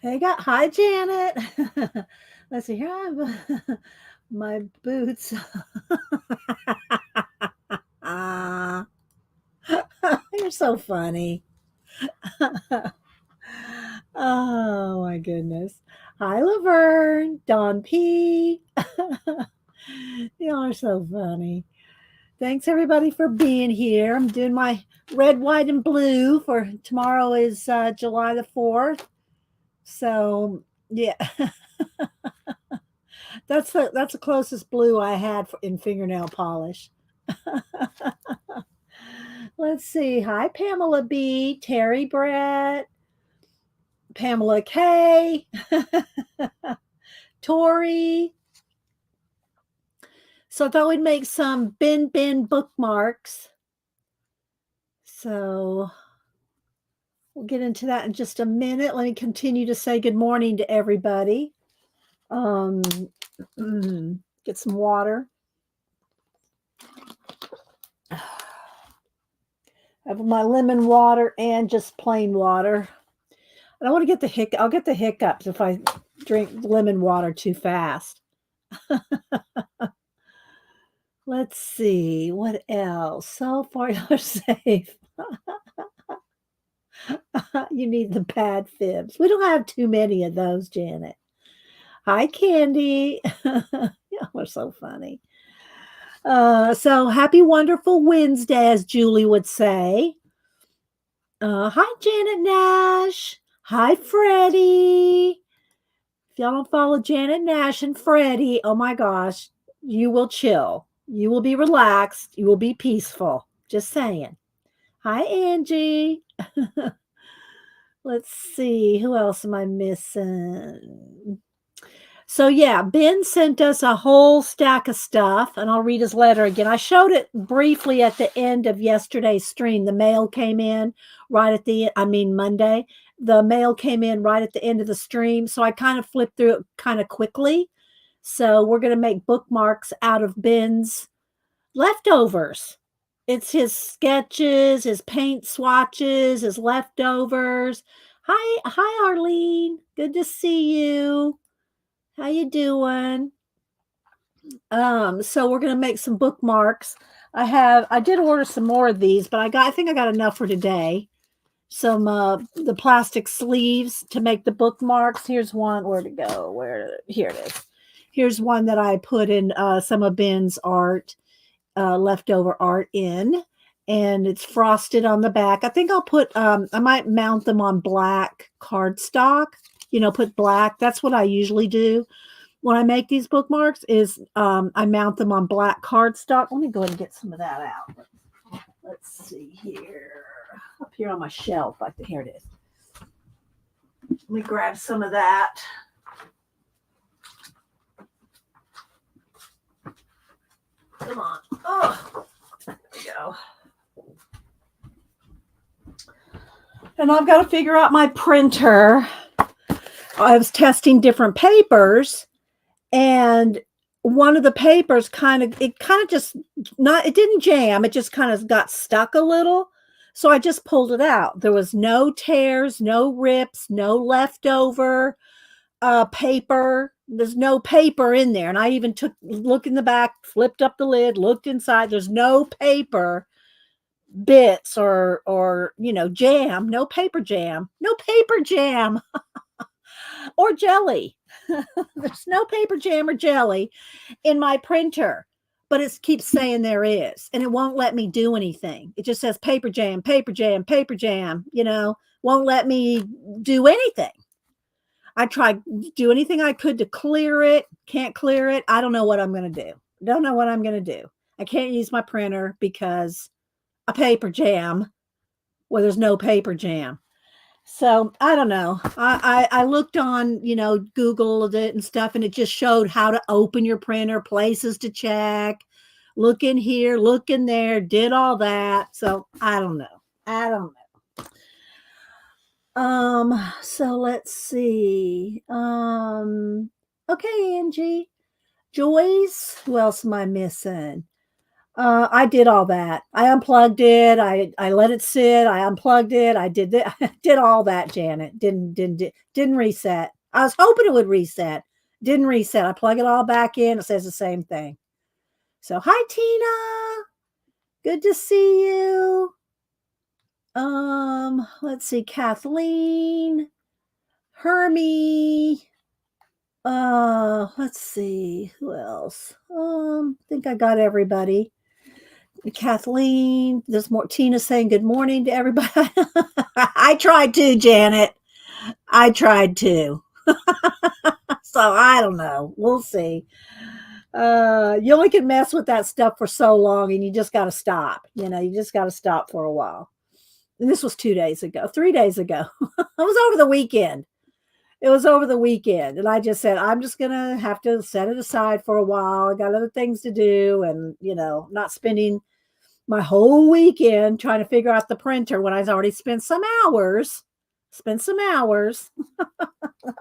Hi, Janet. Let's see here. I have my boots. Ah, you're so funny. Oh my goodness. Hi, Laverne, Don P. You are so funny. Thanks everybody for being here. I'm doing my red, white, and blue for tomorrow is July the 4th. So yeah, that's the closest blue I had in fingernail polish. Let's see. Hi, Pamela B, Terry Brett, Pamela K, Tori. So I thought we'd make some bin bookmarks. So we'll get into that in just a minute. Let me continue to say good morning to everybody. Um, get some water. I have my lemon water and just plain water. I don't want to get the hiccup. I'll get the hiccups if I drink lemon water too fast. Let's see what else. So far, you're safe. You need the bad fibs. We don't have too many of those, Janet. Hi, Candy. Yeah, we're so funny. So happy, wonderful Wednesday, as Julie would say. Hi, Janet Nash. Hi, Freddie. If y'all don't follow Janet Nash and Freddie, oh my gosh, you will chill. You will be relaxed. You will be peaceful. Just saying. Hi, Angie. Let's see. Who else am I missing? So, yeah, Ben sent us a whole stack of stuff, and I'll read his letter again. I showed it briefly at the end of yesterday's stream. The mail came in Monday. The mail came in right at the end of the stream. So I kind of flipped through it kind of quickly. So we're going to make bookmarks out of Ben's leftovers. It's his sketches, his paint swatches, his leftovers. Hi, Arlene. Good to see you. How you doing? So we're gonna make some bookmarks. I did order some more of these, but I think I got enough for today. Some the plastic sleeves to make the bookmarks. Here's one. Where to go? Here it is. Here's one that I put in some of Ben's art, leftover art in, and it's frosted on the back. I think I'll put I might mount them on black cardstock. Put black. That's what I usually do when I make these bookmarks is I mount them on black cardstock. Let me go ahead and get some of that out. Let's see here. Up here on my shelf. Here it is. Let me grab some of that. Come on. Oh, there we go. And I've got to figure out my printer. I was testing different papers, and one of the papers it didn't jam. It just kind of got stuck a little. So I just pulled it out. There was no tears, no rips, no leftover paper. There's no paper in there. And I even looked in the back, flipped up the lid, looked inside. There's no paper bits or jam, no paper jam or jelly. There's no paper jam or jelly in my printer, but it keeps saying there is, and it won't let me do anything. It just says paper jam, won't let me do anything. I tried to do anything I could to clear it, can't clear it. I don't know what I'm going to do. Don't know what I'm going to do. I can't use my printer because a paper jam where there's no paper jam. So I don't know. I looked on, Googled it and stuff, and it just showed how to open your printer, places to check, look in here, look in there, did all that. So I don't know. So let's see. Okay, Angie. Joyce, who else am I missing? I did all that. I unplugged it. I let it sit. I unplugged it. I did that. Did all that, Janet. Didn't reset. I was hoping it would reset. Didn't reset. I plug it all back in. It says the same thing. So hi Tina. Good to see you. Let's see. Kathleen, Hermie. Let's see. Who else? I think I got everybody. Kathleen, there's more. Tina saying good morning to everybody. I tried to, Janet. I tried to. So I don't know. We'll see. You only can mess with that stuff for so long and you just got to stop. You just got to stop for a while. And this was 2 days ago, 3 days ago. It was over the weekend. It was over the weekend. And I just said, I'm just going to have to set it aside for a while. I got other things to do and, not spending my whole weekend trying to figure out the printer when I already spent some hours. That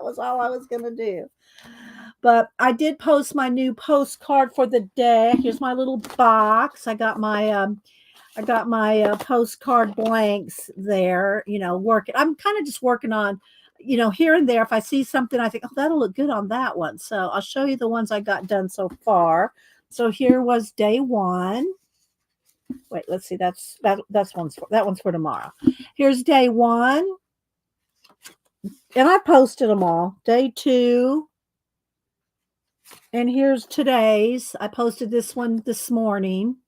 was all I was going to do. But I did post my new postcard for the day. Here's my little box. I got my postcard blanks there, working. I'm kind of just working on, here and there. If I see something, I think, oh, that'll look good on that one. So I'll show you the ones I got done so far. So here was day one. Wait, let's see. That one's for tomorrow. Here's day one. And I posted them all. Day two. And here's today's. I posted this one this morning.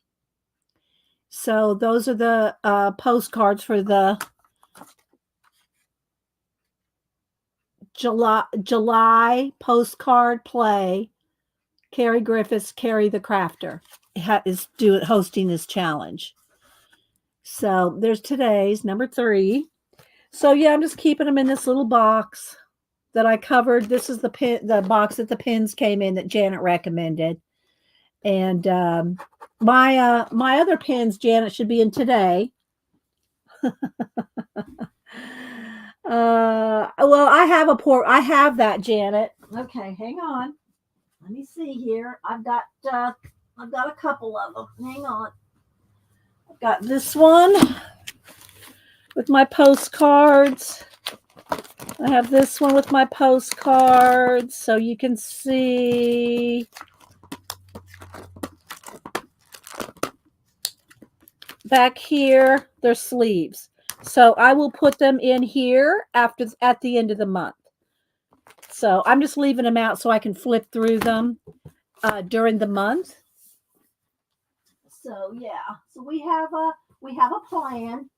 So those are the postcards for the July postcard play. Carrie Griffiths, Carrie the Crafter, is hosting this challenge. So there's today's number 3. So yeah, I'm just keeping them in this little box that I covered. This is the box that the pins came in that Janet recommended. And my other pins, Janet, should be in today. Well, I have that, Janet. Okay, hang on. Let me see here. I've got a couple of them. Hang on. I've got this one with my postcards. I have this one with my postcards, so you can see. Back here, they're sleeves. So I will put them in here at the end of the month. So I'm just leaving them out so I can flip through them during the month. So yeah, so we have a plan.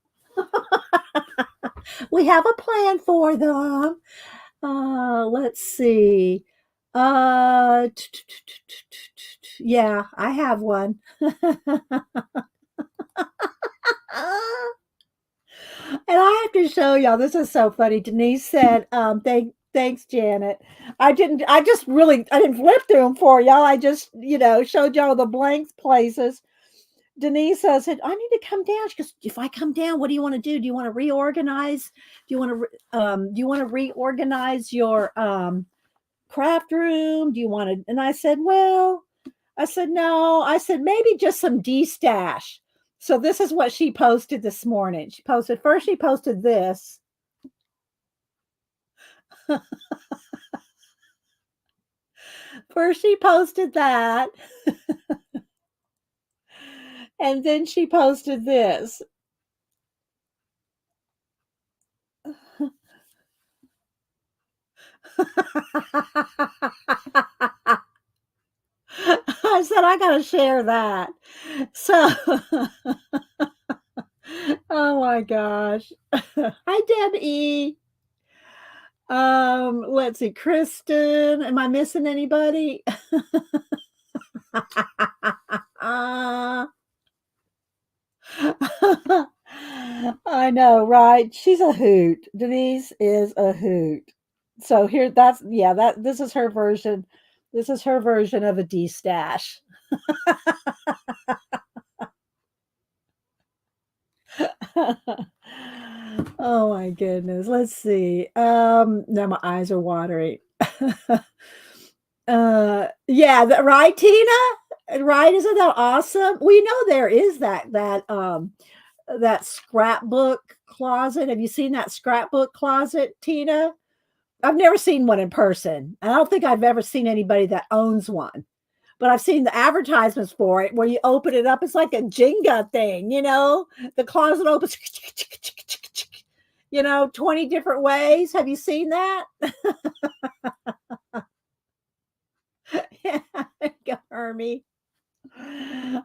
We have a plan for them. Let's see. Yeah, I have one. And I have to show y'all. This is so funny. Denise said, thanks, Janet. I didn't flip through them for y'all. I just, showed y'all the blank places. Denise said, I need to come down. She goes, if I come down, what do you want to do? Do you want to reorganize? Do you want to reorganize your craft room? Do you want to? And I said, no. I said, maybe just some de-stash. So this is what she posted this morning. She posted this. First she posted that. And then she posted this. I said, I got to share that. So, oh my gosh. Hi, Debbie. Let's see. Kristen, am I missing anybody? I know, right? She's a hoot. Denise is a hoot. So here, this is her version. This is her version of a de-stash. Oh my goodness. Let's see. Now my eyes are watering. Yeah, right, Tina? Right? Isn't that awesome? Well, there is that scrapbook closet. Have you seen that scrapbook closet, Tina? I've never seen one in person. I don't think I've ever seen anybody that owns one. But I've seen the advertisements for it where you open it up. It's like a Jenga thing, The closet opens, 20 different ways. Have you seen that? Yeah, go Hermie.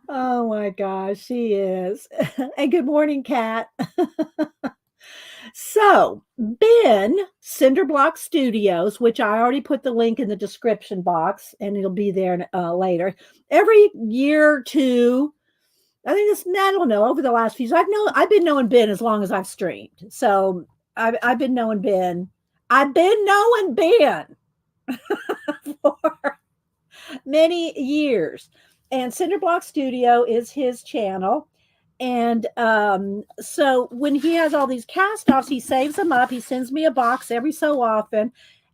Oh my gosh, she is. And good morning, Kat. So, Ben, Cinderblock Studios, which I already put the link in the description box, and it'll be there later. Every year or two, I think I don't know, over the last few years, I've been knowing Ben as long as I've streamed. So I've been knowing Ben. I've been knowing Ben for many years. And Cinderblock Studio is his channel. And so when he has all these cast offs, he saves them up. He sends me a box every so often.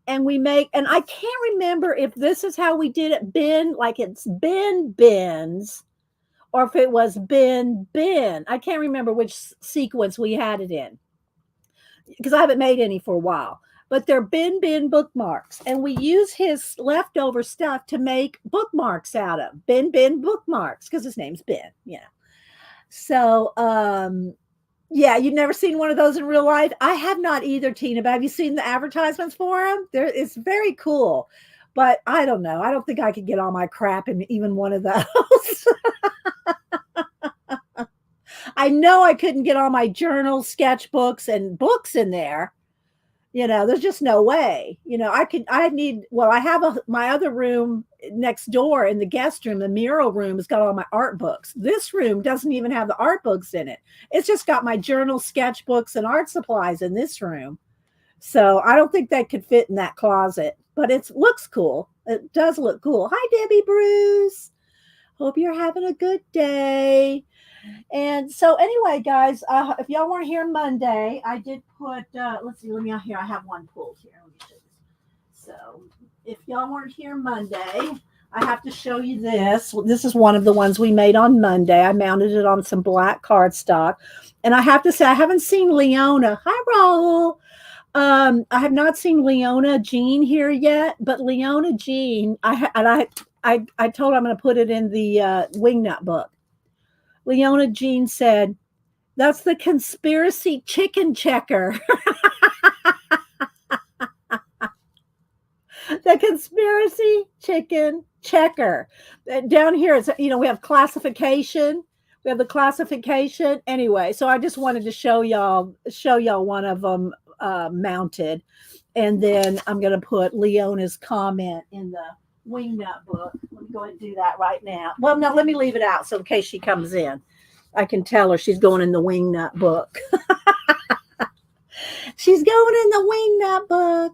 And and I can't remember if this is how we did it, Ben, like it's Ben's, or if it was Ben. I can't remember which sequence we had it in because I haven't made any for a while. But they're Ben bookmarks. And we use his leftover stuff to make bookmarks out of. Ben bookmarks, because his name's Ben, So, yeah, you've never seen one of those in real life? I have not either, Tina, but have you seen the advertisements for them? It's very cool. But I don't know. I don't think I could get all my crap in even one of those. I know I couldn't get all my journals, sketchbooks, and books in there. There's just no way. I have my other room next door in the guest room, the mural room has got all my art books. This room doesn't even have the art books in it. It's just got my journal, sketchbooks, and art supplies in this room. So I don't think that could fit in that closet, but it looks cool. It does look cool. Hi, Debbie Bruce. Hope you're having a good day. And so anyway, guys, if y'all weren't here Monday, I did put, let's see, here. I have one pulled here. Let me show you. So if y'all weren't here Monday, I have to show you this. This is one of the ones we made on Monday. I mounted it on some black cardstock. And I have to say, I haven't seen Leona. Hi, Raul. I have not seen Leona Jean here yet, but Leona Jean, I told her I'm going to put it in the Wingnut book. Leona Jean said, "That's the conspiracy chicken checker." The conspiracy chicken checker. Down here, it's we have classification. We have the classification anyway. So I just wanted to show y'all one of them mounted, and then I'm going to put Leona's comment in the Wingnut book. Let me go ahead and do that right now. Well, no, let me leave it out so in case she comes in, I can tell her she's going in the Wingnut book. She's going in the Wingnut book.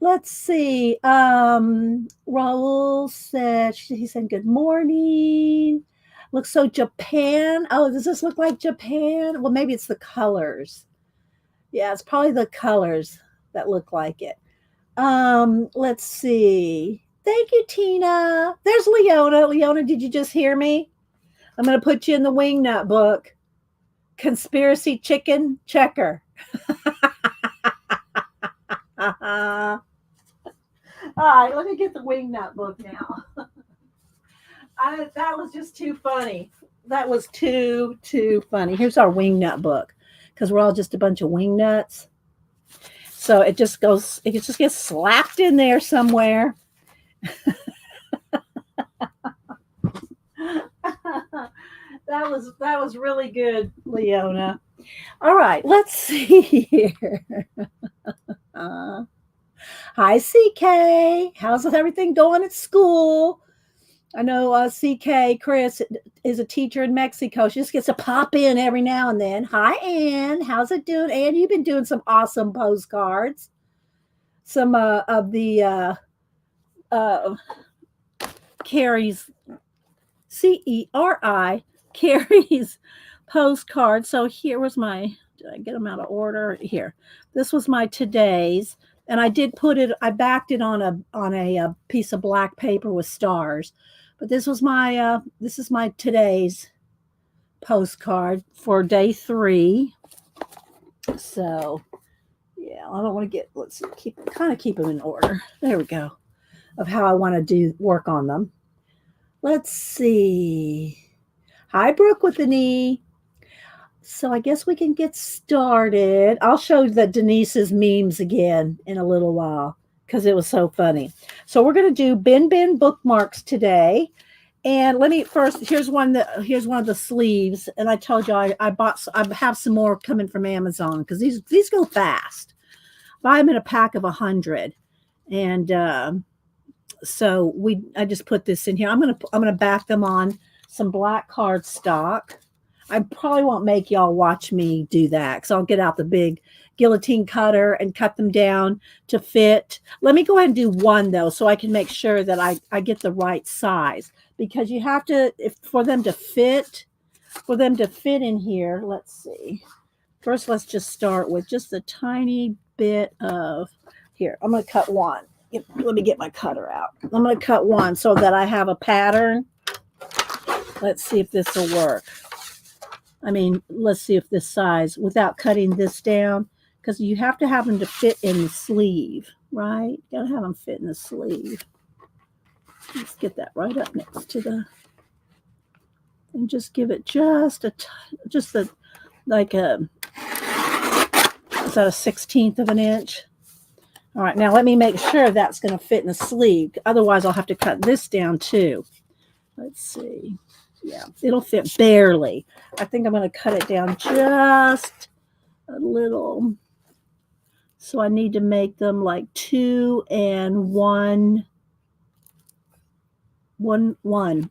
Let's see. Raul said, he said, good morning. Looks so Japan. Oh, does this look like Japan? Well, maybe it's the colors. Yeah, it's probably the colors that look like it. Let's see. Thank you, Tina. There's Leona. Leona, did you just hear me? I'm going to put you in the Wingnut book. Conspiracy chicken checker. All right, let me get the Wingnut book now. That was just too funny. That was too funny. Here's our Wingnut book because we're all just a bunch of wingnuts. So it just gets slapped in there somewhere. That was really good, Leona. All right, let's see here. Hi, CK. How's everything going at school? I know CK Chris is a teacher in Mexico. She just gets to pop in every now and then. Hi, Ann. How's it doing? Ann, you've been doing some awesome postcards. Some of the Carrie's CERI Carrie's postcard. So here was did I get them out of order? Here. This was my today's. And I did I backed it on a piece of black paper with stars. But this was my this is my today's postcard for day 3. So yeah, I don't want to get, let's see, keep them in order. There we go. Of how I want to do work on them. Let's see. Hi, Brooke with an E. So I guess we can get started. I'll show the Denise's memes again in a little while because it was so funny. So we're going to do bin bookmarks today. And let me first, here's one of the sleeves. And I told you I have some more coming from Amazon because these go fast. Buy them in a pack of 100. And so I just put this in here. I'm gonna back them on some black cardstock. I probably won't make y'all watch me do that because I'll get out the big guillotine cutter and cut them down to fit. Let me go ahead and do one though, so I can make sure that I get the right size, because you have to, for them to fit in here. Let's see. First, let's just start with just a tiny bit of, here, I'm going to cut one. Let me get my cutter out. I'm going to cut one so that I have a pattern. Let's see if this will work. I mean, let's see if this size, without cutting this down, because you have to have them to fit in the sleeve, right? You got to have them fit in the sleeve. Let's get that right up next to and just give it just a, like a, is that a 1/16 of an inch? All right, now let me make sure that's going to fit in the sleeve. Otherwise, I'll have to cut this down too. Let's see. Yeah, it'll fit barely. I think I'm going to cut it down just a little. So I need to make them like 2 and 1. 1.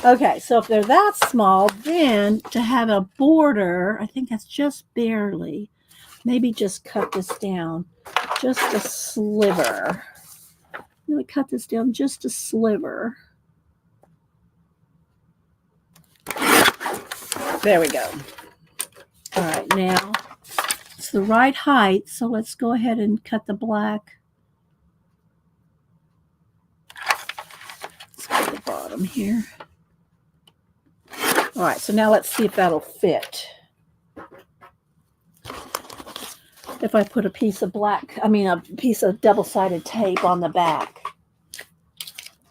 Okay, so if they're that small, then to have a border, I think that's just barely. Maybe just cut this down just a sliver. I'm going to cut this down just a sliver. There we go. All right, now it's the right height, so let's go ahead and cut the black. Let's cut the bottom here. All right, so now let's see if that'll fit. If I put a piece of a piece of double-sided tape on the back.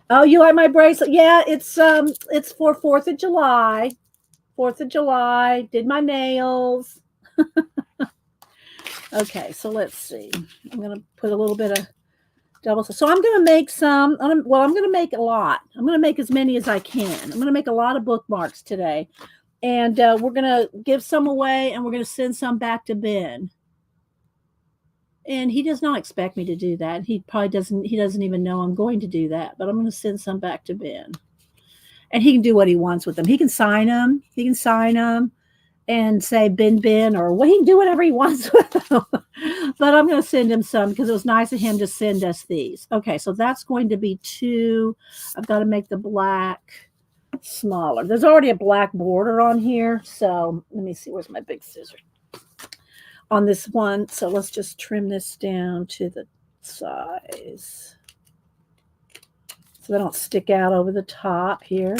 Oh, you like my bracelet? Yeah, it's for 4th of July. 4th of July, did my nails. Okay, so let's see. I'm going to put a little bit of double. So I'm going to make some. I'm going to make a lot. I'm going to make as many as I can. I'm going to make a lot of bookmarks today. And we're going to give some away, and we're going to send some back to Ben. And he does not expect me to do that. He doesn't even know I'm going to do that. But I'm going to send some back to Ben. And he can do what he wants with them. He can sign them. And say Ben, or he can do whatever he wants with them. But I'm going to send him some because it was nice of him to send us these. Okay, so that's going to be 2. I've got to make the black smaller. There's already a black border on here. So let me see. Where's my big scissors? On this one. So let's just trim this down to the size, so they don't stick out over the top here.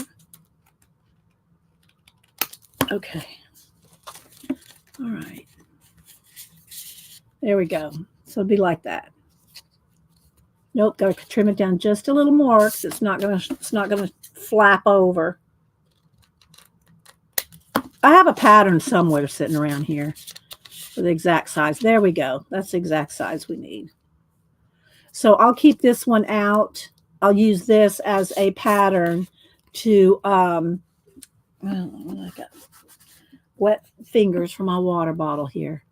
Okay. All right. There we go. So it'll be like that. Nope, gotta trim it down just a little more because it's not gonna flap over. I have a pattern somewhere sitting around here for the exact size. There we go. That's the exact size we need. So I'll keep this one out. I'll use this as a pattern to I got wet fingers for my water bottle here.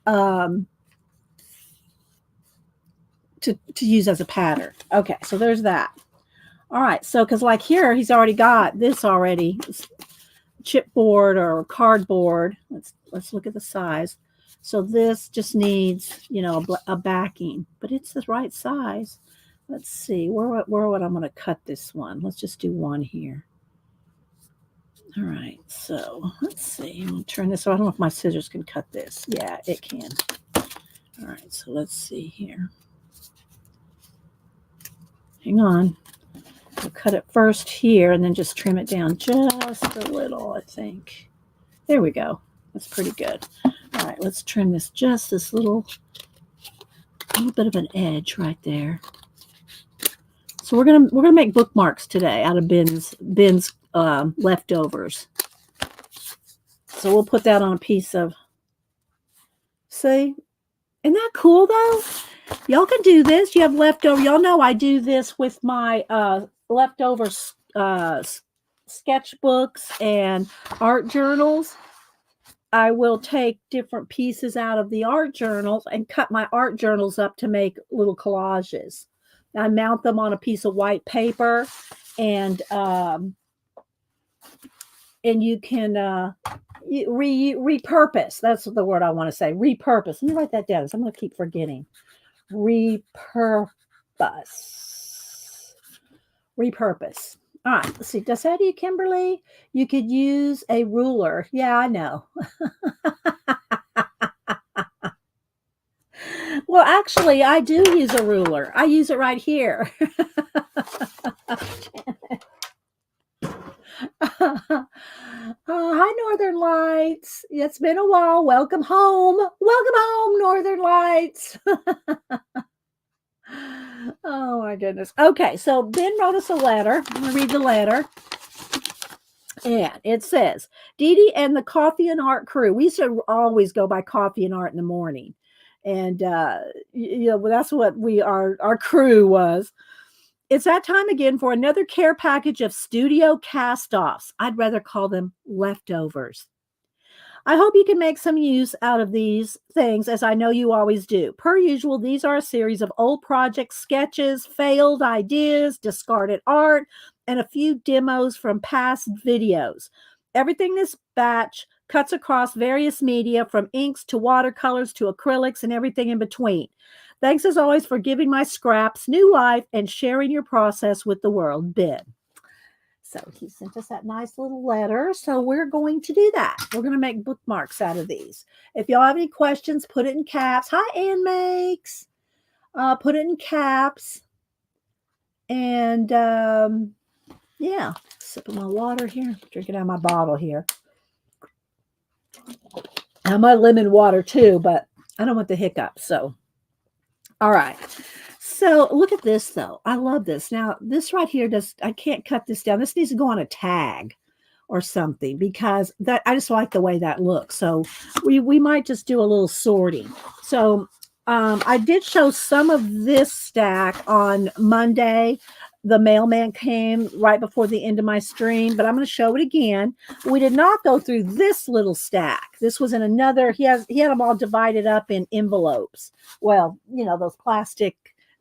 To use as a pattern. Okay, so there's that. All right, so because like here, he's already got this already. Chipboard or cardboard. Let's look at the size. So this just needs, a backing, but it's the right size. Let's see, where would I'm going to cut this one? Let's just do one here. All right, so let's see. I'm going to turn this. So I don't know if my scissors can cut this. Yeah, it can. All right, so let's see here. Hang on. I'll cut it first here and then just trim it down just a little, I think. There we go. That's pretty good. All right, let's trim this little bit of an edge right there. So we're gonna make bookmarks today out of Ben's leftovers. So we'll put that on a piece of. See, isn't that cool though? Y'all can do this. You have leftover. Y'all know I do this with my leftover sketchbooks and art journals. I will take different pieces out of the art journals and cut my art journals up to make little collages. I mount them on a piece of white paper, and you can repurpose. That's the word I want to say. Repurpose. Let me write that down. So I'm going to keep forgetting. Repurpose. All right, let's see. Does that you, Kimberly? You could use a ruler. Yeah, I know. Well, actually, I do use a ruler. I use it right here. Hi, Northern Lights. It's been a while. Welcome home. Welcome home, Northern Lights. Oh, my goodness. Okay, so Ben wrote us a letter. I'm going to read the letter. And it says, Dee Dee and the Coffee and Art crew. We used to always go by Coffee and Art in the morning. And, that's what our crew was. It's that time again for another care package of studio cast-offs. I'd rather call them leftovers. I hope you can make some use out of these things, as I know you always do. Per usual, these are a series of old projects, sketches, failed ideas, discarded art, and a few demos from past videos. Everything this batch cuts across various media, from inks to watercolors to acrylics and everything in between. Thanks as always for giving my scraps new life and sharing your process with the world, Ben. So he sent us that nice little letter. So we're going to do that. We're going to make bookmarks out of these. If y'all have any questions, put it in caps. Hi, Ann Makes. Put it in caps. And yeah, sipping my water here. Drinking out of my bottle here. I have my lemon water too, but I don't want the hiccups. So, all right. So look at this though. I love this. Now this right here I can't cut this down. This needs to go on a tag or something, because I just like the way that looks. So we might just do a little sorting. So I did show some of this stack on Monday. The mailman came right before the end of my stream, but I'm going to show it again. We did not go through this little stack. This was in another. He had them all divided up in envelopes. Well, those plastic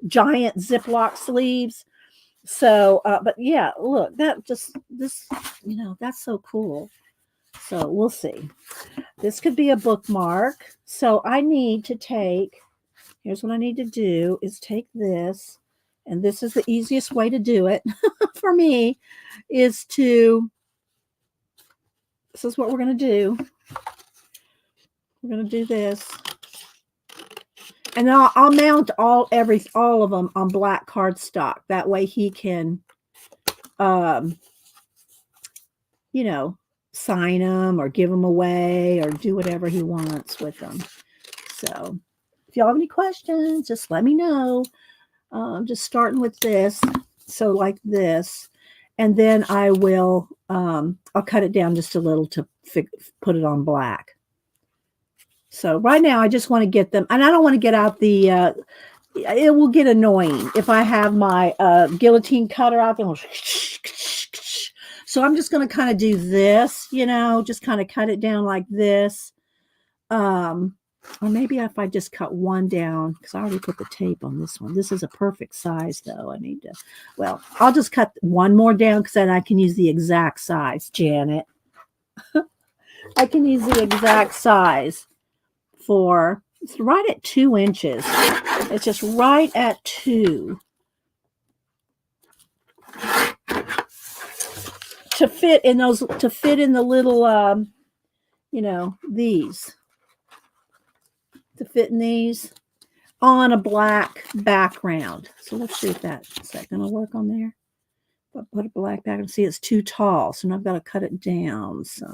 giant Ziploc sleeves. So, but yeah, look, that's so cool. So we'll see. This could be a bookmark. So I need to here's what I need to do is take this, and this is the easiest way to do it for me, this is what we're going to do. We're going to do this. And I'll mount all of them on black cardstock. That way he can, sign them or give them away or do whatever he wants with them. So if y'all have any questions, just let me know. I'm just starting with this. So like this. And then I will, I'll cut it down just a little to put it on black. So right now I just want to get them, and I don't want to get out it will get annoying if I have my guillotine cutter out there. So I'm just going to kind of do this, just kind of cut it down like this. Or maybe if I just cut one down, because I already put the tape on this one. This is a perfect size though. I'll just cut one more down, because then I can use the exact size, Janet. I can use the exact size. It's right at 2 inches. It's just right at 2 to fit in the little these, to fit in these. on a black background. So let's see if is that going to work on there? But put a black background. See, it's too tall, so now I've got to cut it down. So,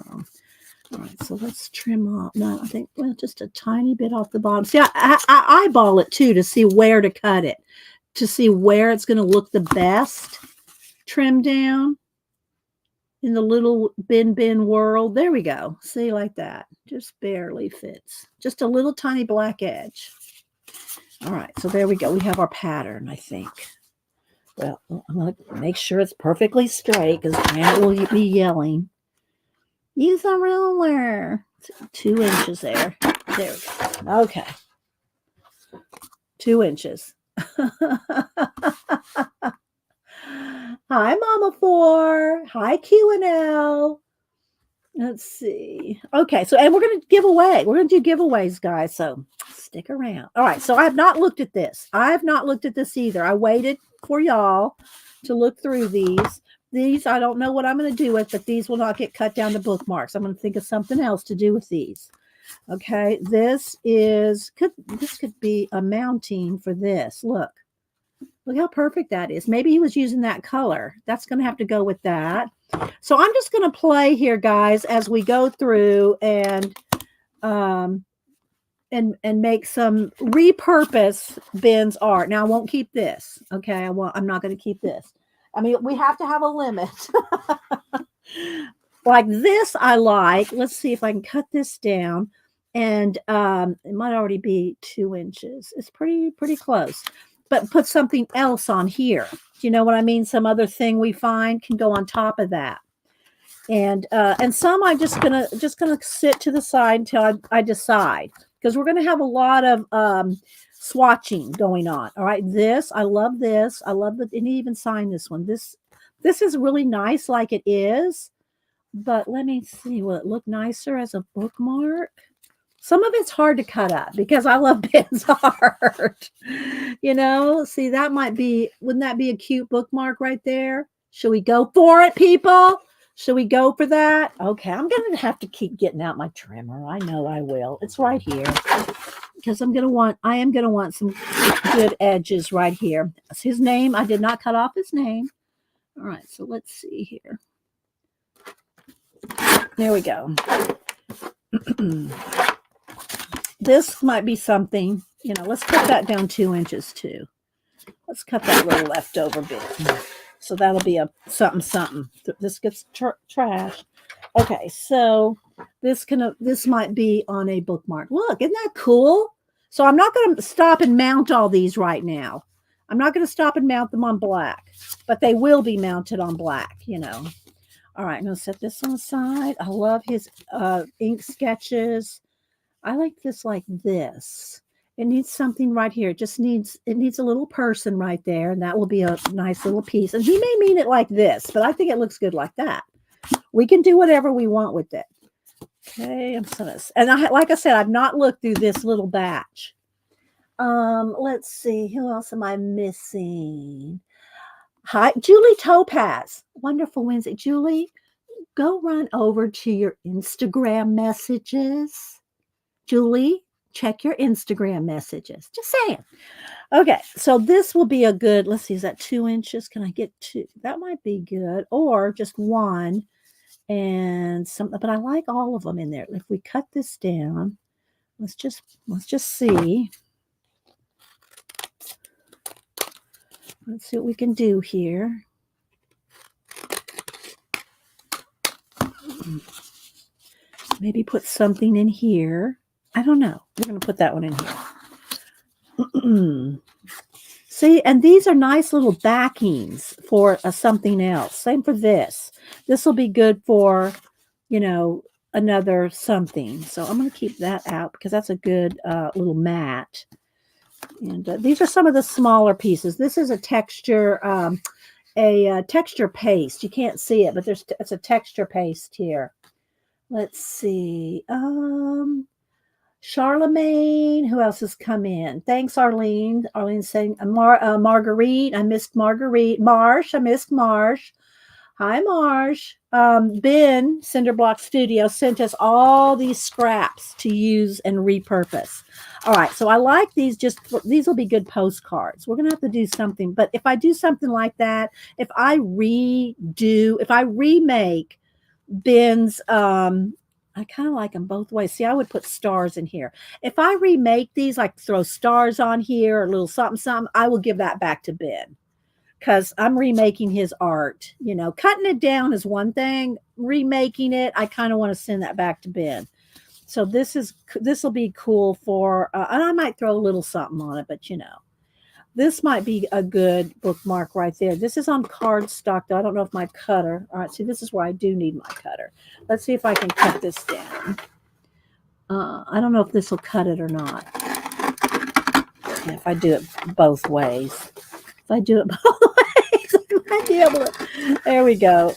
all right, so let's trim off. No, I think, well, just a tiny bit off the bottom. See, I eyeball it too to see where to cut it, to see where it's going to look the best. Trim down in the little bin world. There we go. See, like that. Just barely fits. Just a little tiny black edge. All right, so there we go. We have our pattern, I think. Well, I'm going to make sure it's perfectly straight because Janet will be yelling. Use a ruler. 2 inches there. There we go. Okay. 2 inches. Hi, Mama 4. Hi, Q&L. Let's see. Okay, so, and we're going to give away. We're going to do giveaways, guys, so stick around. All right, so I have not looked at this. I have not looked at this either. I waited for y'all to look through these. These, I don't know what I'm going to do with, but these will not get cut down to bookmarks. I'm going to think of something else to do with these. Okay, this could be a mounting for this. Look how perfect that is. Maybe he was using that color. That's going to have to go with that. So I'm just going to play here, guys, as we go through and make some repurpose bins art. Now I won't keep this. Okay, I'm not going to keep this. I mean, we have to have a limit. Like this, I like. Let's see if I can cut this down, and it might already be 2 inches. It's pretty close. But put something else on here. Do you know what I mean? Some other thing we find can go on top of that. And some I'm just gonna sit to the side until I decide, because we're gonna have a lot of swatching going on. All right, I love this. I love that. And even sign this one. This is really nice, like it is. But let me see. Will it look nicer as a bookmark? Some of it's hard to cut up because I love bins art. You know, see, that might be, wouldn't that be a cute bookmark right there? Should we go for it, people? Should we go for that? Okay, I'm going to have to keep getting out my trimmer. I know I will. It's right here. Because I am going to want some good edges right here. That's his name. I did not cut off his name. All right, so let's see here. There we go. This might be something, you know, let's cut that down 2 inches too. Let's cut that little leftover bit. So that'll be a something. This gets trashed. Okay, so this might be on a bookmark. Look, isn't that cool? So I'm not going to stop and mount all these right now. I'm not going to stop and mount them on black, but they will be mounted on black, you know. All right, I'm going to set this on the side. I love his ink sketches. I like this like this. It needs something right here. It needs a little person right there, and that will be a nice little piece. And he may mean it like this, but I think it looks good like that. We can do whatever we want with it. Okay, like I said, I've not looked through this little batch. Let's see, who else am I missing? Hi, Julie Topaz. Wonderful Wednesday. Julie, go run over to your Instagram messages. Julie, check your Instagram messages. Just saying. Okay, so this will be a good, let's see, is that 2 inches? Can I get 2? That might be good. Or just 1 and something, but I like all of them in there. If we cut this down, let's just see. Let's see what we can do here. Maybe put something in here. I don't know. We're going to put that one in here. See, and these are nice little backings for something else. Same for this. This will be good for, you know, another something. So I'm going to keep that out because that's a good little mat. And these are some of the smaller pieces. This is a texture paste. You can't see it, but it's a texture paste here. Let's see. Charlemagne. Who else has come in? Thanks, Arlene. Arlene's saying Marguerite. I missed Marguerite. Marsh. I missed Marsh. Hi, Marsh. Ben Cinderblock Studio sent us all these scraps to use and repurpose. All right, so I like these. These will be good postcards. We're gonna have to do something, but if I do something like that, if I remake Ben's, I kind of like them both ways. See, I would put stars in here. If I remake these, like throw stars on here or a little something, something, I will give that back to Ben because I'm remaking his art. You know, cutting it down is one thing. Remaking it, I kind of want to send that back to Ben. So this will be cool for, and I might throw a little something on it, but you know, this might be a good bookmark right there. This is on cardstock, though. I don't know if my cutter. All right, see, this is where I do need my cutter. Let's see if I can cut this down. I don't know if this will cut it or not. Yeah, if I do it both ways. If I do it both ways, I might be able to. There we go.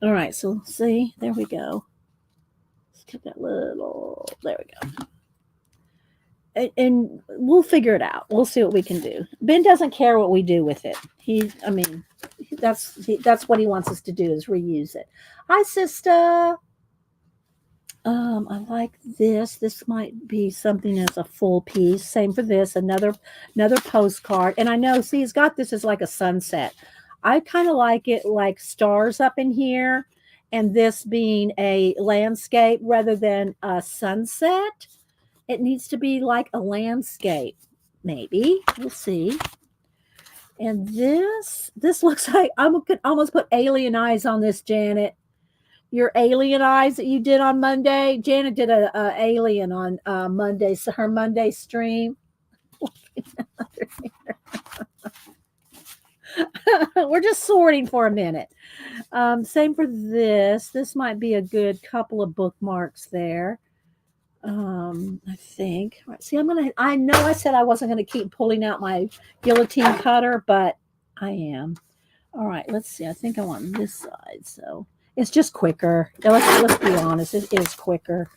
All right, so see, there we go. Let's cut that little. There we go. And we'll figure it out. We'll see what we can do. Ben doesn't care what we do with it. That's what he wants us to do is reuse it. Hi, sister. I like this. This might be something as a full piece. Same for this. Another postcard. And I know, see, he's got this as like a sunset. I kind of like it like stars up in here, and this being a landscape rather than a sunset. It needs to be like a landscape, maybe. We'll see. And this looks like I could almost put alien eyes on this, Janet. Your alien eyes that you did on Monday. Janet did a alien on Monday, so her Monday stream. We're just sorting for a minute. Same for this. This might be a good couple of bookmarks there. I think. Right, see, I know I said I wasn't gonna keep pulling out my guillotine cutter, but I am. All right, let's see. I think I want this side, so it's just quicker. Let's be honest, it is quicker.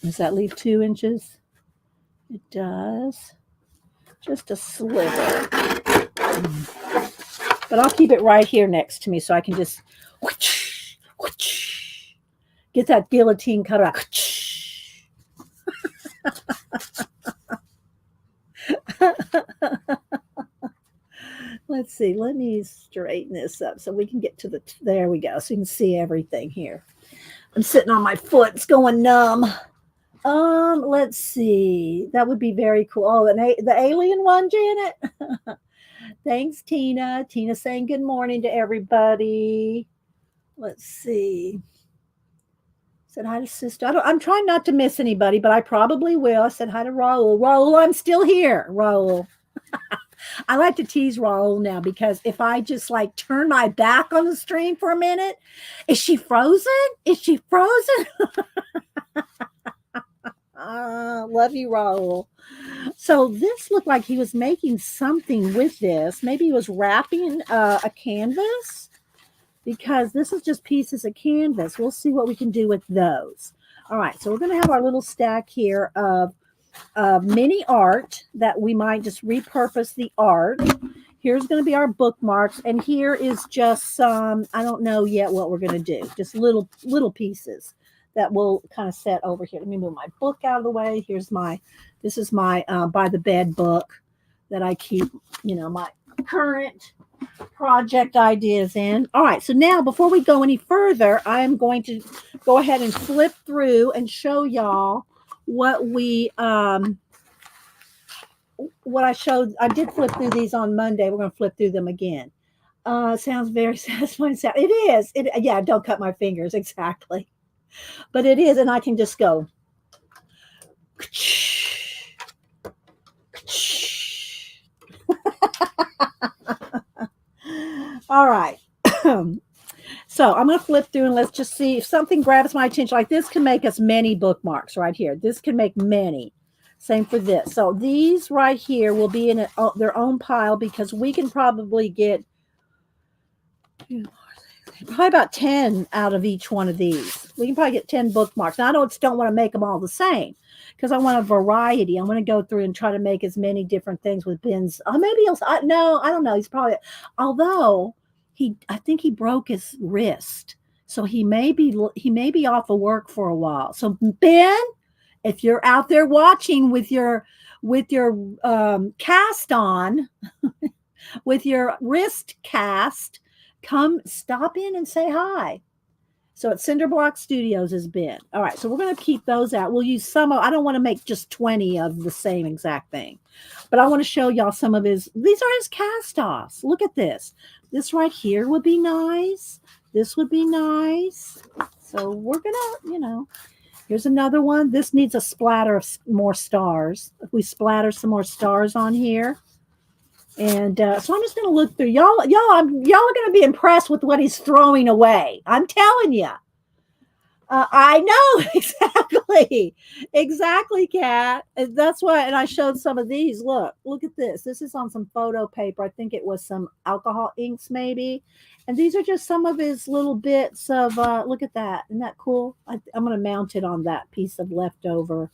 Does that leave 2 inches? It does. Just a sliver. But I'll keep it right here next to me so I can just get that guillotine cutter out. Let's see. Let me straighten this up so we can get to there we go. So you can see everything here. I'm sitting on my foot. It's going numb. Let's see. That would be very cool. Oh, the alien one, Janet. Thanks, Tina. Tina saying good morning to everybody. Let's see. Said hi to sister. I'm trying not to miss anybody, but I probably will. I said hi to Raul. Raul, I'm still here. Raul. I like to tease Raul now because if I just like turn my back on the stream for a minute, is she frozen? Is she frozen? Love you, Raul. So this looked like he was making something with this. Maybe he was wrapping a canvas because this is just pieces of canvas. We'll see what we can do with those. All right, so we're going to have our little stack here of mini art that we might just repurpose the art. Here's going to be our bookmarks, and here is just some, I don't know yet what we're going to do, just little pieces that we'll kind of set over here. Let me move my book out of the way. This is my by the bed book that I keep, my current project ideas in. All right, so now before we go any further, I'm going to go ahead and flip through and show y'all what I showed. I did flip through these on Monday. We're going to flip through them again. Sounds very satisfying. It is. Yeah, don't cut my fingers. Exactly. But it is, and I can just go. All right. So I'm going to flip through and let's just see if something grabs my attention. Like this can make us many bookmarks right here. This can make many. Same for this. So these right here will be in their own pile because we can probably get probably about 10 out of each one of these. We can probably get 10 bookmarks. Now, I don't want to make them all the same because I want a variety. I want to go through and try to make as many different things with Ben's. Maybe he'll, no, I don't know. He's probably, although I think he broke his wrist. So he may be off of work for a while. So Ben, if you're out there watching with your cast on, with your wrist cast, come stop in and say hi. So at Cinderblock Studios has been. All right, so we're going to keep those out. We'll use some of, I don't want to make just 20 of the same exact thing. But I want to show y'all some of these are his cast-offs. Look at this. This right here would be nice. This would be nice. So we're going to, here's another one. This needs a splatter of more stars. If we splatter some more stars on here. And so I'm just going to look through y'all are going to be impressed with what he's throwing away. I'm telling you. I know exactly, Kat. That's why. And I showed some of these. Look at this. This is on some photo paper. I think it was some alcohol inks, maybe. And these are just some of his little bits of. Look at that. Isn't that cool? I'm going to mount it on that piece of leftover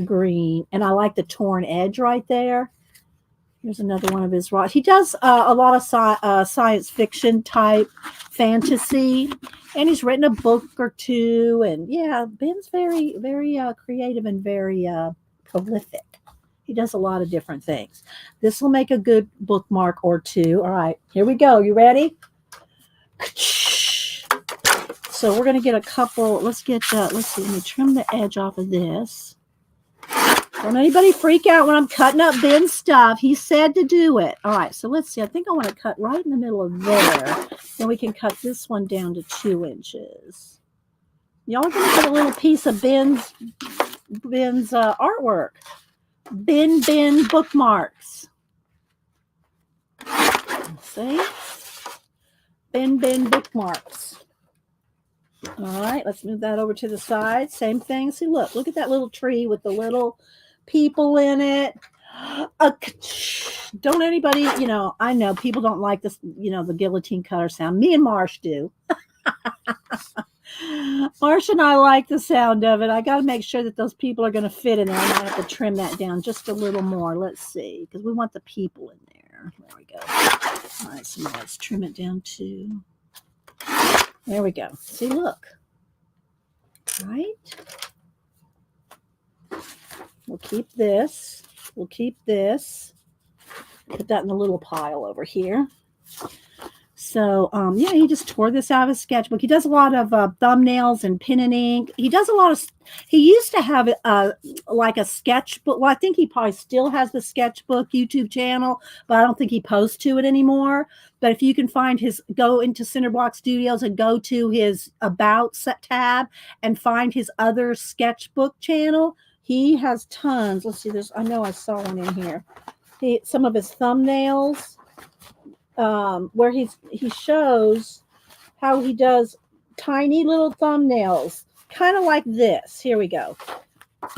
green. And I like the torn edge right there. Here's another one of his rocks. He does a lot of science fiction type fantasy, and he's written a book or two. And yeah, Ben's very, very creative and very prolific. He does a lot of different things. This will make a good bookmark or two. All right, here we go. You ready? So we're going to get a couple. Let's see. Let me trim the edge off of this. Don't anybody freak out when I'm cutting up Ben's stuff. He said to do it. All right, so let's see. I think I want to cut right in the middle of there. Then we can cut this one down to 2 inches. Y'all are going to get a little piece of Ben's artwork. Ben Bookmarks. See? Ben Bookmarks. All right, let's move that over to the side. Same thing. See, look at that little tree with the little people in it. Don't anybody, I know people don't like this, the guillotine cutter sound. Me and Marsh do. Marsh and I like the sound of it. I got to make sure that those people are going to fit in there. I might have to trim that down just a little more. Let's see, because we want the people in there. There we go. All right, so let's trim it down to. There we go. See, look. Right? We'll keep this. We'll keep this. Put that in a little pile over here. So, yeah, he just tore this out of his sketchbook. He does a lot of thumbnails and pen and ink. He does a lot of, he used to have like a sketchbook. Well, I think he probably still has the sketchbook YouTube channel, but I don't think he posts to it anymore. But if you can find go into Cinderblock Studios and go to his About tab and find his other sketchbook channel, he has tons. Let's see, I know I saw one in here. Some of his thumbnails. Where he shows how he does tiny little thumbnails, kind of like this. Here we go.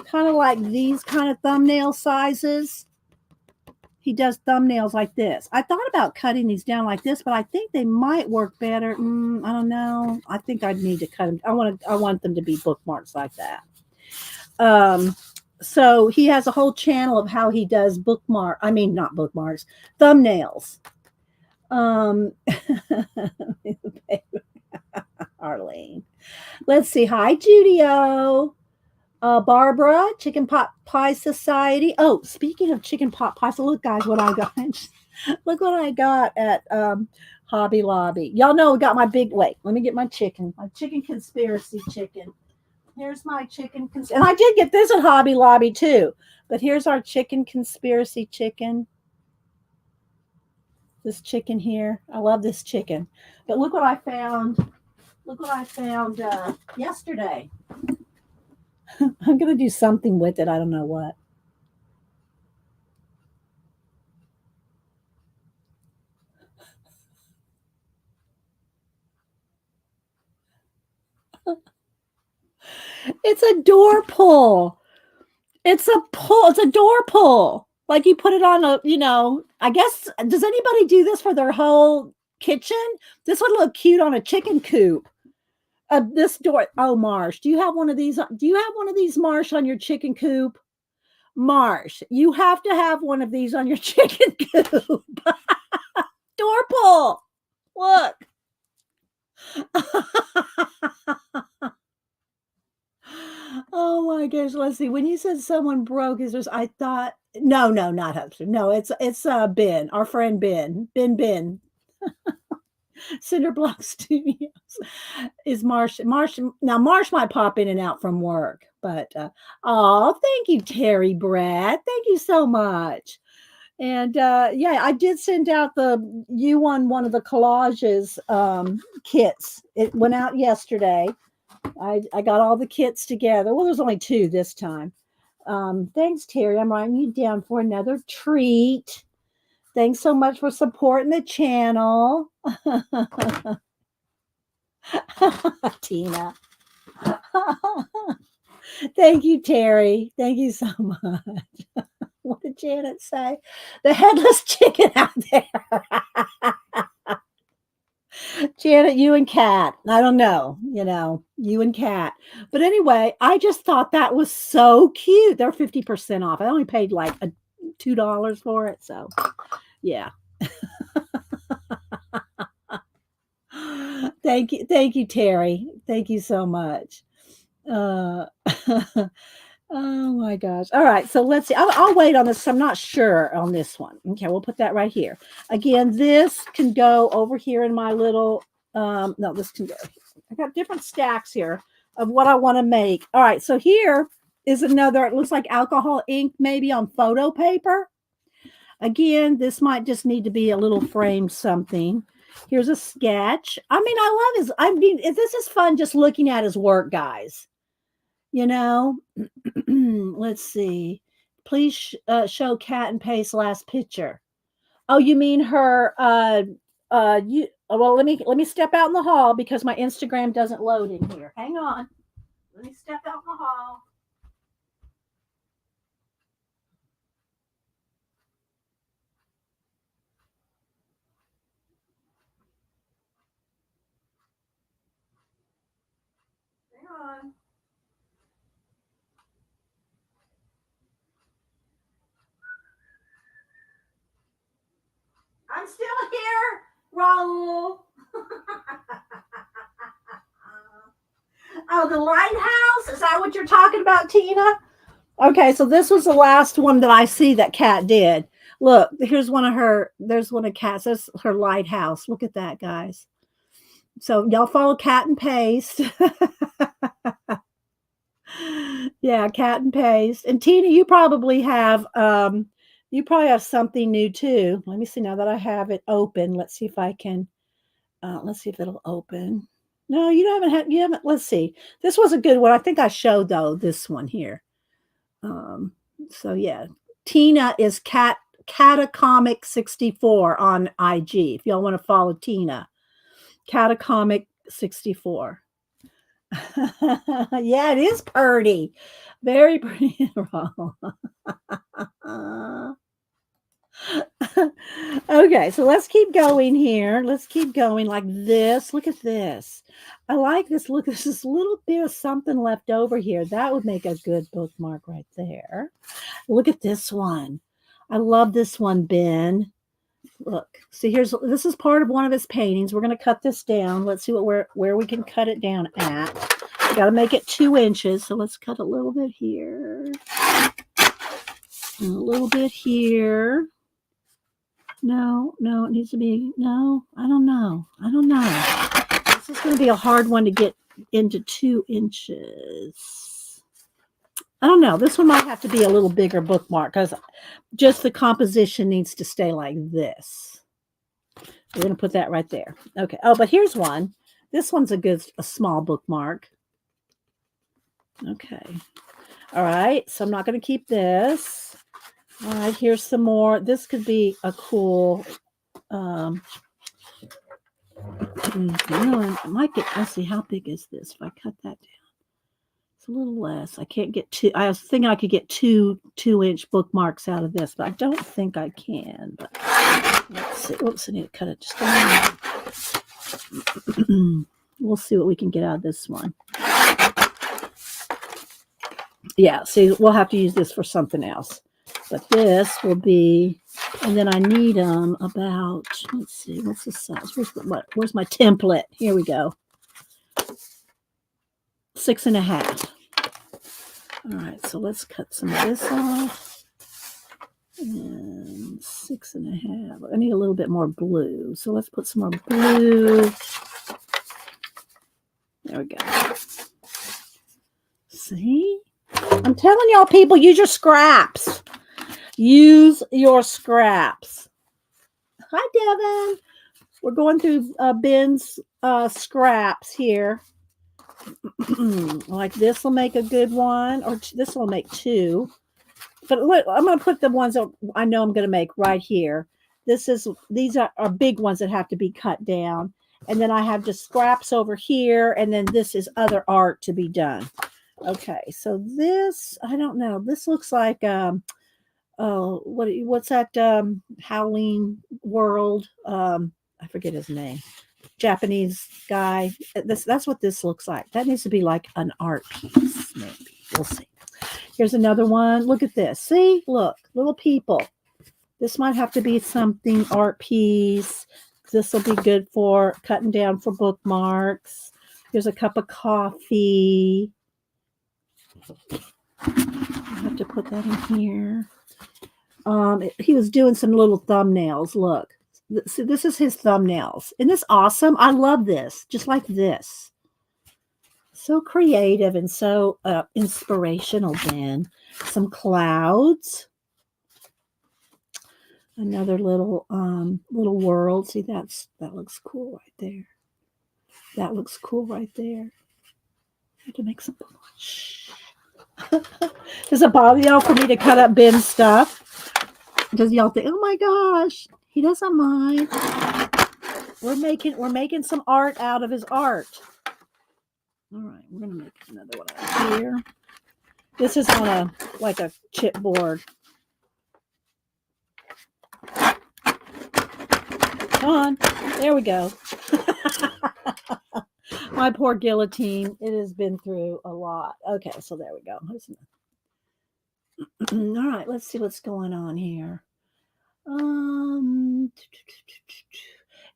Kind of like these kind of thumbnail sizes. He does thumbnails like this. I thought about cutting these down like this, but I think they might work better. I don't know. I think I'd need to cut them. I want them to be bookmarks like that. So he has a whole channel of how he does not bookmarks, thumbnails. Arlene. Let's see. Hi, Judio. Barbara, Chicken Pot Pie Society. Oh, speaking of chicken pot pie, so look, guys, what I got. Look what I got at Hobby Lobby. Y'all know we got my wait, let me get my chicken conspiracy chicken. Here's my chicken. And I did get this at Hobby Lobby too. But here's our chicken conspiracy chicken. This chicken here. I love this chicken. But look what I found. Look what I found yesterday. I'm going to do something with it. I don't know what. It's a door pull. It's a door pull. Like you put it on I guess, does anybody do this for their whole kitchen? This would look cute on a chicken coop. This door. Oh, Marsh, do you have one of these? Do you have one of these, Marsh, on your chicken coop? Marsh, you have to have one of these on your chicken coop. Door pull. Look. Oh my gosh. Let's see. When you said someone broke his, I thought no, not Hubster. No, it's Ben, our friend Ben. Cinderblock Studios is Marsh. Now Marsh might pop in and out from work, but oh, thank you, Terry Brad. Thank you so much. And yeah, I did send out you won one of the collages kits. It went out yesterday. I got all the kits together. Well, there's only 2 this time. Thanks, Terry. I'm writing you down for another treat. Thanks so much for supporting the channel. Tina. Thank you, Terry. Thank you so much. What did Janet say? The headless chicken out there. Janet, you and Kat. I don't know, you and Kat. But anyway, I just thought that was so cute. They're 50% off. I only paid like $2 for it. So, yeah. Thank you, Terry. Thank you so much. Oh my gosh. All right. So let's see. I'll wait on this. I'm not sure on this one. Okay. We'll put that right here. Again, this can go over here in my little, no, this can go. I got different stacks here of what I want to make. All right. So here is another, it looks like alcohol ink, maybe on photo paper. Again, this might just need to be a little framed something. Here's a sketch. I mean, this is fun just looking at his work, guys. Let's see. Please show Cat and Pace last picture. Oh, you mean her? Well, let me step out in the hall because my Instagram doesn't load in here. Hang on. Let me step out in the hall. Hang on. I'm still here, Raul. Oh, the lighthouse? Is that what you're talking about, Tina? Okay, so this was the last one that I see that Kat did. Look, here's one of her. There's one of Kat's. That's her lighthouse. Look at that, guys. So y'all follow Cat and Paste. Yeah, Cat and Paste. And Tina, you probably have something new too. Let me see now that I have it open. Let's see if I can let's see if it'll open. No, you haven't. Let's see. This was a good one. I think I showed though this one here. So yeah. Tina is Catacomic 64 on IG. If y'all want to follow Tina. Catacomic 64. Yeah, it is pretty. Very pretty. Okay, so let's keep going here. Let's keep going like this. Look at this. I like this. Look, there's this little bit of something left over here. That would make a good bookmark right there. Look at this one. I love this one, Ben. Look, see, this is part of one of his paintings. We're going to cut this down. Let's see where we can cut it down at. We got to make it 2 inches. So let's cut a little bit here. And a little bit here. No, it needs to be, no, I don't know. This is going to be a hard one to get into 2 inches. I don't know. This one might have to be a little bigger bookmark because just the composition needs to stay like this. We're going to put that right there. Okay. Oh, but here's one. This one's a small bookmark. Okay. All right. So I'm not going to keep this. All right. Here's some more. This could be a cool, let's see, how big is this? If I cut that down. It's a little less. I can't get 2. I was thinking I could get 2-inch bookmarks out of this, but I don't think I can. But let's see. Oops, I need to cut it just a little. We'll see what we can get out of this one. Yeah, see, we'll have to use this for something else. But this will be, and then I need them about, let's see, what's the size? Where's my template? Here we go. 6.5. All right, so let's cut some of this off. And 6.5. I need a little bit more blue. So let's put some more blue. There we go. See? I'm telling y'all, people, use your scraps. Use your scraps. Hi, Devin. We're going through Ben's scraps here. Like this will make a good one, or this will make two. But look, I'm going to put the ones that I know I'm going to make right here. These are big ones that have to be cut down. And then I have just scraps over here. And then this is other art to be done. Okay, so this, I don't know. This looks like, what's that Howling World? I forget his name. Japanese guy. That's what this looks like. That needs to be like an art piece, maybe. We'll see. Here's another one. Look at this. See? Look, little people. This might have to be something art piece. This will be good for cutting down for bookmarks. Here's a cup of coffee. I have to put that in here. He was doing some little thumbnails. Look. So this is his thumbnails. Isn't this awesome? I love this. Just like this. So creative and so inspirational, Ben. Some clouds. Another little world. See, that looks cool right there. That looks cool right there. I have to make some. Shh. Does it bother y'all for me to cut up Ben's stuff? Does y'all think, oh my gosh, he doesn't mind. We're making some art out of his art. All right, we're gonna make another one out here. This is on like a chipboard. Come on, there we go. My poor guillotine. It has been through a lot. Okay, so there we go. All right, let's see what's going on here.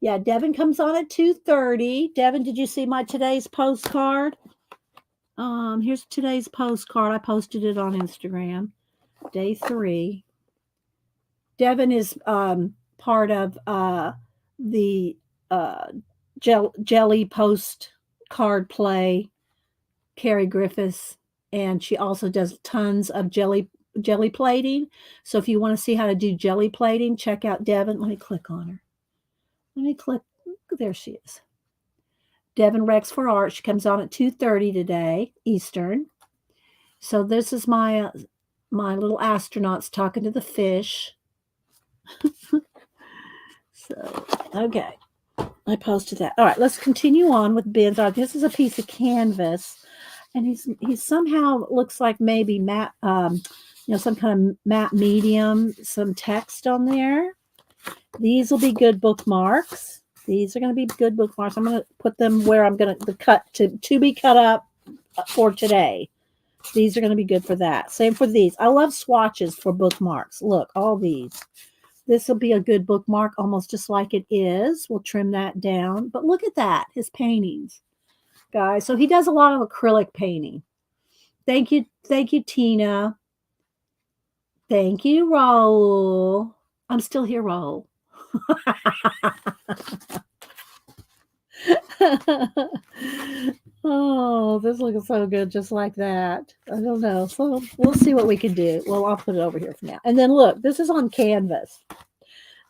Yeah, Devin comes on at 2:30. Devin, did you see my today's postcard? Here's today's postcard. I posted it on Instagram. Day 3. Devin is part of the Jelly postcard play, Carrie Griffiths, and she also does tons of jelly plating. So if you want to see how to do jelly plating, check out Devin. Let me click on her. Let me click. There she is. Devin Rex for Art. She comes on at 2:30 today, Eastern. So this is my little astronauts talking to the fish. So, okay. I posted that. All right, let's continue on with Ben's art. This is a piece of canvas, and he somehow looks like maybe matte, some kind of matte medium, some text on there. These will be good bookmarks. These are going to be good bookmarks. I'm going to put them where I'm going to cut to be cut up for today. These are going to be good for that. Same for these. I love swatches for bookmarks. Look, all these. This will be a good bookmark, almost just like it is. We'll trim that down. But look at that, his paintings, guys. So he does a lot of acrylic painting. Thank you, Tina. Thank you, Raul. I'm still here, Raul. Oh, this looks so good, just like that. I don't know. So we'll see what we can do. Well, I'll put it over here for now. And then look, this is on canvas.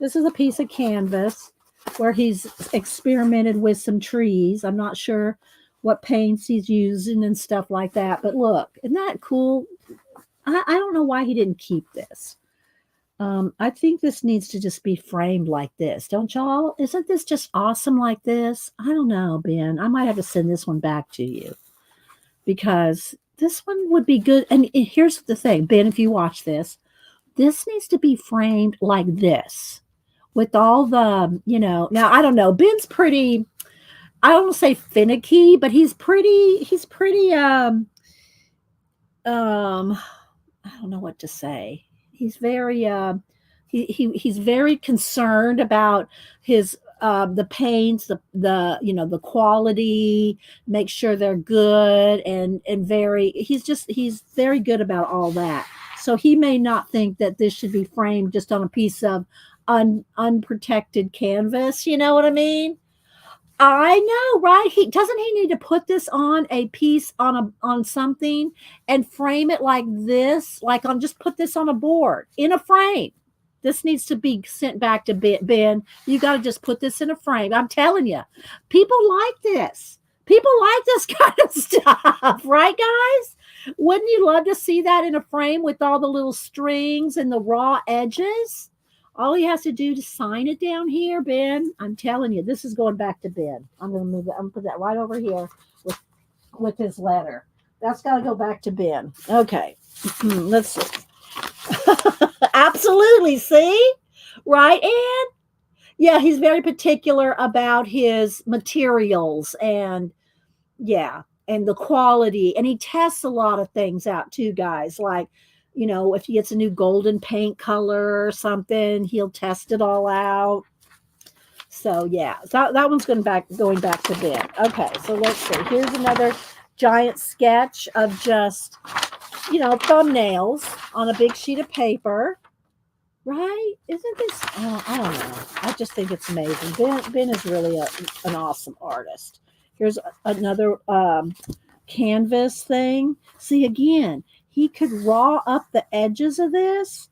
This is a piece of canvas where he's experimented with some trees. I'm not sure what paints he's using and stuff like that. But look, isn't that cool? I don't know why he didn't keep this. I think this needs to just be framed like this. Don't y'all? Isn't this just awesome like this? I don't know, Ben. I might have to send this one back to you because this one would be good. And here's the thing, Ben, if you watch this needs to be framed like this with all the, now I don't know. Ben's pretty, I don't want to say finicky, but um I don't know what to say. He's very he's very concerned about his the paints, the you know the quality, make sure they're good and very he's very good about all that. So he may not think that this should be framed just on a piece of unprotected canvas, you know what I mean? I know, right? He doesn't he need to put this on a piece on something and frame it like this, like on just put this on a board in a frame. This needs to be sent back to Ben. You got to just put this in a frame. I'm telling you, people like this. People like this kind of stuff, right, guys? Wouldn't you love to see that in a frame with all the little strings and the raw edges? All he has to do to sign it down here, Ben. I'm telling you, this is going back to Ben. I'm gonna move it. I'm gonna put that right over here with his letter. That's got to go back to Ben. Okay, let's see. Absolutely, see, right, Ann? Yeah, he's very particular about his materials and yeah, and the quality, and he tests a lot of things out too, guys. Like, you know, if he gets a new golden paint color or something, he'll test it all out. So yeah, that one's going back to Ben. Okay, so let's see. Here's another giant sketch of just, you know, thumbnails on a big sheet of paper. Right? Isn't this? Oh, I don't know. I just think it's amazing. Ben is really an awesome artist. Here's another canvas thing. See, again, he could raw up the edges of this.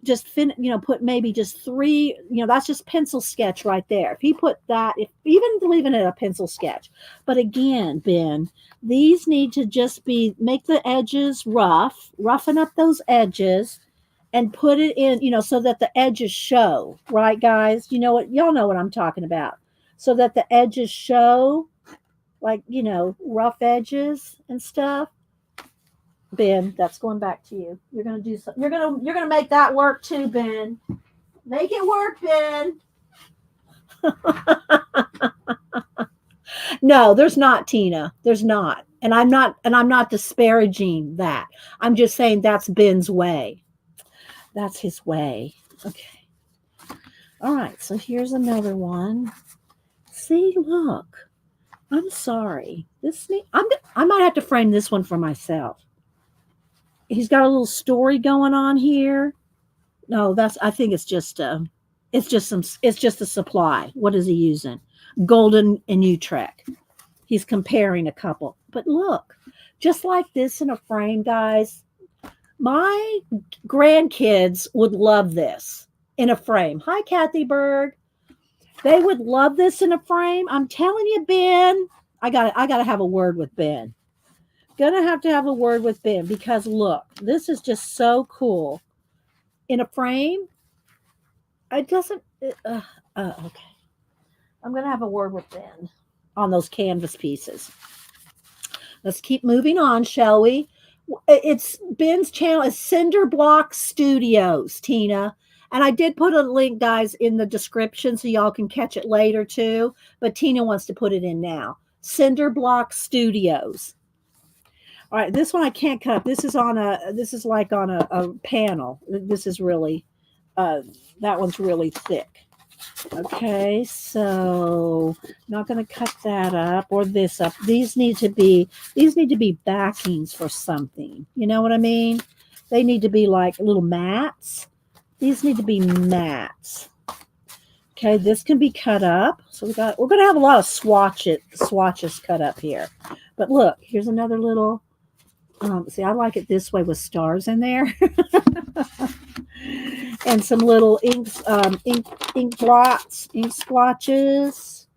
Just put maybe just three. You know, that's just pencil sketch right there. If he put that, if even leaving it a pencil sketch, but again, Ben, these need to just be make the edges roughen up those edges and put it in, you know, so that the edges show, right, guys? You know what? Y'all know what I'm talking about. So that the edges show, like, you know, rough edges and stuff. Ben, that's going back to you. You're gonna do something. You're gonna make that work too, Ben. Make it work, Ben. No, there's not, Tina. There's not. And I'm not disparaging that. I'm just saying that's Ben's way. That's his way. Okay. All right. So here's another one. See, look. I'm sorry. I might have to frame this one for myself. He's got a little story going on here. No, I think it's just a supply. What is he using? Golden and Utrecht. He's comparing a couple. But look, just like this in a frame, guys. My grandkids would love this in a frame. Hi, Kathy Berg. They would love this in a frame. I'm telling you, Ben. I gotta have a word with Ben. Gonna have to have a word with Ben because look, this is just so cool. In a frame, it doesn't. Okay. I'm gonna have a word with Ben on those canvas pieces. Let's keep moving on, shall we? It's Ben's channel is Cinder Block Studios, Tina. And I did put a link, guys, in the description so y'all can catch it later too. But Tina wants to put it in now. Cinder Block Studios. All right, this one I can't cut. This is like on a panel. This is really that one's really thick. Okay, so not going to cut that up or this up. These need to be backings for something. You know what I mean? They need to be like little mats. These need to be mats. Okay, this can be cut up. So we're going to have a lot of swatches cut up here. But look, here's another little. See, I like it this way with stars in there. And some little ink blots, ink splotches.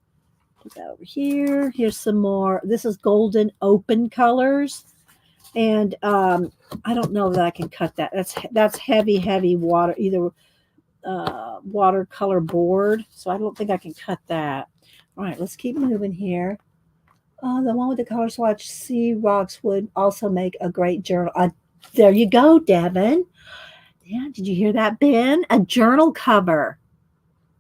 Put that over here. Here's some more. This is golden open colors. And I don't know that I can cut that. That's heavy water, either watercolor board. So I don't think I can cut that. All right, let's keep moving here. The one with the color swatch, Sea Rocks would also make a great journal. There you go, Devin. Yeah, did you hear that, Ben? A journal cover.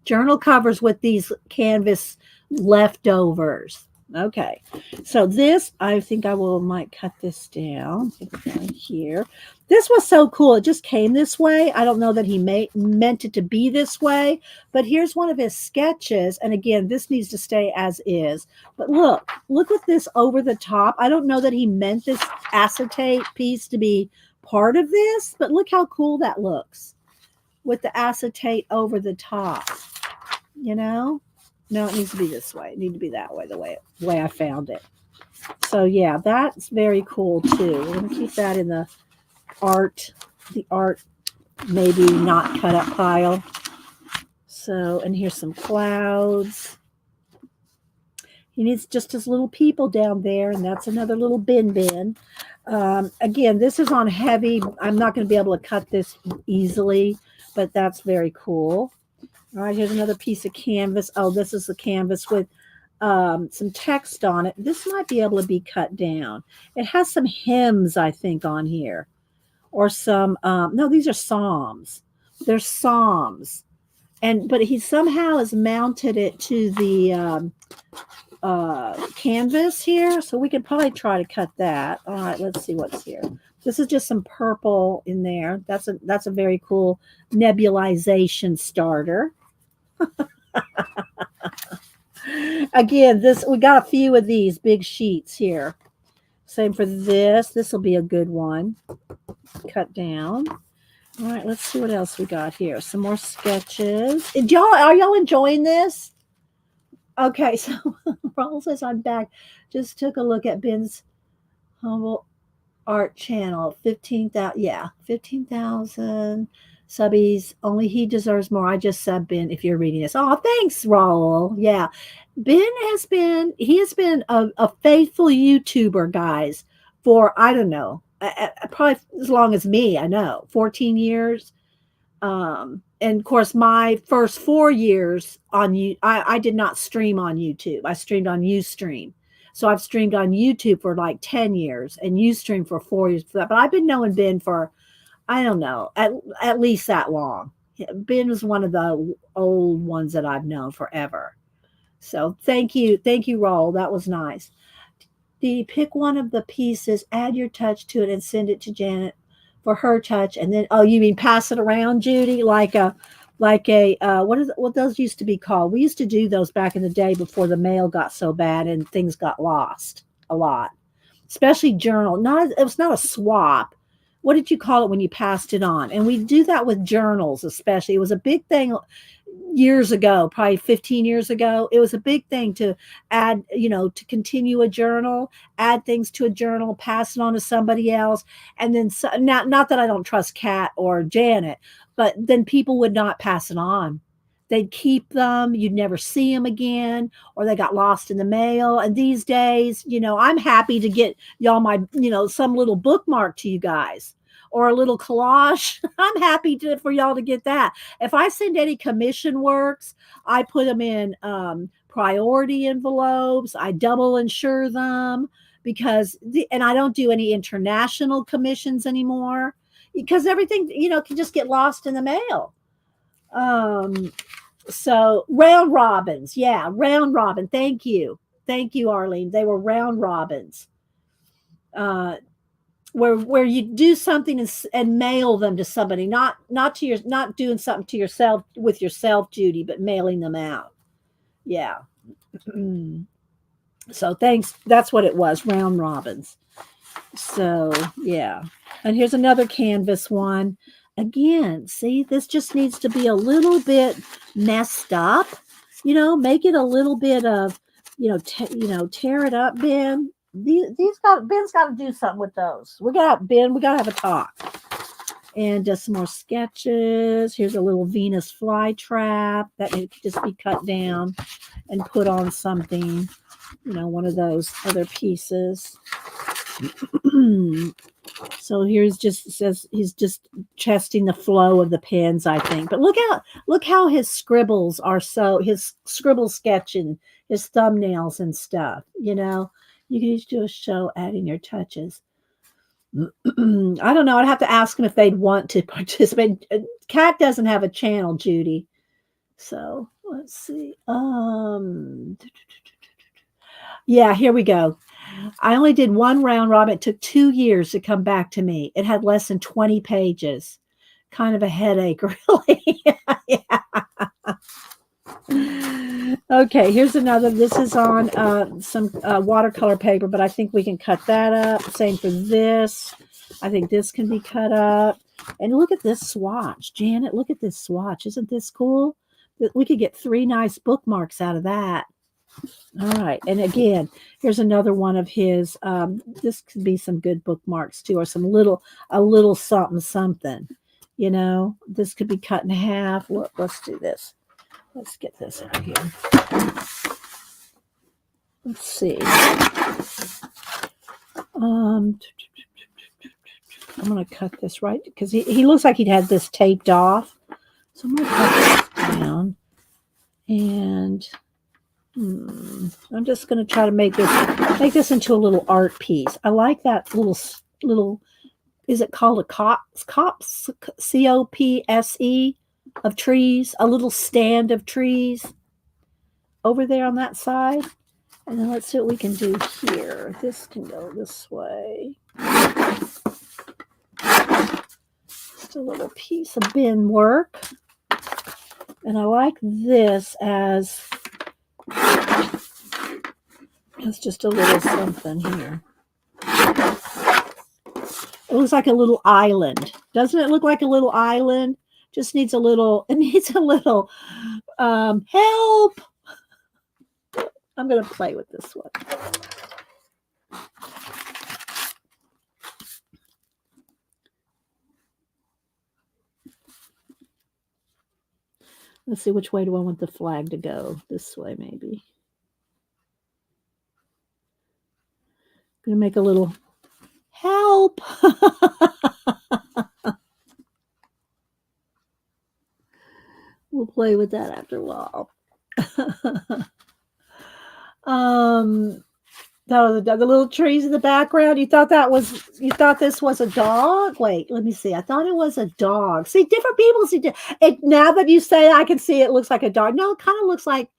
Journal covers with these canvas leftovers. Okay, so this, I think I will might cut this down right here. This was so cool. It just came this way. I don't know that he meant it to be this way, but here's one of his sketches. And again, this needs to stay as is. But look at this over the top. I don't know that he meant this acetate piece to be part of this, but look how cool that looks with the acetate over the top, you know? No, it needs to be this way. It needs to be that way, the way I found it. So yeah, that's very cool too. We're gonna keep that in the art maybe not cut up pile. So, and here's some clouds. He needs just his little people down there, and that's another little bin. Again, this is on heavy. I'm not going to be able to cut this easily, but that's very cool. All right, here's another piece of canvas. Oh, this is the canvas with some text on it. This might be able to be cut down. It has some hymns, I think, on here, or some. No, these are psalms. They're psalms, but he somehow has mounted it to the canvas here, so we could probably try to cut that. All right, let's see what's here. This is just some purple in there. That's a very cool nebulization starter. Again, this we got a few of these big sheets here. Same for this. This will be a good one. Cut down. All right, let's see what else we got here. Some more sketches. Are y'all enjoying this? Okay, so Raul says I'm back. Just took a look at Ben's humble art channel. 15,000, yeah, 15,000 subbies. Only he deserves more. I just sub Ben if you're reading this. Oh, thanks, Raul. Yeah, he has been a faithful YouTuber, guys, for I don't know, probably as long as me. I know, 14 years. And of course, my first 4 years on you, I did not stream on YouTube. I streamed on Ustream. So I've streamed on YouTube for like 10 years and Ustream for 4 years for that. But I've been knowing Ben for, I don't know, at least that long. Ben was one of the old ones that I've known forever. So thank you. Thank you, Raul. That was nice. Pick one of the pieces, add your touch to it, and send it to Janet for her touch, and then you mean pass it around, Judy, like a what those used to be called? We used to do those back in the day before the mail got so bad and things got lost a lot, especially journal. It was not a swap. What did you call it when you passed it on? And we do that with journals, especially. It was a big thing years ago, probably 15 years ago. It was a big thing to add, to continue a journal, add things to a journal, pass it on to somebody else. And then, not that I don't trust Kat or Janet, but then people would not pass it on. They'd keep them, you'd never see them again, or they got lost in the mail. And these days, I'm happy to get y'all my, some little bookmark to you guys or a little collage. I'm happy for y'all to get that. If I send any commission works, I put them in priority envelopes. I double insure them and I don't do any international commissions anymore because everything, can just get lost in the mail. So round robins. Yeah, round robin. Thank you. Thank you, Arlene. They were round robins. Where you do something and mail them to somebody, not doing something to yourself with yourself, Judy, but mailing them out. Yeah. So thanks. That's what it was, round robins. So yeah. And here's another canvas one. Again, see, this just needs to be a little bit messed up. Make it a little bit of, tear it up, Ben. Ben's got to do something with those. We got to have a talk. And just some more sketches. Here's a little Venus flytrap that could just be cut down and put on something. One of those other pieces. So here's says he's just testing the flow of the pens, I think. But look how his scribbles are his scribble sketching, his thumbnails and stuff. You can just do a show adding your touches. I don't know. I'd have to ask them if they'd want to participate. Kat doesn't have a channel, Judy. So let's see. Yeah, here we go. I only did one round robin. It took 2 years to come back to me. It had less than 20 pages. Kind of a headache, really. Yeah. Okay, here's another. This is on some watercolor paper, but I think we can cut that up. Same for this. I think this can be cut up. And look at this swatch. Janet, look at this swatch. Isn't this cool? We could get 3 nice bookmarks out of that. All right. And again, here's another one of his. This could be some good bookmarks too, or a little something, something. You know, this could be cut in half. Look, let's do this. Let's get this out here. Let's see. I'm going to cut this right because he looks like he'd had this taped off. So I'm going to cut this down. And I'm just going to try to make this into a little art piece. I like that little, is it called a copse, C-O-P-S-E, of trees, a little stand of trees over there on that side. And then let's see what we can do here. This can go this way. Just a little piece of bin work. And I like this as just a little something here. It looks like a little island. Doesn't it look like a little island? Just needs a little, help. I'm going to play with this one. Let's see, which way do I want the flag to go? This way, maybe. I'm going to make a little help. We'll play with that after a while. The little trees in the background. You thought this was a dog? Wait, let me see. I thought it was a dog. See, different people see it. Now that you say, I can see it looks like a dog. No, it kind of looks like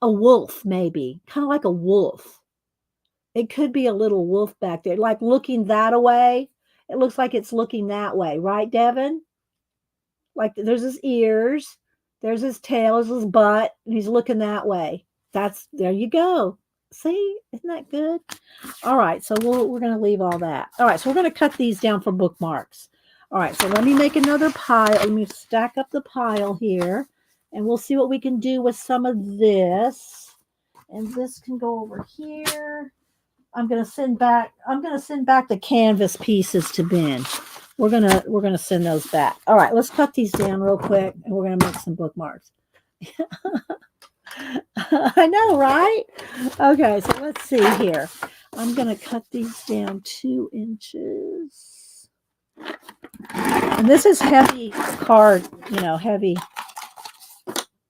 a wolf, maybe. Kind of like a wolf. It could be a little wolf back there, like looking that way. It looks like it's looking that way, right, Devin? Like there's his ears, there's his tail, there's his butt, and he's looking that way. There you go. See, isn't that good? All right, so we're going to leave all that. All right, so we're going to cut these down for bookmarks. All right, so let me make another pile. Let me stack up the pile here, and we'll see what we can do with some of this. And this can go over here. I'm going to send back the canvas pieces to Ben. We're gonna send those back. All right, let's cut these down real quick, and we're gonna make some bookmarks. I know, right? Okay, so let's see here. I'm going to cut these down 2 inches. And this is heavy card, heavy.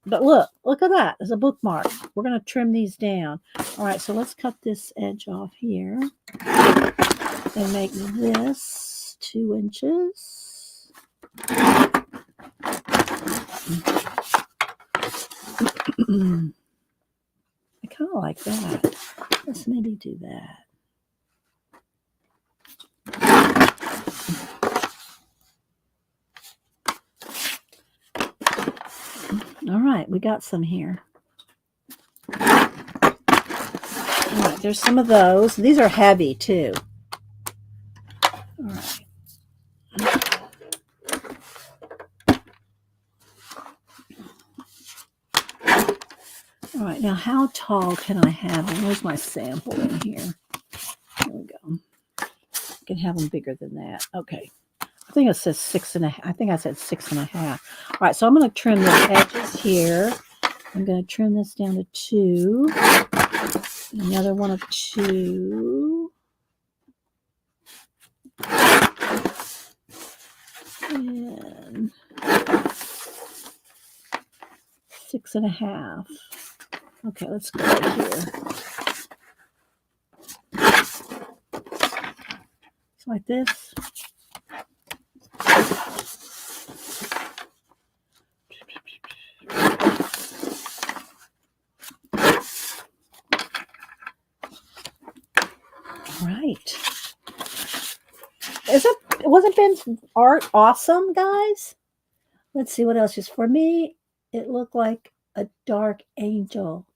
But look at that. There's a bookmark. We're going to trim these down. All right, so let's cut this edge off here and make this 2 inches. I kind of like that. Let's maybe do that. All right, we got some here. All right, there's some of those. These are heavy too. All right. All right, now how tall can I have them? Where's my sample in here? There we go. I can have them bigger than that. Okay. I think it says 6.5. I think I said 6.5. All right, so I'm going to trim the edges here. I'm going to trim this down to 2. Another one of 2. And 6.5. Okay, let's go right here. It's like this. right. Wasn't Ben's art awesome, guys? Let's see what else is for me. It looked like a dark angel.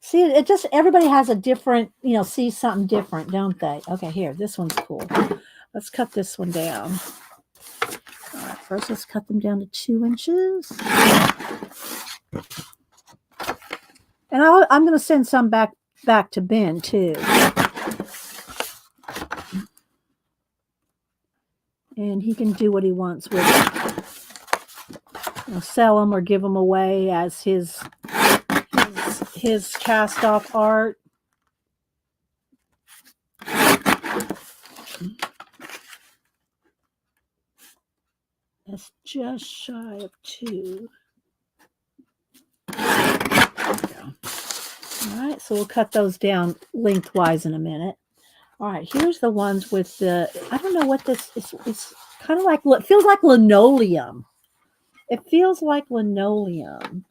See, it just everybody has a different, see something different, don't they? Okay, here, this one's cool. Let's cut this one down. All right, first let's cut them down to 2 inches. And I'm going to send some back to Ben too. And he can do what he wants with it. Sell them or give them away as his cast off art. That's just shy of 2. All right, so we'll cut those down lengthwise in a minute. All right, here's the ones with the, I don't know what this is. It's kind of like, it feels like linoleum. It feels like linoleum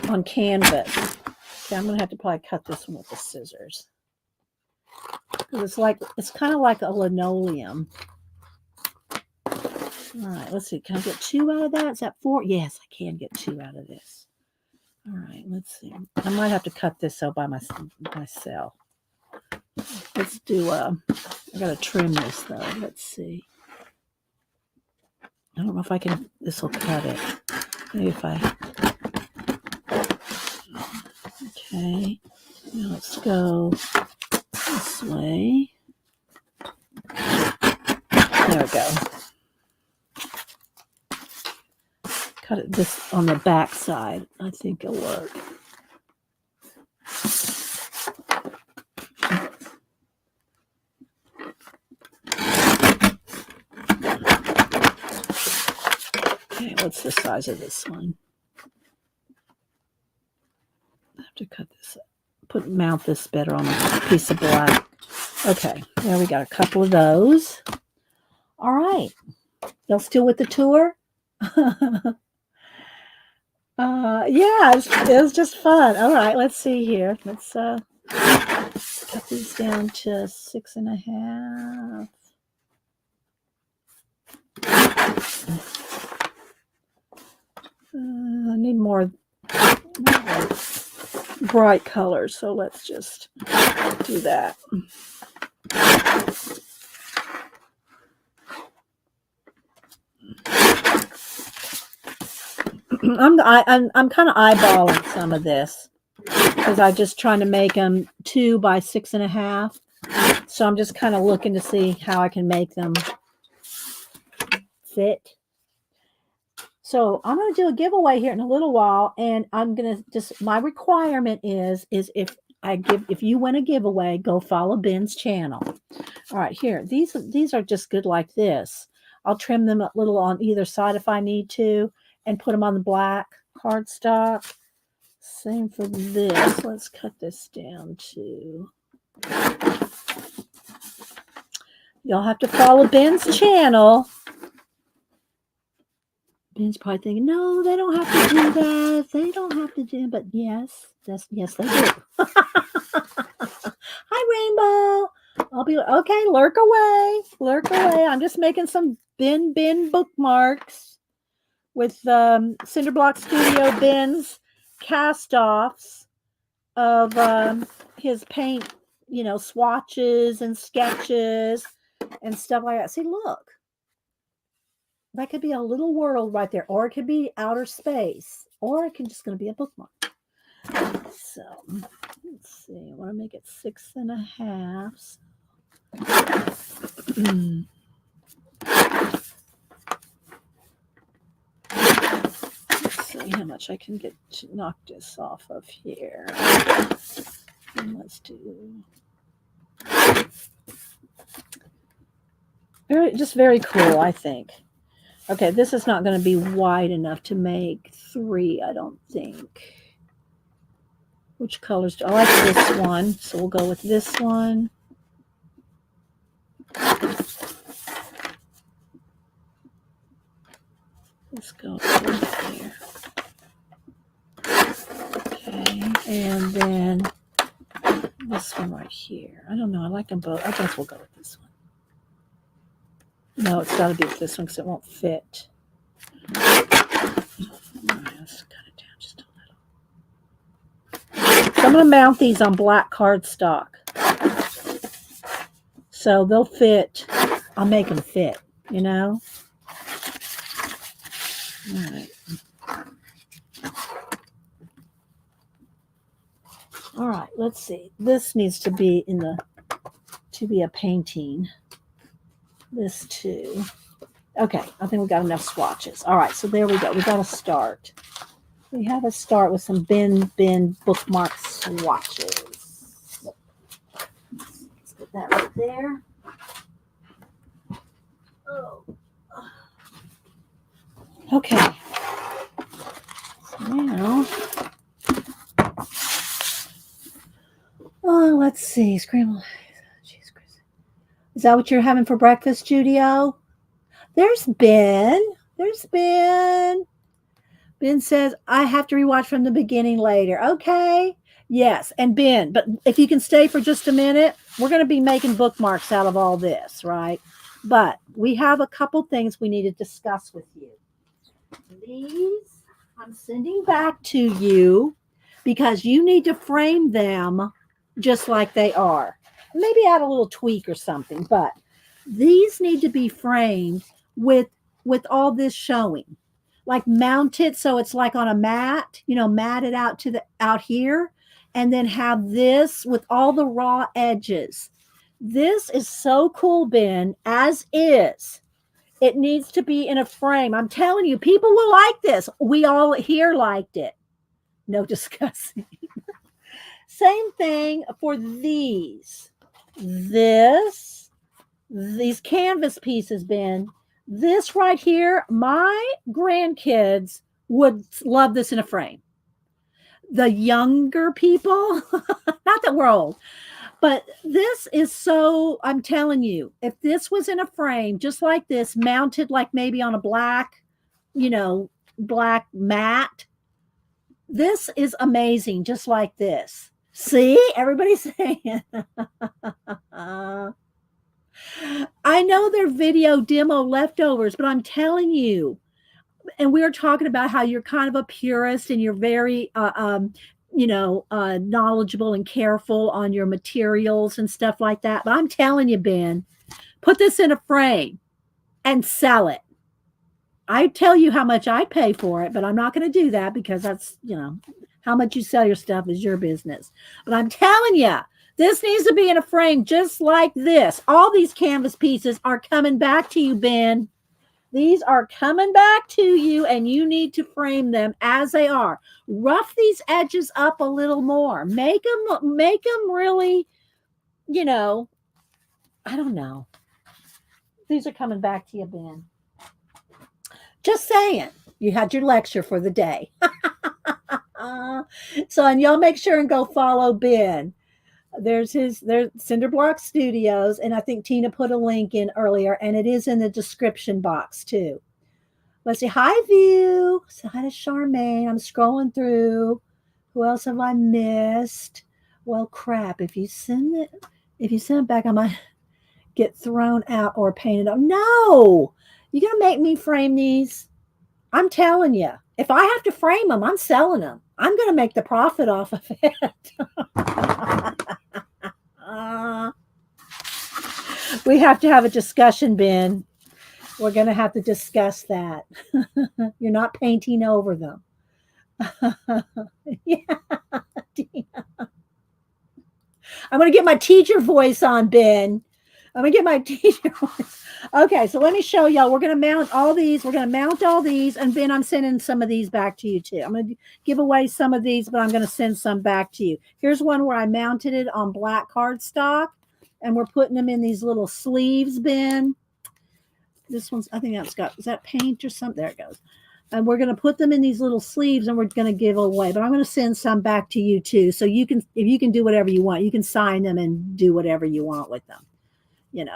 on canvas. Okay, I'm going to have to probably cut this one with the scissors. It's kind of like a linoleum. All right, let's see. Can I get 2 out of that? Is that 4? Yes, I can get 2 out of this. All right, let's see. I might have to cut this out by myself. Let's do I gotta trim this though. Let's see. I don't know if I can, this will cut it. Maybe if okay. Now let's go this way. There we go. Cut it this on the back side. I think it'll work. Okay, what's the size of this one? I have to cut this up. Mount this better on a piece of black. Okay, there we got a couple of those. All right. Y'all still with the tour? Yeah, it was just fun. All right, let's see here. Let's cut these down to 6.5. I need more bright colors, so let's just do that. I'm kind of eyeballing some of this because I'm just trying to make them 2 by 6.5. So I'm just kind of looking to see how I can make them fit. So I'm going to do a giveaway here in a little while, and I'm going to my requirement is if you win a giveaway, go follow Ben's channel. All right, here, these are just good like this. I'll trim them a little on either side if I need to, and put them on the black cardstock. Same for this. Let's cut this down too. Y'all have to follow Ben's channel. Ben's probably thinking, no, they don't have to do that. They don't have to do, but yes, yes, they do. Hi, Rainbow. I'll be okay. Lurk away. I'm just making some Ben bookmarks with Cinder Block Studio Ben's cast-offs of his paint, swatches and sketches and stuff like that. See, look. That could be a little world right there, or it could be outer space, or it can just going to be a bookmark. So, let's see. I want to make it 6.5. Let's see how much I can get to knock this off of here. And let's do very cool, I think. Okay, this is not going to be wide enough to make 3, I don't think. Which colors do I like? This one, so we'll go with this one. Let's go right there. Okay, and then This one right here. I don't know. I like them both. I guess we'll go with this one. No, it's got to be with this one because it won't fit. All right, let's cut it down just a little. So I'm going to mount these on black cardstock. So they'll fit. I'll make them fit, you know? All right. All right, let's see. This needs to be to be a painting. This too. Okay, I think we got enough swatches. All right, so there we go. We got to start. We have to start with some bin bookmark swatches. Let's put that right there. Oh. Okay. So now, let's see. Scrambled. Is that what you're having for breakfast, Judio? There's Ben. There's Ben. Ben says, I have to rewatch from the beginning later. Okay. Yes. And Ben, but if you can stay for just a minute, we're going to be making bookmarks out of all this, right? But we have a couple things we need to discuss with you. These I'm sending back to you because you need to frame them just like they are. Maybe add a little tweak or something, but these need to be framed with all this showing, like mounted so it's like on a mat, you know, mat it out to out here, and then have this with all the raw edges. This is so cool, Ben, as is. It needs to be in a frame. I'm telling you, people will like this. We all here liked it. No discussing. Same thing for these. These canvas pieces, Ben. This right here, my grandkids would love this in a frame. The younger people, not that we're old, but this is so, I'm telling you, if this was in a frame just like this, mounted like maybe on a black, black mat, this is amazing, just like this. See, everybody's saying. I know they're video demo leftovers, but I'm telling you, and we were talking about how you're kind of a purist and you're very, knowledgeable and careful on your materials and stuff like that. But I'm telling you, Ben, put this in a frame and sell it. I tell you how much I pay for it, but I'm not going to do that because that's, how much you sell your stuff is your business. But I'm telling you, this needs to be in a frame just like this. All these canvas pieces are coming back to you, Ben. These are coming back to you, and you need to frame them as they are. Rough these edges up a little more. Make them really, I don't know. These are coming back to you, Ben. Just saying. You had your lecture for the day. So, and y'all make sure and go follow Ben. There's Cinder Block Studios, and I think Tina put a link in earlier, and it is in the description box too. Let's see. Hi, View. Say hi to Charmaine. I'm scrolling through. Who else have I missed? Well, crap. If you send it back, I might get thrown out or painted up. No, you're gonna make me frame these. I'm telling you. If I have to frame them, I'm selling them. I'm going to make the profit off of it. We have to have a discussion, Ben. We're going to have to discuss that. You're not painting over them. Yeah. I'm going to get my teacher voice on, Ben. I'm going to get my teacher voice. Okay, so let me show y'all. We're going to mount all these. We're going to mount all these, and Ben, I'm sending some of these back to you too. I'm going to give away some of these, but I'm going to send some back to you. Here's one where I mounted it on black cardstock, and we're putting them in these little sleeves, Ben. This one's, I think that's got, is that paint or something? There it goes. And we're going to put them in these little sleeves, and we're going to give away. But I'm going to send some back to you too, so you can, if you can do whatever you want, you can sign them and do whatever you want with them.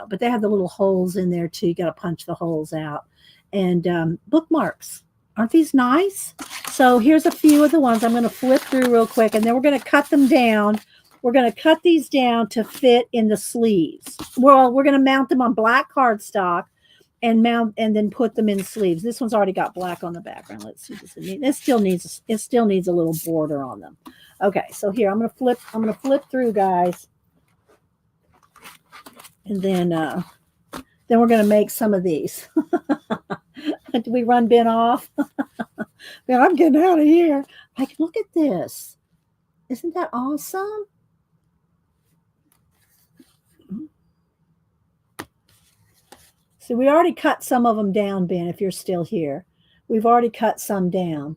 But they have the little holes in there too. You got to punch the holes out. And bookmarks, aren't these nice? So here's a few of the ones I'm going to flip through real quick, and then we're going to cut them down. We're going to cut these down to fit in the sleeves. Well, we're going to mount them on black cardstock and then put them in sleeves. This one's already got black on the background. Let's see this. It still needs a little border on them. Okay, so here I'm gonna flip through, guys, and then we're gonna make some of these. Do we run Ben off? Ben, I'm getting out of here. Like, look at this. Isn't that awesome? See, we already cut some of them down, Ben, if you're still here. We've already cut some down.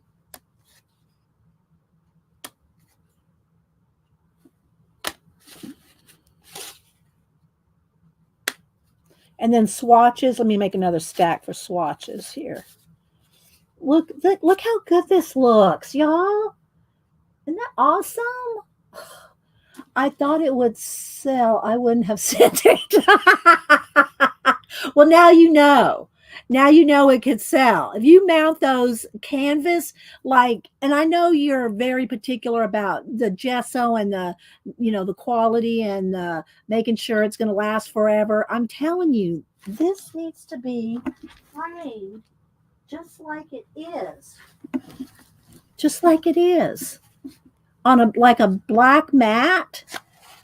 And then swatches. Let me make another stack for swatches here. Look how good this looks, y'all. Isn't that awesome? I thought it would sell. I wouldn't have sent it. Well, now you know. Now you know it could sell. If you mount those canvas, and I know you're very particular about the gesso and the quality and making sure it's going to last forever. I'm telling you, this needs to be framed just like it is. Just like it is. On a black mat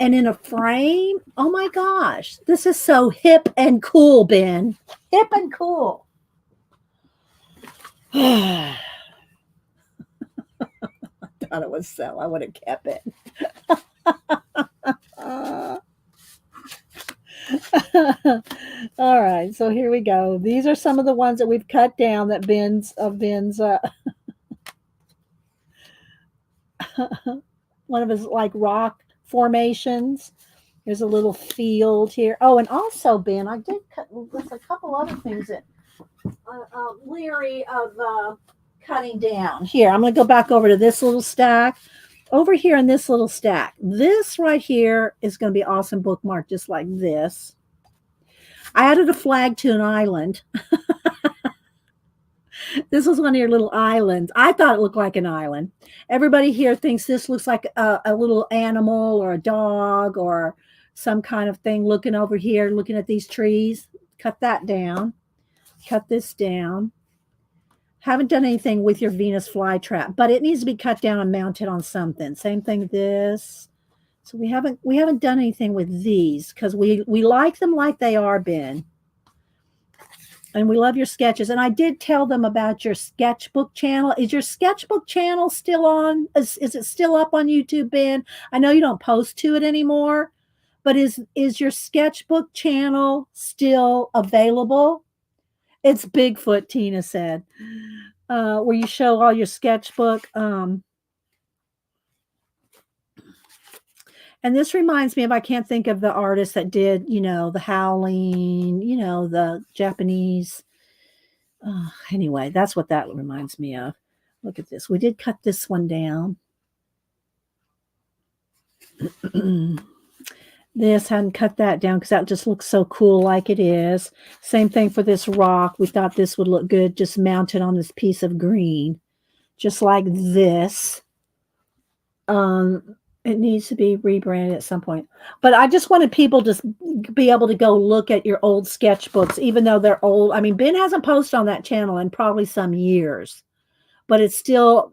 and in a frame. Oh my gosh. This is so hip and cool, Ben. Hip and cool. I thought it would sell. I would have kept it. All right, so here we go. These are some of the ones that we've cut down that Ben's one of his rock formations. There's a little field here. Oh, and also, Ben, I did cut with a couple other things that leery of cutting down. Here, I'm going to go back over to this little stack. Over here in this little stack, this right here is going to be awesome bookmark, just like this. I added a flag to an island. This was one of your little islands. I thought it looked like an island. Everybody here thinks this looks like a little animal or a dog or some kind of thing looking over here, looking at these trees. Cut that down. Cut this down. Haven't done anything with your Venus flytrap, but it needs to be cut down and mounted on something. Same thing this. So we haven't done anything with these because we like them like they are, Ben. And we love your sketches. And I did tell them about your sketchbook channel. Is your sketchbook channel still on? Is it still up on YouTube, Ben? I know you don't post to it anymore, but is your sketchbook channel still available? It's Bigfoot, Tina said. Where you show all your sketchbook. And this reminds me of, I can't think of the artist that did, the Howling, the Japanese. Anyway, that's what that reminds me of. Look at this. We did cut this one down. This, hadn't cut that down because that just looks so cool like it is. Same thing for this rock. We thought this would look good just mounted on this piece of green. Just like this. It needs to be rebranded at some point. But I just wanted people to be able to go look at your old sketchbooks, even though they're old. I mean, Ben hasn't posted on that channel in probably some years. But it's still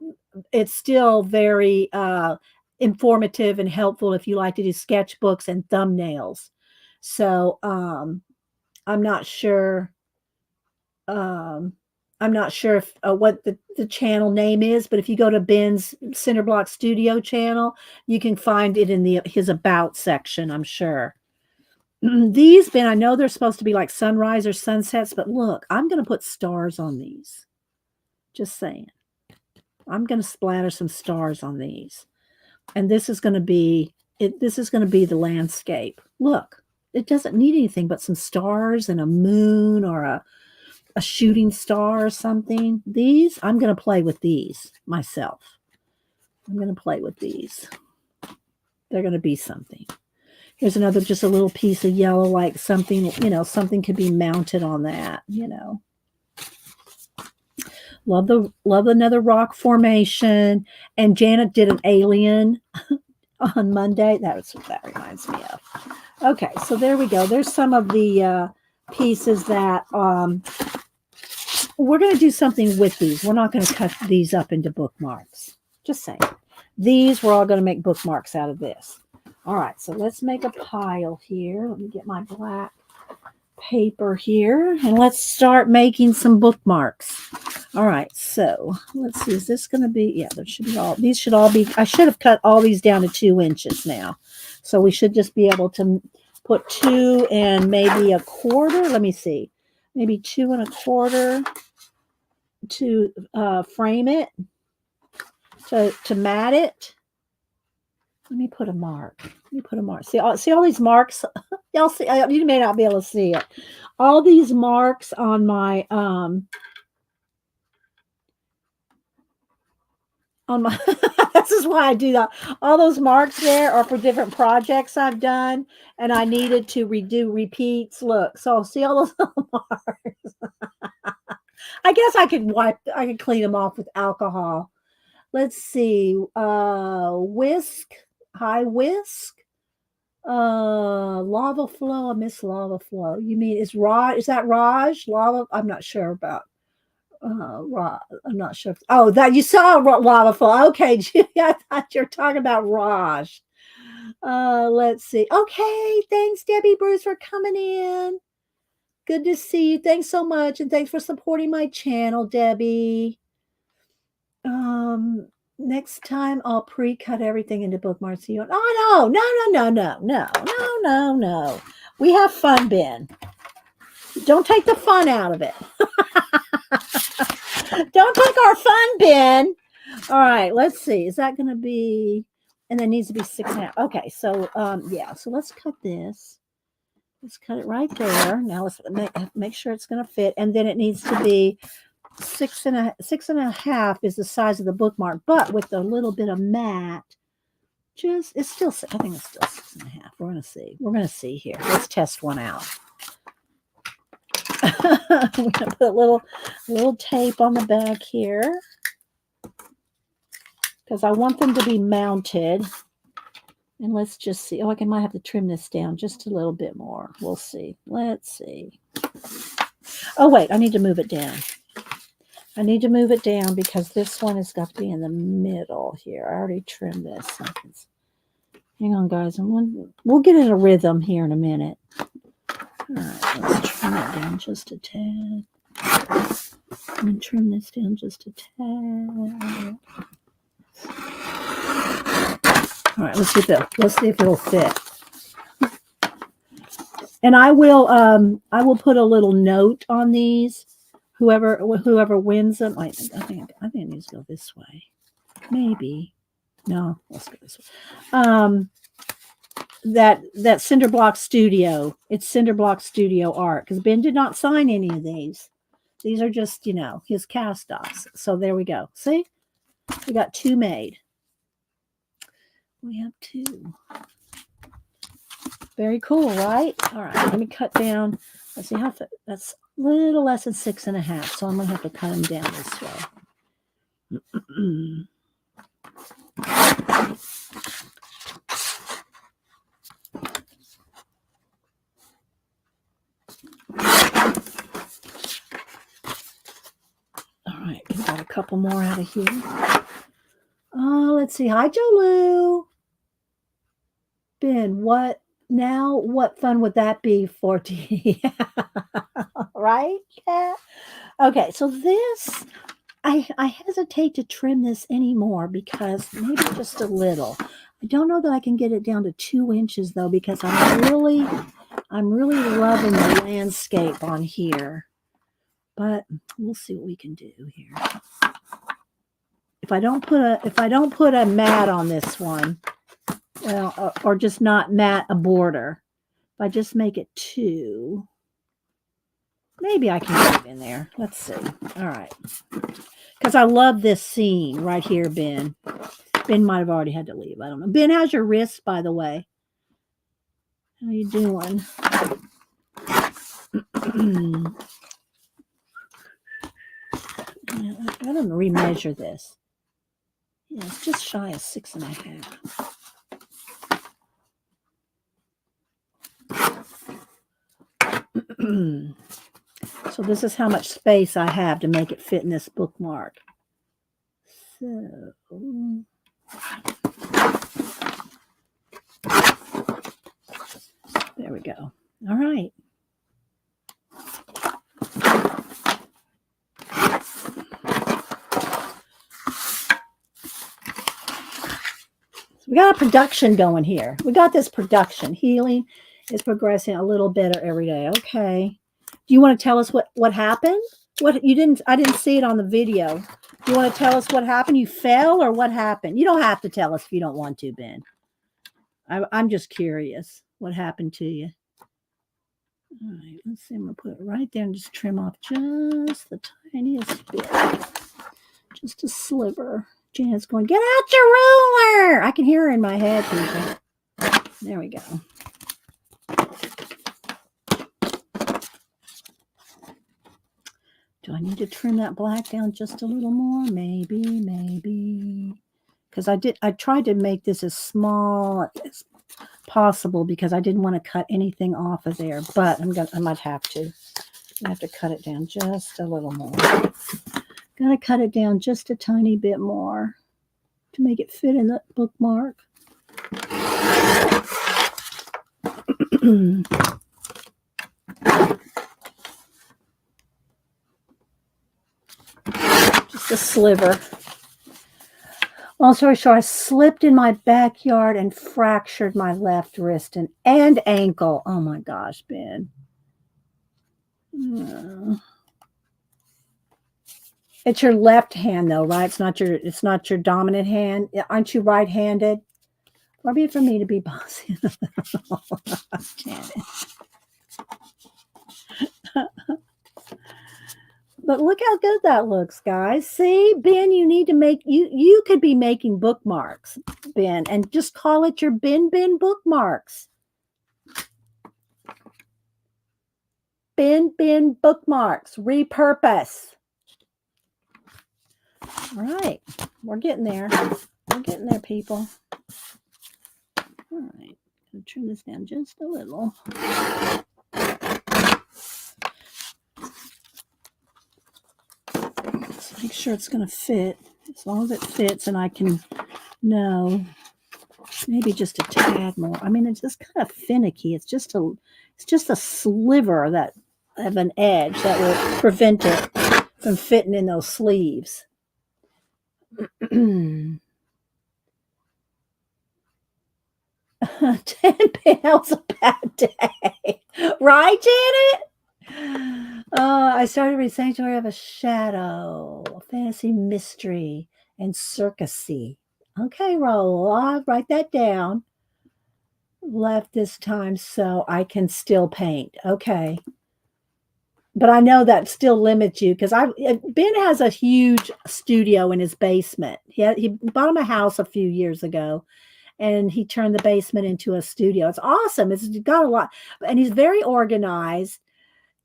very informative and helpful if you like to do sketchbooks and thumbnails. So I'm not sure. I'm not sure if what the channel name is, but if you go to Ben's Cinderblock Studio channel, you can find it in his About section, I'm sure. These, Ben, I know they're supposed to be like sunrise or sunsets, but look, I'm going to put stars on these. Just saying. I'm going to splatter some stars on these. And this is going to be the landscape. Look, it doesn't need anything but some stars and a moon or a shooting star or something. These, I'm going to play with these myself. I'm going to play with these. They're going to be something. Here's another, just a little piece of yellow, like something, something could be mounted on that, Love another rock formation. And Janet did an alien on Monday. That's what that reminds me of. Okay, so there we go. There's some of the pieces that we're going to do something with these. We're not going to cut these up into bookmarks. Just saying. These, we're all going to make bookmarks out of this. All right, so let's make a pile here. Let me get my black paper here, and let's start making some bookmarks. All right, so let's see. Is this going to be? Yeah, there should be all. These should all be. I should have cut all these down to 2 inches now, so we should just be able to put 2 and maybe 1/4. Let me see, maybe 2 1/4 to frame it, to mat it. Let me put a mark. See all these marks. Y'all see? You may not be able to see it. All these marks on my this is why I do that. All those marks there are for different projects I've done, and I needed to redo repeats. Look, so see all those little marks. I guess I could clean them off with alcohol. Let's see. Whisk, high whisk. Lava flow. I miss lava flow. You mean is that Raj? Lava? I'm not sure about. I'm not sure. Oh, that you saw lava flow. Okay, I thought you were talking about Raj. Let's see. Okay, thanks, Debbie Bruce, for coming in. Good to see you. Thanks so much, and thanks for supporting my channel, Debbie. Next time I'll pre-cut everything into bookmarks. Oh no. We have fun, Ben. Don't take the fun out of it. Don't take our fun, Ben. All right, let's see. Is that going to be? And it needs to be 6 1/2. Okay, so yeah. So let's cut this. Let's cut it right there. Now let's make sure it's going to fit, and then it needs to be 6 1/2 is the size of the bookmark, but with a little bit of mat. It's still. I think it's still 6 1/2. We're going to see. We're going to see here. Let's test one out. We're going to put a little tape on the back here because I want them to be mounted. And let's just see. Oh, I might have to trim this down just a little bit more. We'll see. Let's see. Oh, wait. I need to move it down. I need to move it down because this one has got to be in the middle here. I already trimmed this. Hang on, guys. We'll get in a rhythm here in a minute. All right, let's trim it down just a tad. I'm going to trim this down just a tad. All right, let's see if it'll fit. And I will put a little note on these. Whoever wins them, I think it needs to go this way. Maybe. No, let's go this way. That Cinder Block Studio. It's Cinder Block Studio art because Ben did not sign any of these. These are just, his cast-offs. So there we go. See? We got 2 made. We have 2. Very cool, right? All right, let me cut down. Let's see how that's a little less than 6 1/2. So I'm going to have to cut them down this way. All right, we got a couple more out of here. Let's see. Hi, Jolu. Ben, what fun would that be for tea? Right? Yeah. Okay, so this, I hesitate to trim this anymore because maybe just a little. I don't know that I can get it down to 2 inches though because I'm really loving the landscape on here. But we'll see what we can do here. If I don't put a mat on this one, well, or just not mat a border, if I just make it 2, maybe I can get it in there. Let's see. All right, because I love this scene right here, Ben. Ben might have already had to leave. I don't know. Ben, how's your wrist, by the way? How you doing? I don't remeasure this. Yeah, it's just shy of 6 1/2. So this is how much space I have to make it fit in this bookmark. So there we go. All right. We got a production going here. We got this production. Healing is progressing a little better every day. Okay. Do you want to tell us what happened? What you didn't? I didn't see it on the video. Do you want to tell us what happened? You fell or what happened? You don't have to tell us if you don't want to, Ben. I'm just curious what happened to you. All right. Let's see. I'm gonna put it right there and just trim off just the tiniest bit, just a sliver. Janet's going, get out your ruler. I can hear her in my head, people. There we go. Do I need to trim that black down just a little more? Maybe. Because I tried to make this as small as possible because I didn't want to cut anything off of there. But I might have to. I have to cut it down just a little more. Gotta cut it down just a tiny bit more to make it fit in the bookmark. Just a sliver. Long story short, I slipped in my backyard and fractured my left wrist and ankle. Oh my gosh, Ben. It's your left hand though, right? It's not your dominant hand. Aren't you right-handed? Far be it for me to be bossy. Janet. But look how good that looks, guys. See, Ben, you need to make you could be making bookmarks, Ben, and just call it your Ben bookmarks. Ben bookmarks. Repurpose. All right, we're getting there. We're getting there, people. All right, gonna trim this down just a little. Let's make sure it's gonna fit. As long as it fits, and I can know maybe just a tad more. I mean, it's just kind of finicky. It's just a sliver of an edge that will prevent it from fitting in those sleeves. 10 pounds a bad day. Right, Janet? I started reading Sanctuary of a Shadow, fantasy mystery, and circusy. Okay, Raul, I'll write that down. Left this time so I can still paint. Okay. But I know that still limits you because Ben has a huge studio in his basement. He bought him a house a few years ago, and he turned the basement into a studio. It's awesome. It's got a lot, and he's very organized.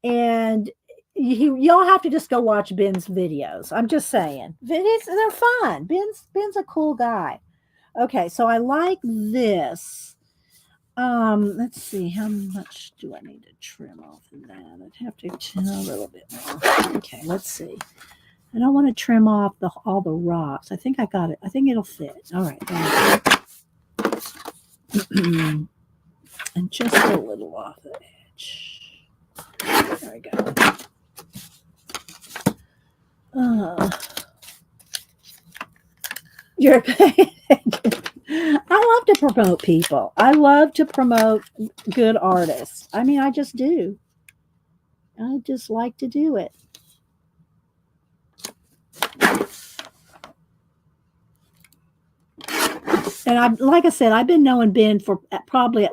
And y'all have to just go watch Ben's videos. I'm just saying, they're fun. Ben's a cool guy. Okay, so I like this. Let's see, how much do I need to trim off of that? I'd have to trim a little bit more. Okay, let's see. I don't want to trim off all the rocks. I think I got it. I think it'll fit. All right. And just a little off the edge. There we go. You're I love to promote people. I love to promote good artists. I mean, I just do. I just like to do it. And like I said, I've been knowing Ben for probably,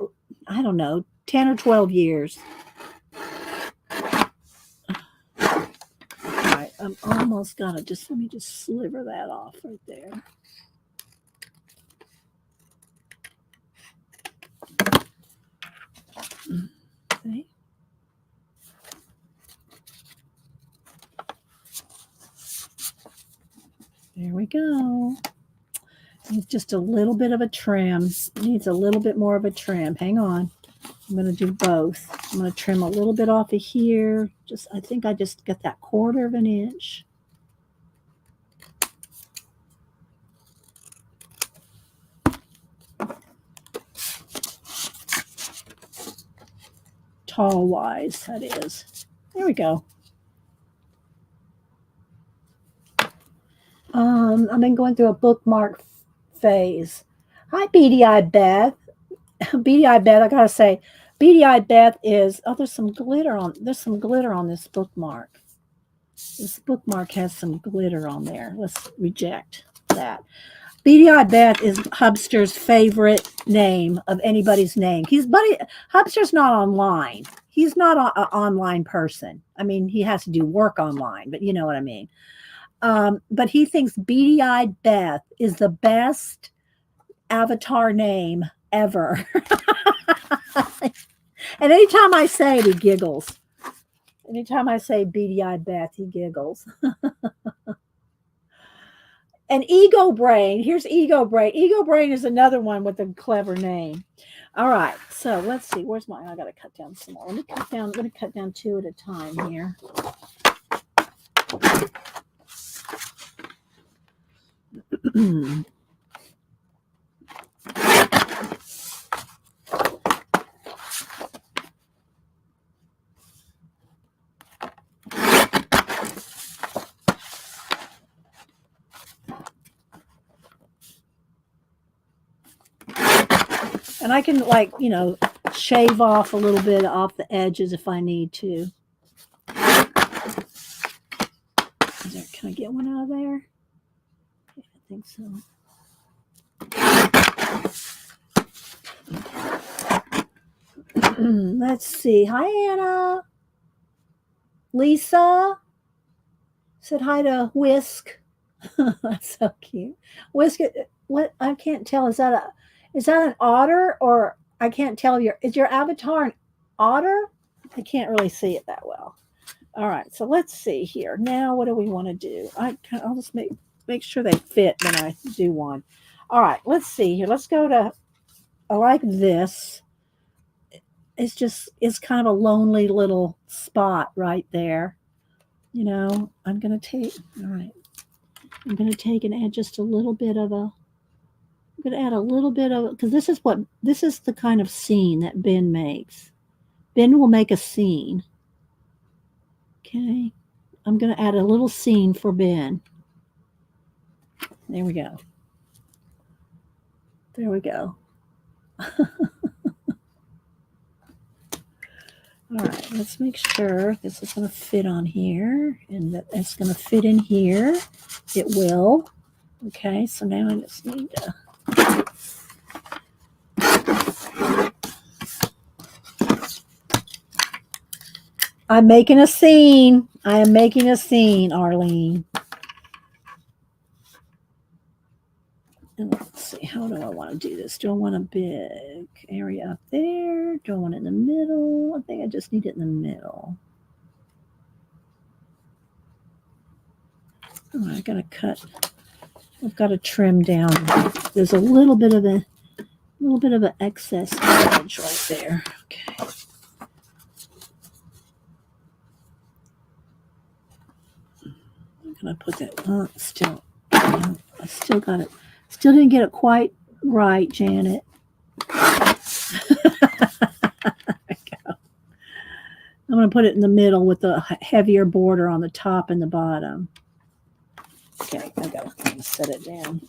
I don't know, 10 or 12 years. All right, I'm almost gonna let me just sliver that off right there. Okay. There we go. Needs just a little bit of a trim. Needs a little bit more of a trim. Hang on. I'm going to do both. I'm going to trim a little bit off of here. I think I just got that 1/4 of an inch. Tall wise, that is. There we go. I've been going through a bookmark phase. Hi, Beady Eyed Beth. Beady Eyed Beth, I gotta say, Beady Eyed Beth is. Oh, there's some glitter on. There's some glitter on this bookmark. This bookmark has some glitter on there. Let's reject that. Beady Eyed Beth is Hubster's favorite name of anybody's name. Hubster's not online. He's not an online person. I mean, he has to do work online, but you know what I mean. But he thinks Beady Eyed Beth is the best avatar name ever. And anytime I say it, he giggles. Anytime I say Beady Eyed Beth, he giggles. And Ego Brain, here's Ego Brain. Ego Brain is another one with a clever name. All right, so let's see. Where's my? I got to cut down some more. Let me cut down. I'm going to cut down 2 at a time here. And I can, like, shave off a little bit off the edges if I need to. Can I get one out of there? I think so. Let's see. Hi, Anna. Lisa said hi to Whisk. That's so cute. Whisk, what? I can't tell. Is that an otter, or I can't tell is your avatar an otter? I can't really see it that well. All right, so let's see here. Now, what do we want to do? I'll just make sure they fit when I do one. All right, let's see here. Let's go to, I like this. It's kind of a lonely little spot right there. I'm going to take, all right. I'm going to take and add just a little bit of I'm going to add a little bit of, because this is the kind of scene that Ben makes. Ben will make a scene. Okay. I'm going to add a little scene for Ben. There we go. There we go. All right, let's make sure this is going to fit on here and that it's going to fit in here. It will. Okay, so now I just need to. I'm making a scene. I am making a scene, Arlene. And let's see, how do I want to do this? Do I want a big area up there? Do I want it in the middle? I think I just need it in the middle. Oh, I got to cut. I've got to trim down. There's a little bit of an excess edge right there. Okay. I'm gonna put that. I still got it. Still didn't get it quite right, Janet. There we go. I'm going to put it in the middle with the heavier border on the top and the bottom. Okay, I'm going to set it down.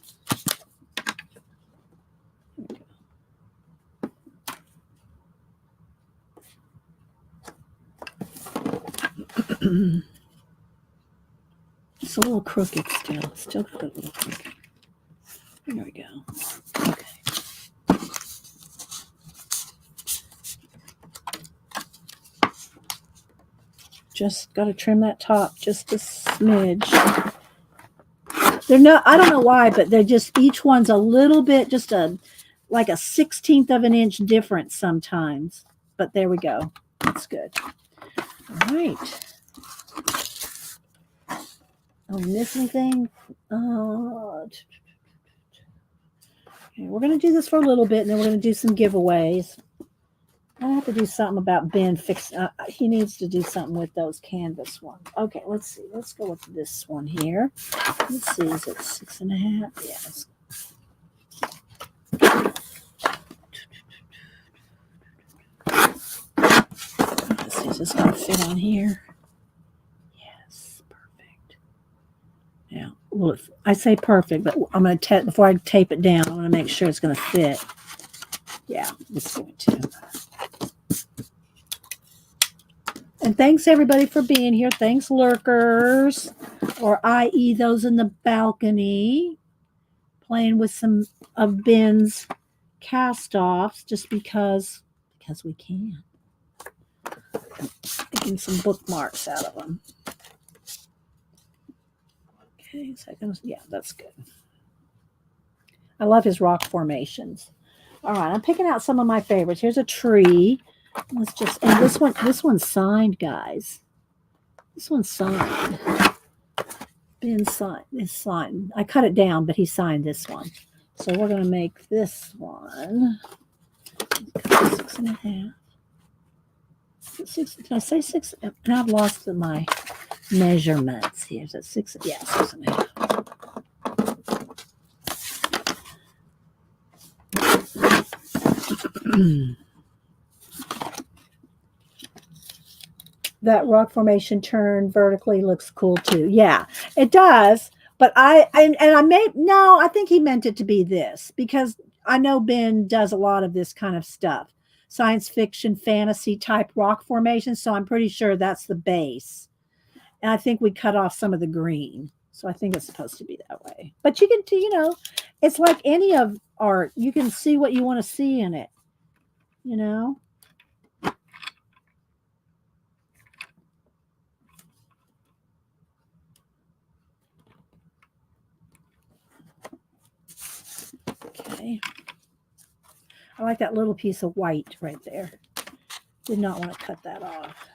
It's a little crooked still. Still got a little crooked. There we go. Okay. Just got to trim that top just a smidge. I don't know why, but they're just, each one's a little bit, like a 1/16 of an inch difference sometimes. But there we go. That's good. All right. Oh, miss anything? Okay, we're going to do this for a little bit, and then we're going to do some giveaways. I have to do something about Ben fix. He needs to do something with those canvas ones. Okay, let's see. Let's go with this one here. Let's see. Is it 6.5? Yes. Let's see. Is this going to fit on here? Yes, perfect. Now, well, I say perfect, but I'm going to before I tape it down. I want to make sure it's going to fit. Yeah, it's going to. And thanks everybody for being here. Thanks lurkers, or i.e. those in the balcony, playing with some of Ben's cast-offs just because we can. Making some bookmarks out of them. Okay, seconds. Yeah, that's good. I love his rock formations. All right, I'm picking out some of my favorites. Here's a tree. Let's just, and this one's signed, guys. This one's signed. Ben signed. It's signed. I cut it down, but he signed this one. So we're going to make this one 6.5. Did I say 6? Now I've lost my measurements here. Is it 6? Yeah, 6.5. That rock formation turn vertically looks cool too. Yeah, it does. But I think he meant it to be this because I know Ben does a lot of this kind of stuff, science fiction, fantasy type rock formation. So I'm pretty sure that's the base. And I think we cut off some of the green. So I think it's supposed to be that way. But you can, it's like any of art. You can see what you want to see in it, Okay. I like that little piece of white right there. Did not want to cut that off.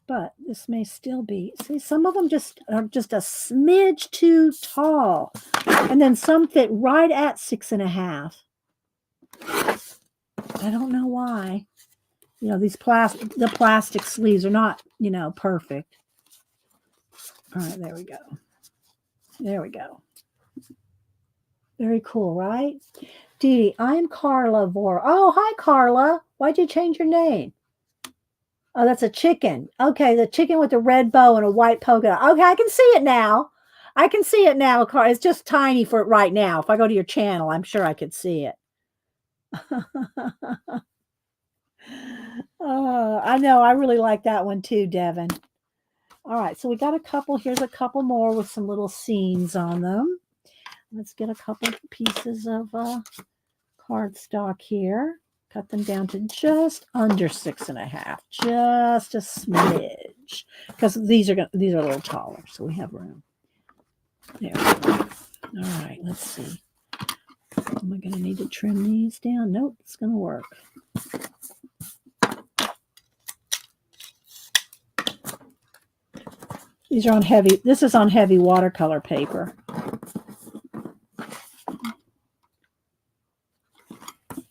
But this may still be, see, some of them are just a smidge too tall. And then some fit right at 6.5. I don't know why. These the plastic sleeves are not, perfect. All right, there we go. There we go. Very cool, right? Dee Dee, I'm Carla Vor. Oh, hi, Carla. Why'd you change your name? Oh, that's a chicken. Okay, the chicken with the red bow and a white polka dot. Okay, I can see it now. I can see it now, Carla. It's just tiny for it right now. If I go to your channel, I'm sure I could see it. Oh, I know. I really like that one too, Devin. All right, so we got a couple. Here's a couple more with some little scenes on them. Let's get a couple pieces of cardstock here. Cut them down to just under 6.5, just a smidge, because these are a little taller, so we have room. There we go. All right, let's see. Am I going to need to trim these down? Nope, it's going to work. These are on heavy. This is on heavy watercolor paper.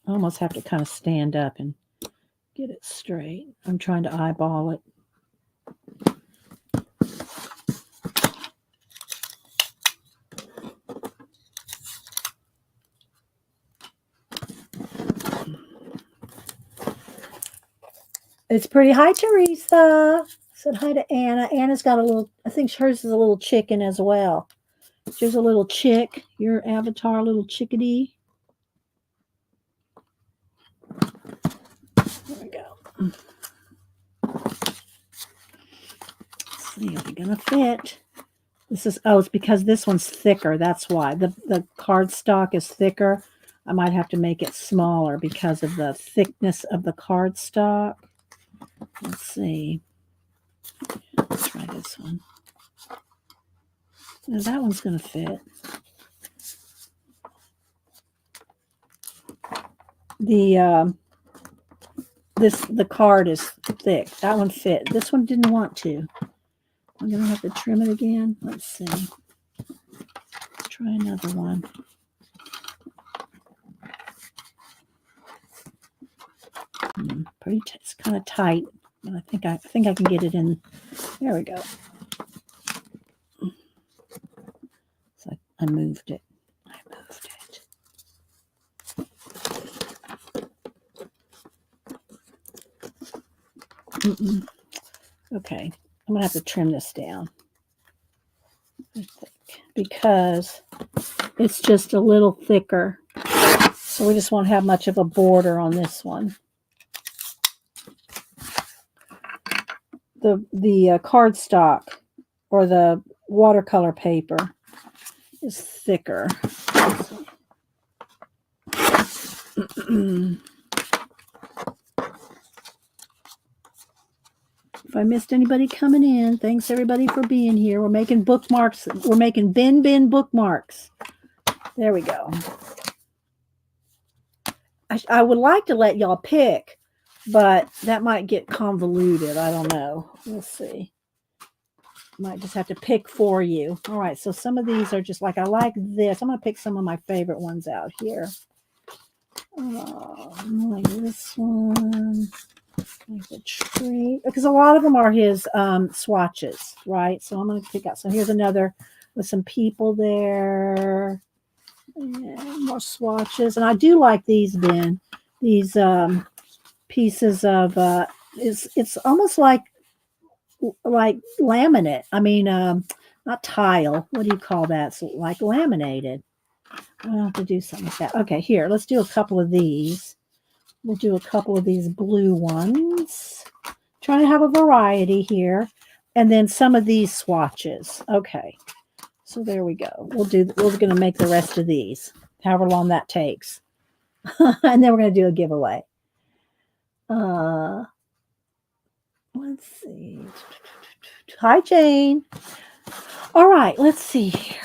I almost have to kind of stand up and get it straight. I'm trying to eyeball it. It's pretty. Hi, Teresa. Said hi to Anna. Anna's got a little, I think hers is a little chicken as well. She's a little chick. Your avatar, little chickadee. There we go. Let's see if it's going to fit. This is, it's because this one's thicker. That's why. The cardstock is thicker. I might have to make it smaller because of the thickness of the cardstock. Let's see. Let's try this one. Now that one's going to fit. The card is thick. That one fit. This one didn't want to. I'm going to have to trim it again. Let's see. Let's try another one. It's kind of tight, but I think I can get it in. There we go. So I moved it. Okay, I'm gonna have to trim this down, I think, because it's just a little thicker. So we just won't have much of a border on this one. The cardstock or the watercolor paper is thicker. If I missed anybody coming in, thanks everybody for being here. We're making bookmarks. We're making bin bookmarks. There we go. I would like to let y'all pick, but that might get convoluted. I don't know. We'll see. Might just have to pick for you. All right, so some of these are just like, I like this. I'm going to pick some of my favorite ones out here. Like this one. Like the tree. Because a lot of them are his swatches, right? So I'm going to pick out. So here's another with some people there. And more swatches. And I do like these, Ben. These pieces of, it's almost like laminate. I mean, not tile. What do you call that? It's like laminated. I'll have to do something like that. Okay, here. Let's do a couple of these. We'll do a couple of these blue ones. Trying to have a variety here. And then some of these swatches. Okay. So there we go. We're going to make the rest of these, however long that takes. And then we're going to do a giveaway. Let's see. Hi, Jane. All right, let's see here.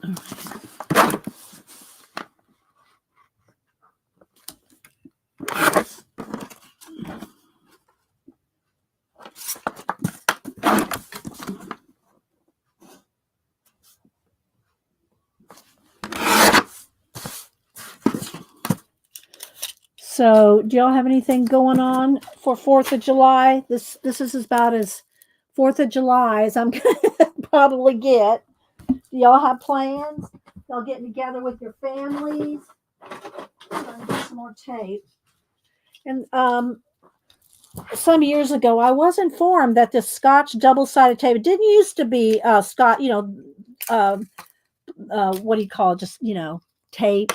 All right. So, do y'all have anything going on for 4th of July? This is about as 4th of July as I'm going to probably get. Do y'all have plans? Y'all getting together with your families? I'm going to get some more tape. And some years ago, I was informed that the Scotch double-sided tape, it didn't used to be Scotch, what do you call it? Just, tape.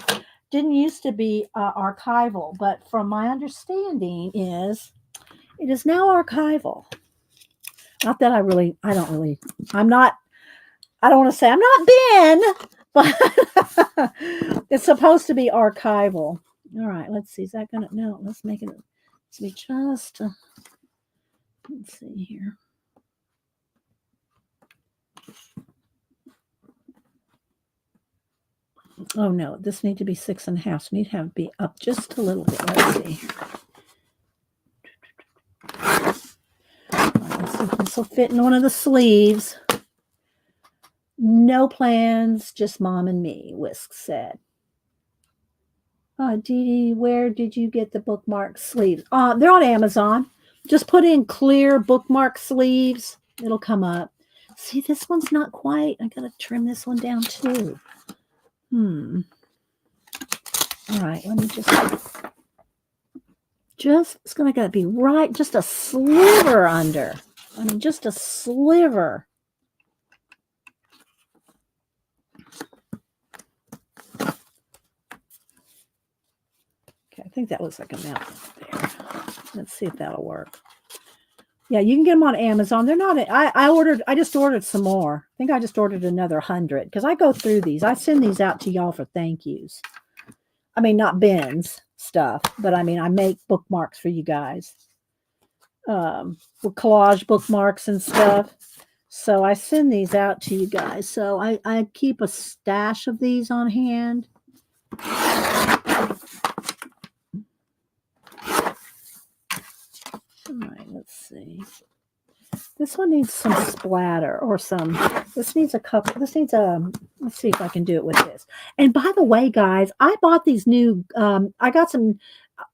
Didn't used to be archival, but from my understanding it is now archival. Not that I don't want to say I'm not Ben, but it's supposed to be archival. All right, let's see. Is that going to, no, let's make it, let's be just, let's see here. Oh no, this needs to be 6.5. So need to have it be up just a little bit. Let's see. Let's see if this will fit in one of the sleeves. No plans, just mom and me, Whisk said. Dee Dee, where did you get the bookmark sleeves? They're on Amazon. Just put in clear bookmark sleeves. It'll come up. See, this one's not quite. I gotta trim this one down too. All right, let me just it's gonna gotta be right, just a sliver under. I mean, just a sliver. Okay, I think that looks like a mount there. Let's see if that'll work. Yeah, you can get them on Amazon. They're not. I just ordered some more. I think I just ordered another 100 because I go through these. I send these out to y'all for thank yous. I mean, not Ben's stuff, but I mean, I make bookmarks for you guys. With collage bookmarks and stuff. So I send these out to you guys. So I keep a stash of these on hand. All right, let's see. This one needs some splatter or some. This needs a couple. This needs a. Let's see if I can do it with this. And by the way, guys, I bought these new. I got some.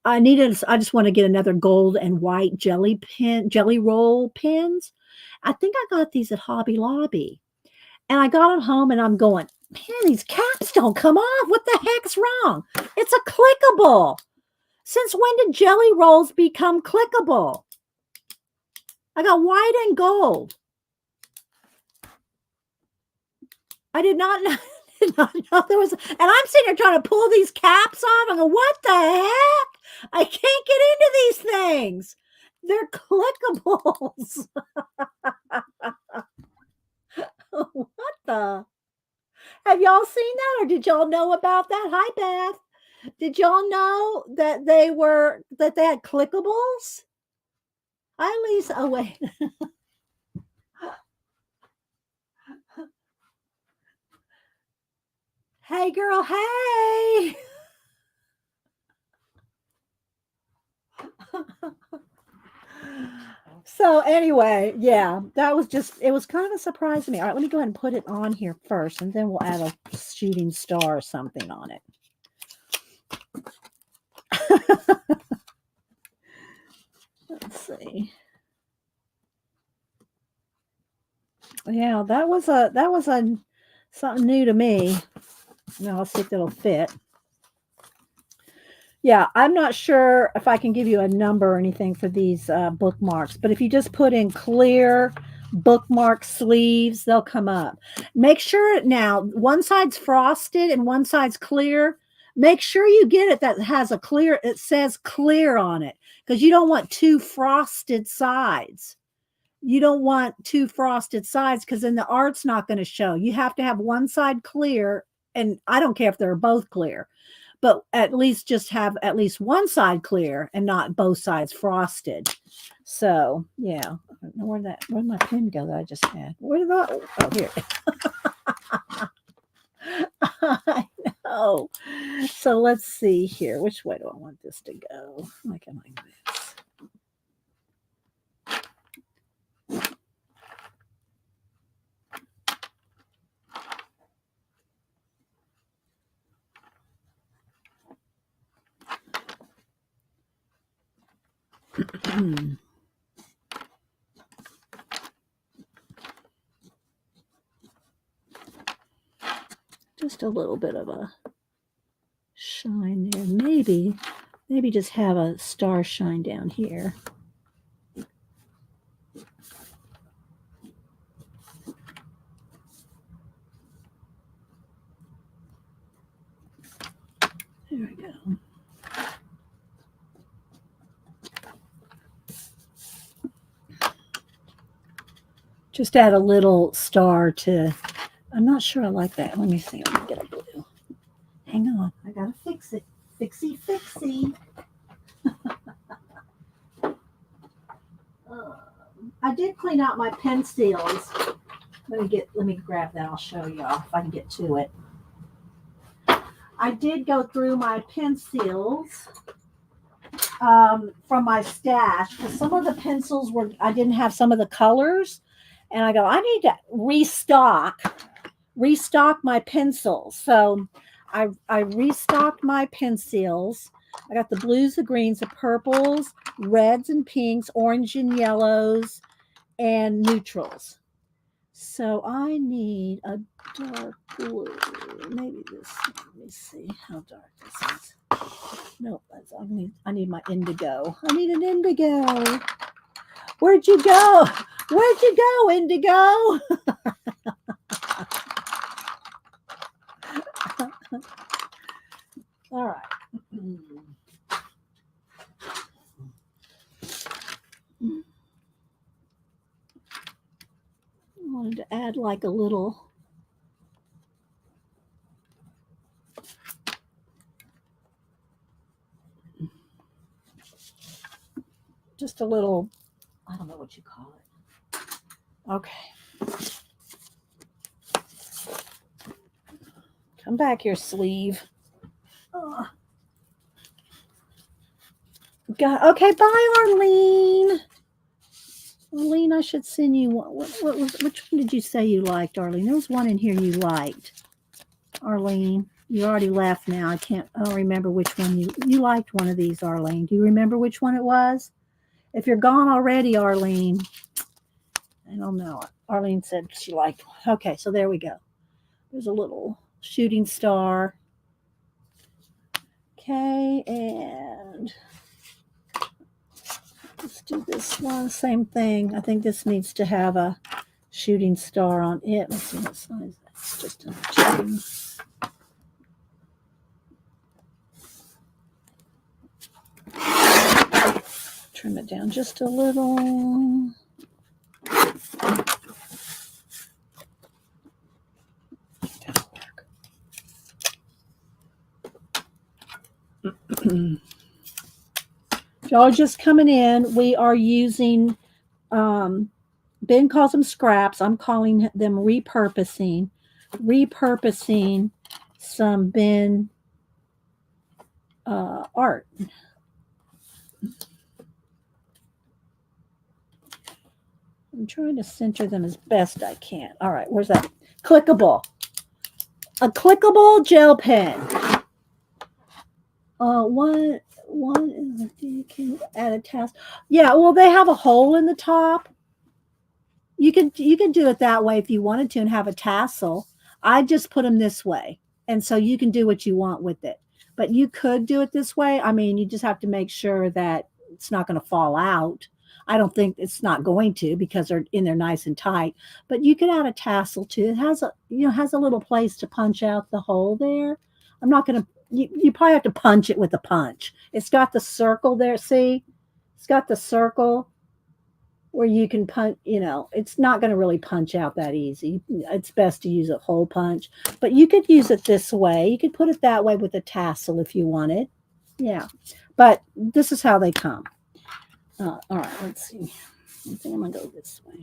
I needed. I just want to get another gold and white jelly roll pins. I think I got these at Hobby Lobby, and I got them home, and I'm going, man, these caps don't come off. What the heck's wrong? It's a clickable. Since when did jelly rolls become clickable? I got white and gold. I did not know, did not know there was, and I'm sitting here trying to pull these caps off. I'm going, what the heck? I can't get into these things. They're clickables. What the? Have y'all seen that, or did y'all know about that? Hi, Beth. Did y'all know that they had clickables? Hi, Lisa. Oh, wait. Hey, girl. Hey. So anyway, yeah, that was just, it was kind of a surprise to me. All right, let me go ahead and put it on here first, and then we'll add a shooting star or something on it. Let's see. Yeah, that was a something new to me. Now let's see if it'll fit. Yeah, I'm not sure if I can give you a number or anything for these bookmarks, but if you just put in clear bookmark sleeves, they'll come up. Make sure now one side's frosted and one side's clear. Make sure you get it that has it says clear on it, because you don't want two frosted sides. You don't want two frosted sides, because then the art's not going to show. You have to have one side clear, and I don't care if they're both clear, but at least just have at least one side clear and not both sides frosted. So yeah, I don't know where'd my pen go that I just had? Where did that? Oh, here. I know. So let's see here. Which way do I want this to go? Like this. Just a little bit of a shine there. Maybe just have a star shine down here. There we go. Just add a little star to, I'm not sure I like that. Let me see. Let me get a blue. Hang on. I got to fix it. Fixie. I did clean out my pen seals. Let me grab that. I'll show y'all if I can get to it. I did go through my pencils from my stash, because some of the pencils I didn't have some of the colors, and I go, I need to restock my pencils. So I restocked my pencils. I got the blues, the greens, the purples, reds and pinks, orange and yellows, and neutrals. So I need a dark blue. Maybe this. Let me see how dark this is. No, I need my indigo. I need an indigo. Where'd you go? Where'd you go, indigo? All right. I wanted to add like a little. Just a little, I don't know what you call it. Okay. Come back here, sleeve. Okay, bye, Arlene. Arlene, I should send you one. Which one did you say you liked, Arlene? There was one in here you liked. Arlene, you already left now. I don't remember which one you liked one of these, Arlene. Do you remember which one it was? If you're gone already, Arlene, I don't know. Arlene said she liked one. Okay, so there we go. There's a little shooting star. Okay, and let's do this one. Same thing. I think this needs to have a shooting star on it. Let's see what size that's. Just a checking. Trim it down just a little. Y'all are just coming in. We are using, Ben calls them scraps. I'm calling them repurposing. Repurposing some Ben art. I'm trying to center them as best I can. All right, where's that? Clickable. A clickable gel pen. One you can add a task. Yeah, well, they have a hole in the top. You can do it that way if you wanted to and have a tassel. I just put them this way, and so you can do what you want with it. But you could do it this way. I mean, you just have to make sure that it's not going to fall out. I don't think it's not going to because they're in there nice and tight. But you could add a tassel too. It has a little place to punch out the hole there. I'm not going to. You probably have to punch it with a punch. It's got the circle there. See, it's got the circle where you can punch. It's not going to really punch out that easy. It's best to use a hole punch. But you could use it this way. You could put it that way with a tassel if you wanted. Yeah, but this is how they come. All right, let's see. I think I'm going to go this way.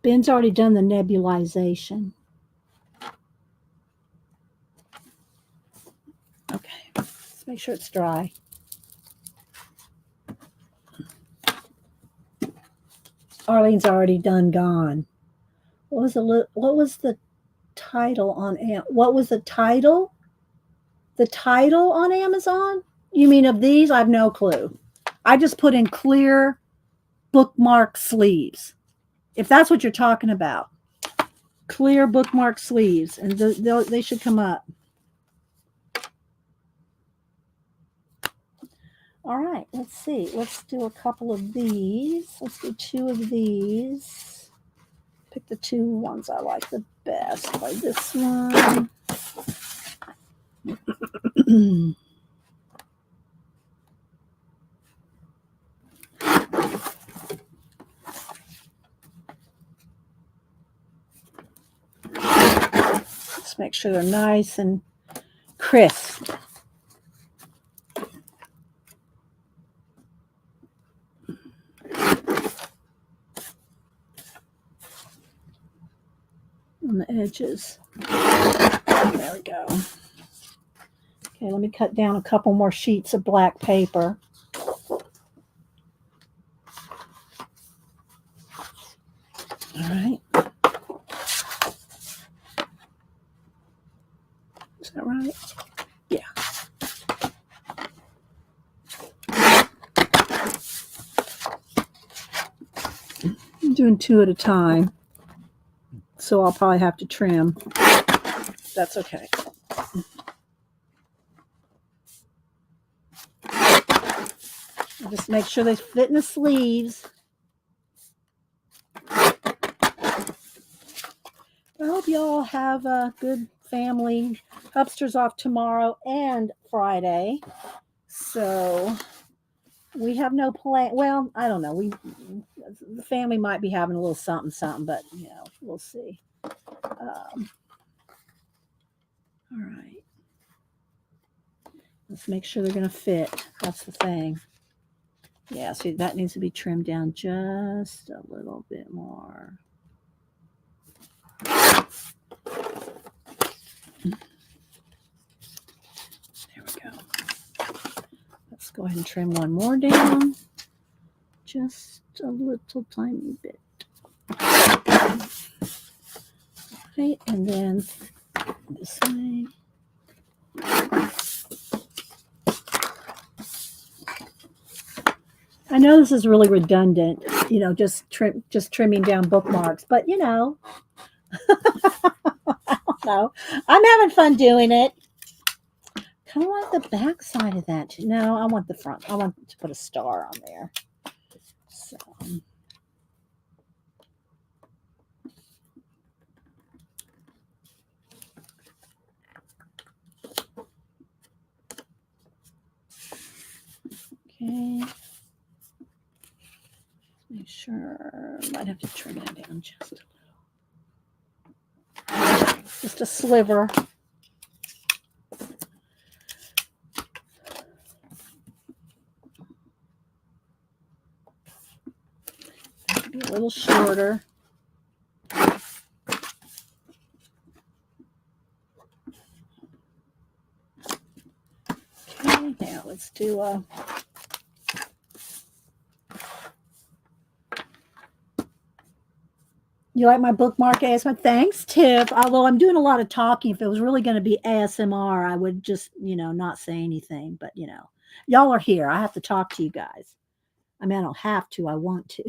Ben's already done the nebulization. Okay, let's make sure it's dry. Arlene's already gone. What was the title on what was the title? The title on Amazon? You mean of these? I have no clue. I just put in clear bookmark sleeves. If that's what you're talking about. Clear bookmark sleeves, and they should come up. All right, let's see. Let's do a couple of these. Let's do 2 of these. Pick the 2 ones I like the best. By this one. Let's make sure they're nice and crisp. On the edges. There we go. Okay, let me cut down a couple more sheets of black paper. All right. Is that right? Yeah. I'm doing 2 at a time, so I'll probably have to trim. That's okay. Just make sure they fit in the sleeves. I hope y'all have a good family. Hubster's off tomorrow and Friday, so we have no plan. Well, I don't know. The family might be having a little something, but we'll see. All right. Let's make sure they're going to fit. That's the thing. Yeah, see, that needs to be trimmed down just a little bit more. There we go. Let's go ahead and trim one more down. Just a little tiny bit. Okay, and then this way. I know this is really redundant, just trimming down bookmarks, but I don't know. I'm having fun doing it. Kind of like the back side of that. No, I want the front. I want to put a star on there. So. Okay. Make sure. Might have to trim that down just a little. Just a sliver. Maybe a little shorter. Okay, now let's do a. You like my bookmark ASMR? Thanks, Tiff. Although I'm doing a lot of talking. If it was really going to be ASMR, I would just, not say anything. But, y'all are here. I have to talk to you guys. I mean, I don't have to. I want to.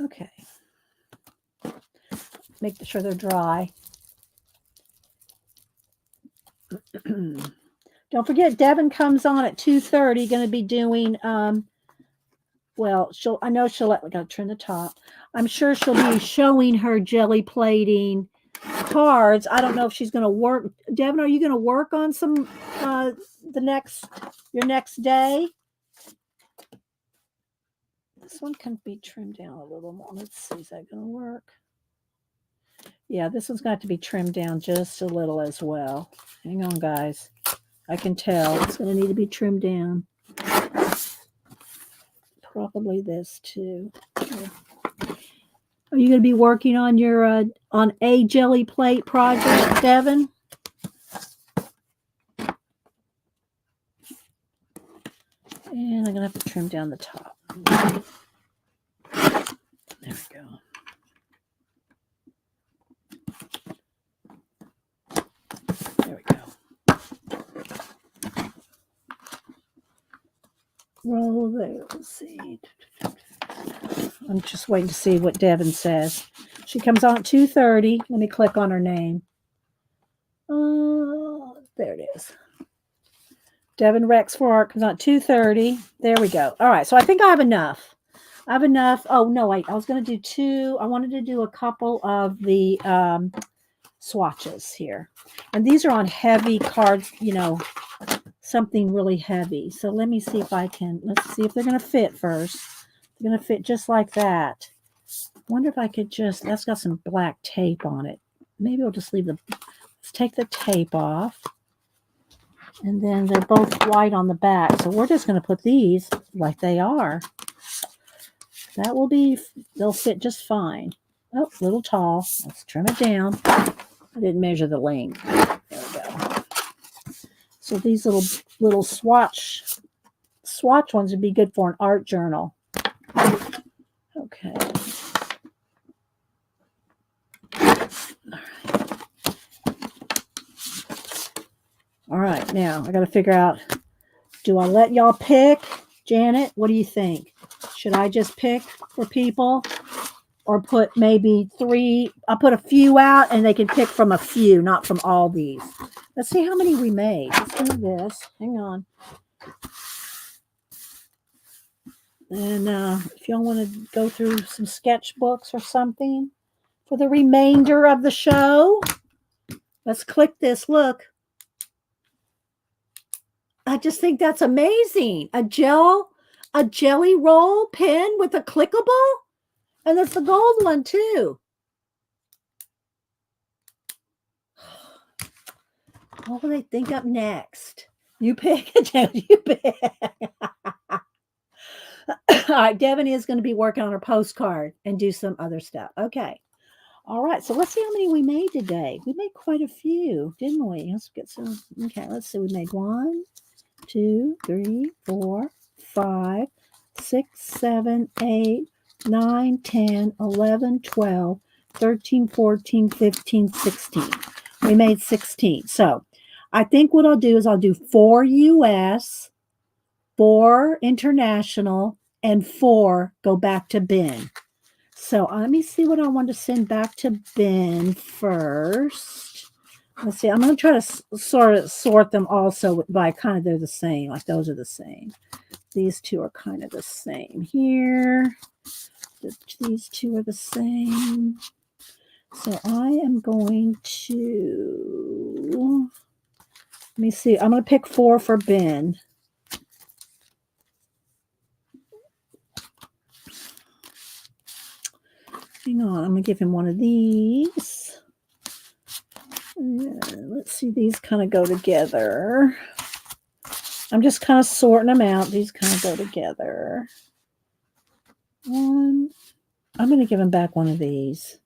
Okay. Make sure they're dry. Don't forget, Devin comes on at 2:30. Going to be doing. Well, I know she'll we got to turn the top. I'm sure she'll be showing her jelly plating cards. I don't know if she's going to work. Devin, are you going to work on some your next day? This one can be trimmed down a little more. Let's see, is that going to work? Yeah, this one's got to be trimmed down just a little as well. Hang on, guys. I can tell it's going to need to be trimmed down. Probably this too. Are you going to be working on your on a jelly plate project, Devin? And I'm going to have to trim down the top. There we go. There we go. Roll there. Let's see. I'm just waiting to see what Devin says. She comes on at 2:30. Let me click on her name. There it is. Devin Rex for Art comes on at 2:30. There we go. All right. So I think I have enough. Oh, no, wait. I was going to do two. I wanted to do a couple of the swatches here. And these are on heavy cards, something really heavy. So let me see if I can. Let's see if they're going to fit first. They're going to fit just like that. I wonder if I could that's got some black tape on it. Maybe I'll just let's take the tape off. And then they're both white on the back. So we're just going to put these like they are. They'll fit just fine. Oh, a little tall. Let's trim it down. I didn't measure the length. There we go. So these little swatch ones would be good for an art journal. Okay. All right. Now I got to figure out, do I let y'all pick? Janet, what do you think? Should I just pick for people? or put maybe 3. I'll put a few out and they can pick from a few, not from all these. Let's see how many we made. Let's do this. Hang on. And if y'all want to go through some sketchbooks or something for the remainder of the show, let's click this. Look. I just think that's amazing. A jelly roll pen with a clickable. And that's the gold one too. What will they think up next? You pick. You pick. All right, Devin is going to be working on her postcard and do some other stuff. Okay. All right. So let's see how many we made today. We made quite a few, didn't we? Let's get some. Okay. Let's see. We made 1, 2, 3, 4, 5, 6, 7, 8, 9, 10, 11, 12, 13, 14, 15, 16. We made 16. So I think what I'll do is I'll do 4 US, 4 international, and 4 go back to Ben. So let me see what I want to send back to Ben first. Let's see. I'm going to try to sort them also by kind of they're the same. Like those are the same. These two are kind of the same here. These two are the same. So I am going to, let me see. I'm going to pick 4 for Ben. Hang on. I'm going to give him one of these. Let's see. These kind of go together. I'm just kind of sorting them out. These kind of go together. One. I'm going to give him back one of these.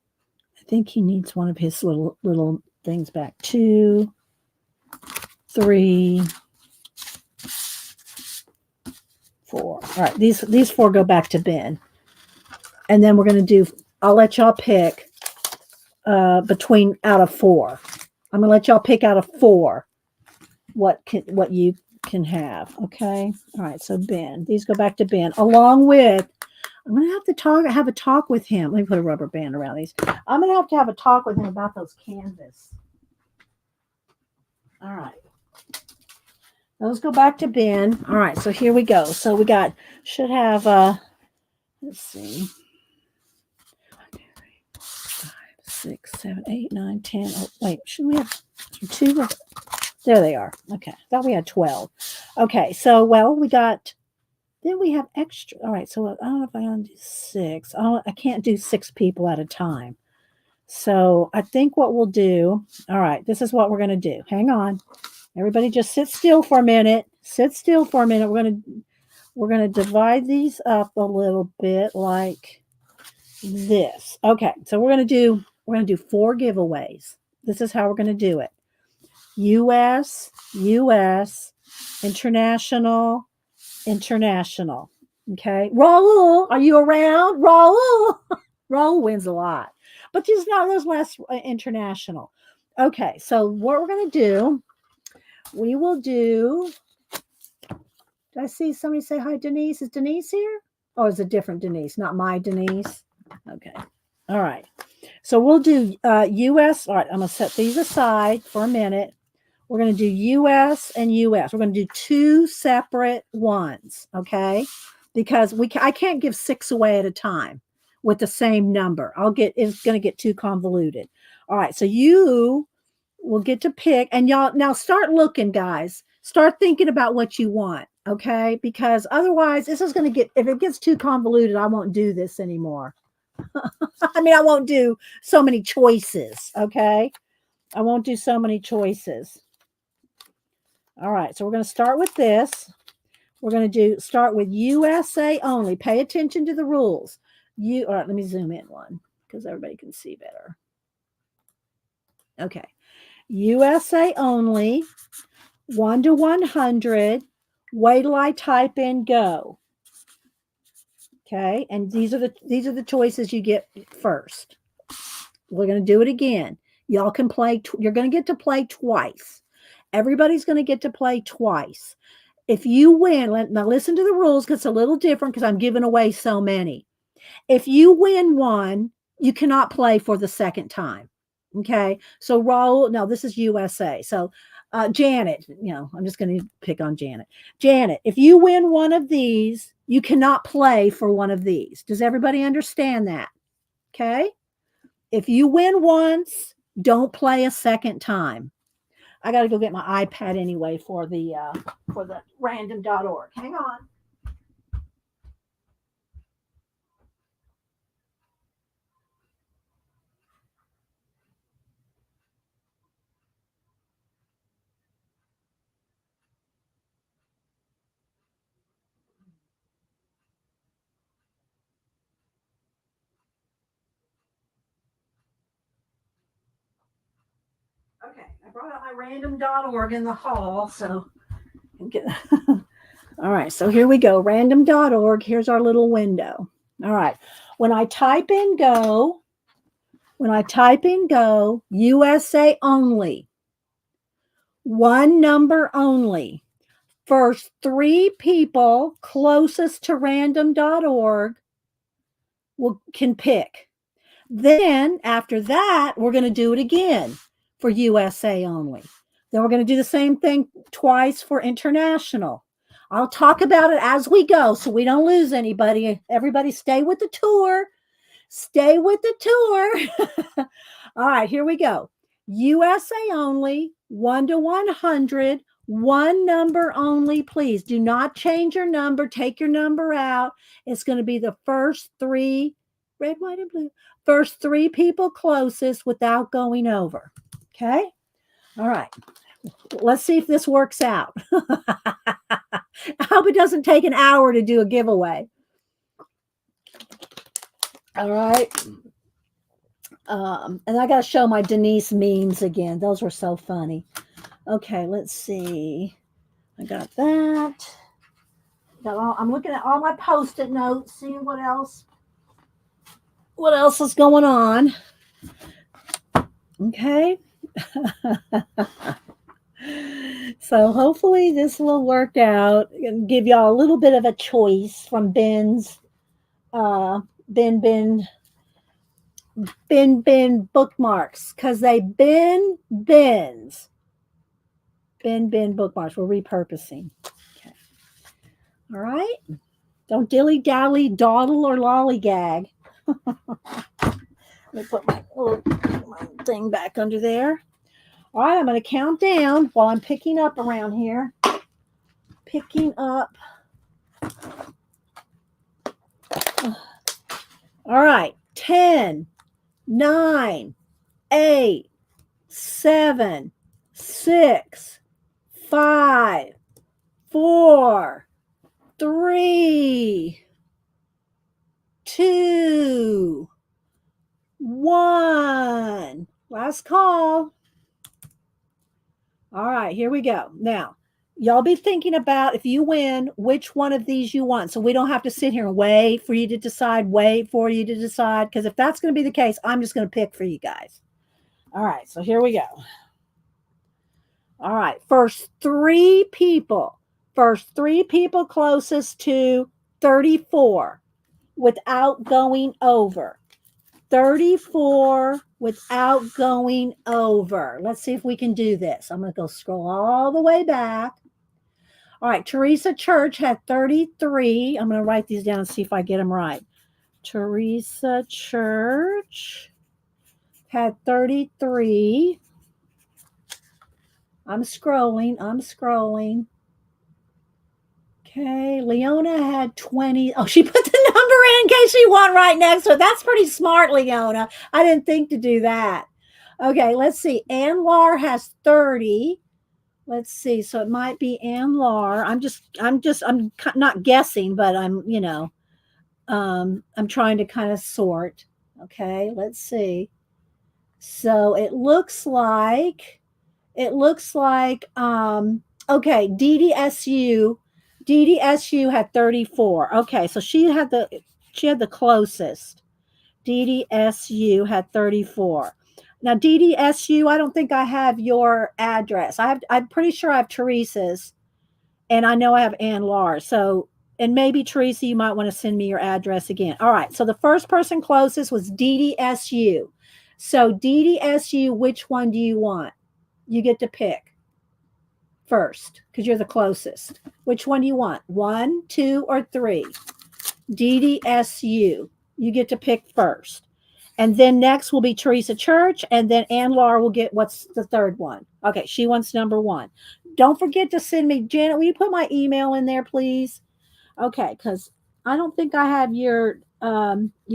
I think he needs one of his little things back. 2, 3, 4. All right. These 4 go back to Ben. And then we're going to do, I'll let y'all pick between out of 4. I'm going to let y'all pick out of 4 what you can have. Okay. All right. So Ben, these go back to Ben along with, I'm going to have a talk with him. Let me put a rubber band around these. I'm going to have a talk with him about those canvas. All right. Those go back to Ben. All right. So here we go. So we should have, let's see. 5, 6, 7, 8, 9, 10. Oh, wait, should we have 2? There they are. Okay. I thought we had 12. Okay. So, well, then we have extra. All right. So I don't know if I want to do 6. I can't do 6 people at a time. So I think what we'll do. All right. This is what we're going to do. Hang on. Everybody just sit still for a minute. Sit still for a minute. We're going to divide these up a little bit like this. Okay. So we're going to do 4 giveaways. This is how we're going to do it. US, international. Okay. Raul, are you around? Raul. Raul wins a lot. But just not those last international. Okay. So what we're going to do, we will do. Did I see somebody say hi, Denise? Is Denise here? Oh, it's a different Denise, not my Denise. Okay. All right. So we'll do US. All right. I'm going to set these aside for a minute. We're going to do US and US. We're going to do 2 separate ones, okay? Because I can't give 6 away at a time with the same number. It's going to get too convoluted. All right, so you will get to pick, and y'all now start looking, guys. Start thinking about what you want, okay? Because otherwise, this is going to get, if it gets too convoluted, I won't do this anymore. I mean, I won't do so many choices, okay? I won't do so many choices. All right, so we're going to start with this. We're going to start with USA only. Pay attention to the rules. All right, let me zoom in one because everybody can see better. Okay, USA only, 1 to 100. Wait till I type in go. Okay, and these are the choices you get first. We're going to do it again. Y'all can play. You're going to get to play twice. Everybody's going to get to play twice. If you win, now listen to the rules because it's a little different because I'm giving away so many. If you win one, you cannot play for the second time. Okay. So Raul, no, this is USA. So Janet, I'm just going to pick on Janet. Janet, if you win one of these, you cannot play for one of these. Does everybody understand that? Okay. If you win once, don't play a second time. I got to go get my iPad anyway for the random.org. Hang on. Okay, I brought out my random.org in the hall, so get. All right, so here we go. Random.org. Here's our little window. All right. When I type in go, USA only, one number only. First three people closest to random.org can pick. Then after that, we're going to do it again for USA only. Then we're going to do the same thing twice for international. I'll talk about it as we go so we don't lose anybody. Everybody stay with the tour. Stay with the tour. All right, here we go. USA only, 1 to 100, one number only, please. Do not change your number. Take your number out. It's going to be the first three, red, white, and blue, first three people closest without going over. Okay? All right. Let's see if this works out. I hope it doesn't take an hour to do a giveaway. All right. And I got to show my Denise memes again. Those were so funny. Okay, let's see. I got that. I'm looking at all my Post-it notes, seeing what else is going on. Okay. So hopefully this will work out and give y'all a little bit of a choice from Ben's bin bookmarks, because they bin bookmarks. We're repurposing. Okay. All right. Don't dilly dally, dawdle, or lollygag. Let me put my thing back under there. All right, I'm going to count down while I'm picking up around here. Picking up. All right. 10, 9, 8, 7, 6, 5, 4, 3, 2, 1. Last call. All right, here we go. Now, y'all be thinking about, if you win, which one of these you want. So we don't have to sit here and wait for you to decide, because if that's going to be the case, I'm just going to pick for you guys. All right, so here we go. All right, first three people closest to 34 without going over. 34 without going over. Let's see if we can do this. I'm going to go scroll all the way back. All right, Teresa Church had 33. I'm going to write these down and see if I get them right. Teresa Church had 33. I'm scrolling. Okay, Leona had 20. Oh, she put the number in case she won right next to it. That's pretty smart, Leona. I didn't think to do that. Okay, let's see. Anwar has 30. Let's see. So it might be Anwar. I'm not guessing, but I'm trying to kind of sort. Okay, let's see. So it looks like okay, DDSU had 34. Okay, so she had the closest. DDSU had 34. Now DDSU, I don't think I have your address. I'm pretty sure I have Teresa's, and I know I have Ann Lar. So And maybe Teresa, you might want to send me your address again. All right. So the first person closest was DDSU. So DDSU, which one do you want? You get to pick first because you're the closest. Which one do you want? 1, 2, or 3? DDSU. You get to pick first. And then next will be Teresa Church. And then Ann Laura will get what's the third one? Okay, she wants number 1. Don't forget to send me, Janet, will you put my email in there, please? Okay, because I don't think I have your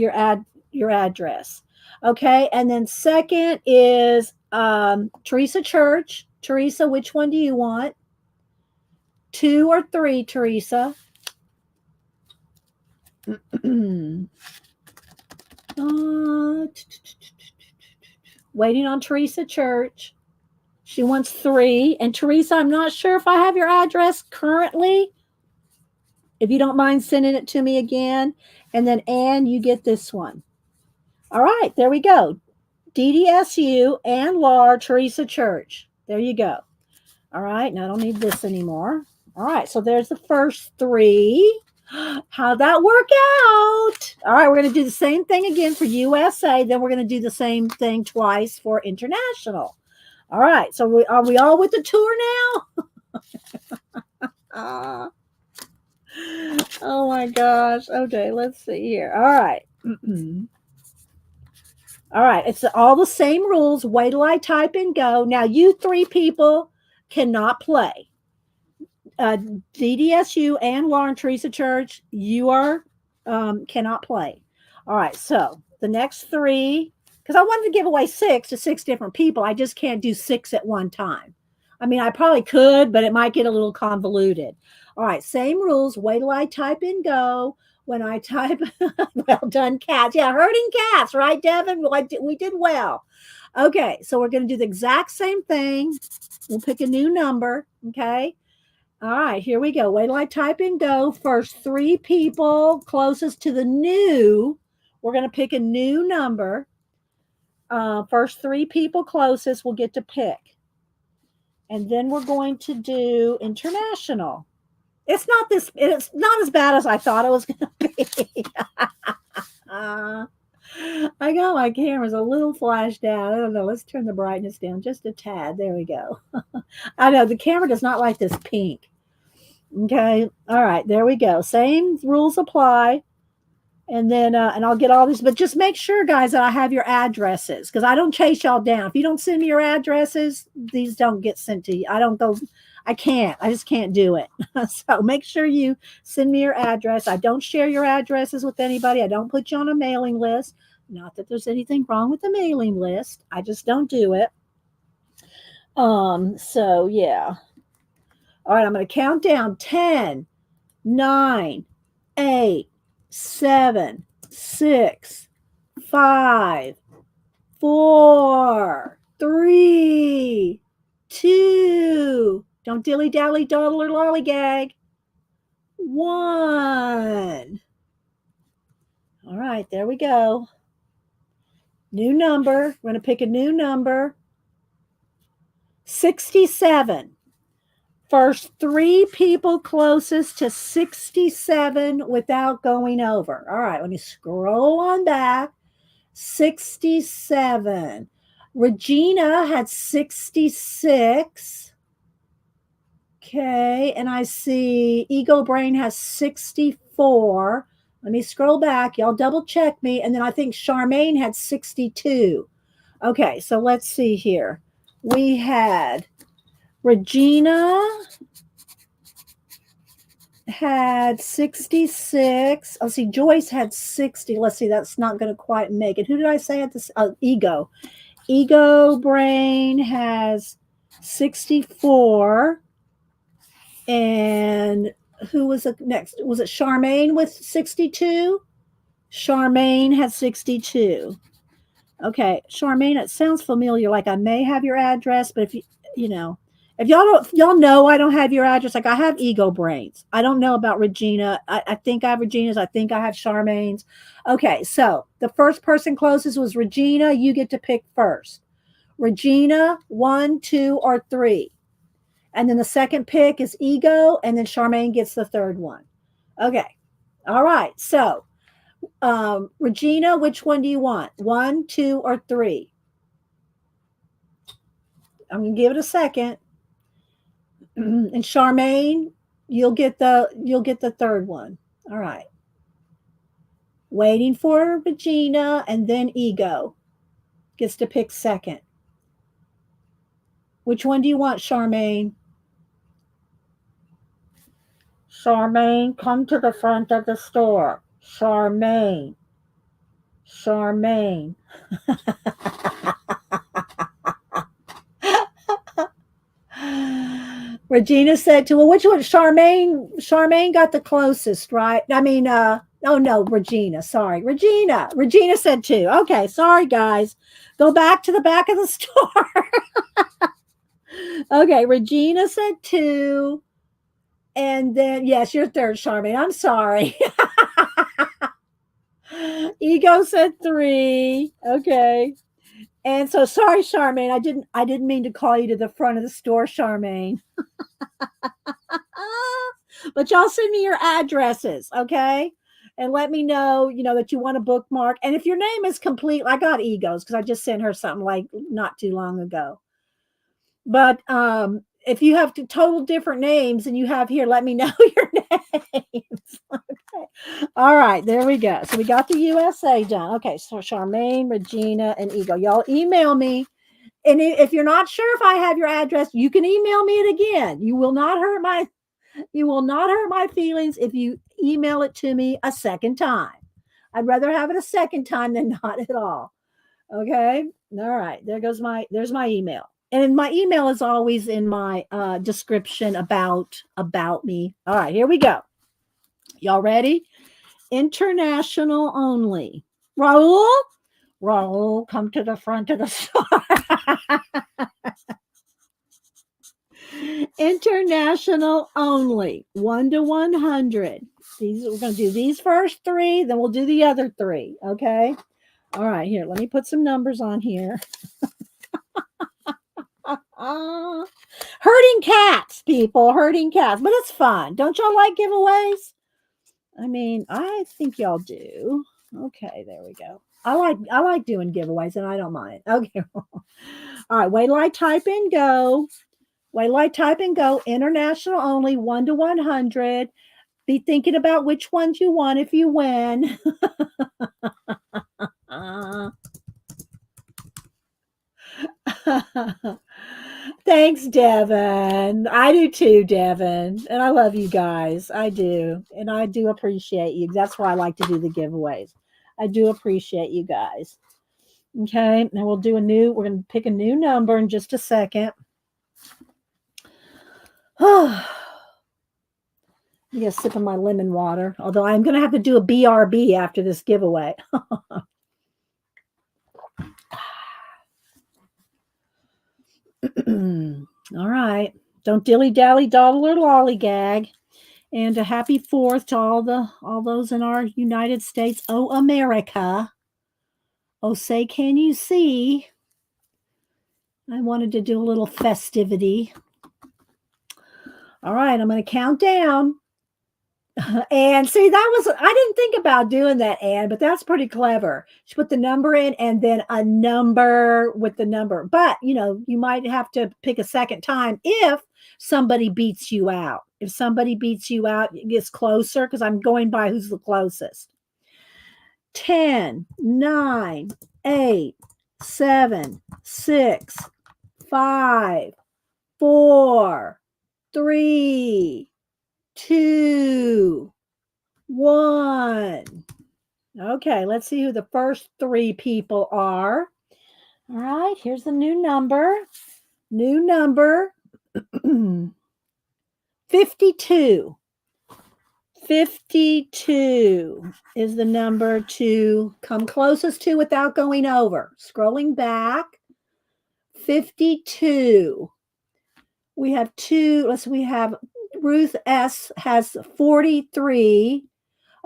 address. Okay, and then second is Teresa Church. Teresa, which one do you want? 2 or 3, Teresa? Waiting on Teresa Church. She wants 3. And Teresa, I'm not sure if I have your address currently. If you don't mind sending it to me again. And then Ann, you get this one. All right, there we go. DDSU, Ann Laura, Teresa Church. There you go. All right, now I don't need this anymore. All right, so there's the first 3. How'd that work out? All right, we're going to do the same thing again for USA. Then we're going to do the same thing twice for international. All right, so are we all with the tour now? Oh my gosh. Okay, let's see here. All right. All right, it's all the same rules. Wait till I type and go. Now, you 3 people cannot play. DDSU and Lauren Teresa Church, you are cannot play. All right, so the next 3, because I wanted to give away 6 to 6 different people. I just can't do 6 at one time. I mean, I probably could, but it might get a little convoluted. All right, same rules. Wait till I type and go. When I type, well done, cats. Yeah, herding cats, right, Devin? We did well. Okay, so we're going to do the exact same thing. We'll pick a new number, okay? All right, here we go. Wait till I type and go. First 3 people closest to the new. We're going to pick a new number. First 3 people closest will get to pick. And then we're going to do international. It's not as bad as I thought it was going to be. I got my camera's a little flashed out. I don't know. Let's turn the brightness down just a tad. There we go. I know the camera does not like this pink. Okay. All right. There we go. Same rules apply. And then, and I'll get all these, but just make sure, guys, that I have your addresses because I don't chase y'all down. If you don't send me your addresses, these don't get sent to you. I just can't do it. So make sure you send me your address. I don't share your addresses with anybody. I don't put you on a mailing list. Not that there's anything wrong with the mailing list. I just don't do it. So yeah. All right, I'm going to count down 10, 9, 8, 7, 6, 5, 4, 3, 2. Don't dilly-dally, dawdle, or lollygag. 1. All right, there we go. New number. We're going to pick a new number. 67. First 3 people closest to 67 without going over. All right, let me scroll on back. 67. Regina had 66. Okay, and I see Ego Brain has 64. Let me scroll back. Y'all double check me. And then I think Charmaine had 62. Okay, so let's see here. We had Regina had 66. Oh, see, Joyce had 60. Let's see, that's not going to quite make it. Who did I say at this? Ego. Ego Brain has 64. And who was it next? Was it Charmaine with 62? Charmaine had 62. Okay, Charmaine, it sounds familiar. Like I may have your address, but if y'all know I don't have your address. Like I have Ego Brains. I don't know about Regina. I think I have Regina's. I think I have Charmaine's. Okay, so the first person closest was Regina. You get to pick first. Regina, 1, 2, or 3. And then the second pick is Ego, and then Charmaine gets the third one. Okay. All right. So, Regina, which one do you want? 1, 2, or 3? I'm gonna give it a second. And Charmaine, you'll get the third one. All right. Waiting for Regina, and then Ego gets to pick second. Which one do you want, Charmaine? Charmaine, come to the front of the store. Charmaine. Charmaine. Regina said to, well, which one? Charmaine got the closest, right? I mean, oh no, Regina. Sorry. Regina. Regina said 2. Okay, sorry, guys. Go back to the back of the store. Okay, Regina said 2. And then, yes, you're third, Charmaine. I'm sorry. Ego said 3. Okay. And so sorry, Charmaine. I didn't mean to call you to the front of the store, Charmaine. But y'all send me your addresses, okay? And let me know, that you want a bookmark. And if your name is complete, I got Egos because I just sent her something like not too long ago. But if you have total different names and you have here, let me know your names. Okay. All right, there we go. So we got the USA done. Okay, so Charmaine, Regina, and Ego. Y'all email me. And if you're not sure if I have your address, you can email me it again. You will not hurt my feelings if you email it to me a second time. I'd rather have it a second time than not at all. Okay. All right. There's my email. And my email is always in my description about me. All right, here we go. Y'all ready? International only. Raul, come to the front of the store. International only. 1 to 100. We're going to do these first 3, then we'll do the other 3. Okay. All right. Here, let me put some numbers on here. Herding cats, people, herding cats, but it's fun. Don't y'all like giveaways? I mean, I think y'all do. Okay, there we go. I like doing giveaways, and I don't mind. Okay. All right, wait till I type in go. Wait till I type in go. International only, 1 to 100. Be thinking about which ones you want if you win. Thanks, Devin. I do too, Devin. And I love you guys. I do. And I do appreciate you. That's why I like to do the giveaways. I do appreciate you guys. Okay. Now we're going to pick a new number in just a second. I'm going to sip of my lemon water, although I'm going to have to do a BRB after this giveaway. All right. Don't dilly-dally, dawdle, or lollygag. And a happy 4th to all those in our United States. Oh, America. Oh, say, can you see? I wanted to do a little festivity. All right, I'm going to count down. And see, I didn't think about doing that, Anne, but that's pretty clever. She put the number in and then a number with the number. But, you might have to pick a second time if somebody beats you out. If somebody beats you out, it gets closer because I'm going by who's the closest. 10, 9, 8, 7, 6, 5, 4, 3, 2, 1. Okay, let's see who the first 3 people are. All right, here's the new number. New number 52. 52 is the number to come closest to without going over. Scrolling back. 52. We have Ruth S has 43.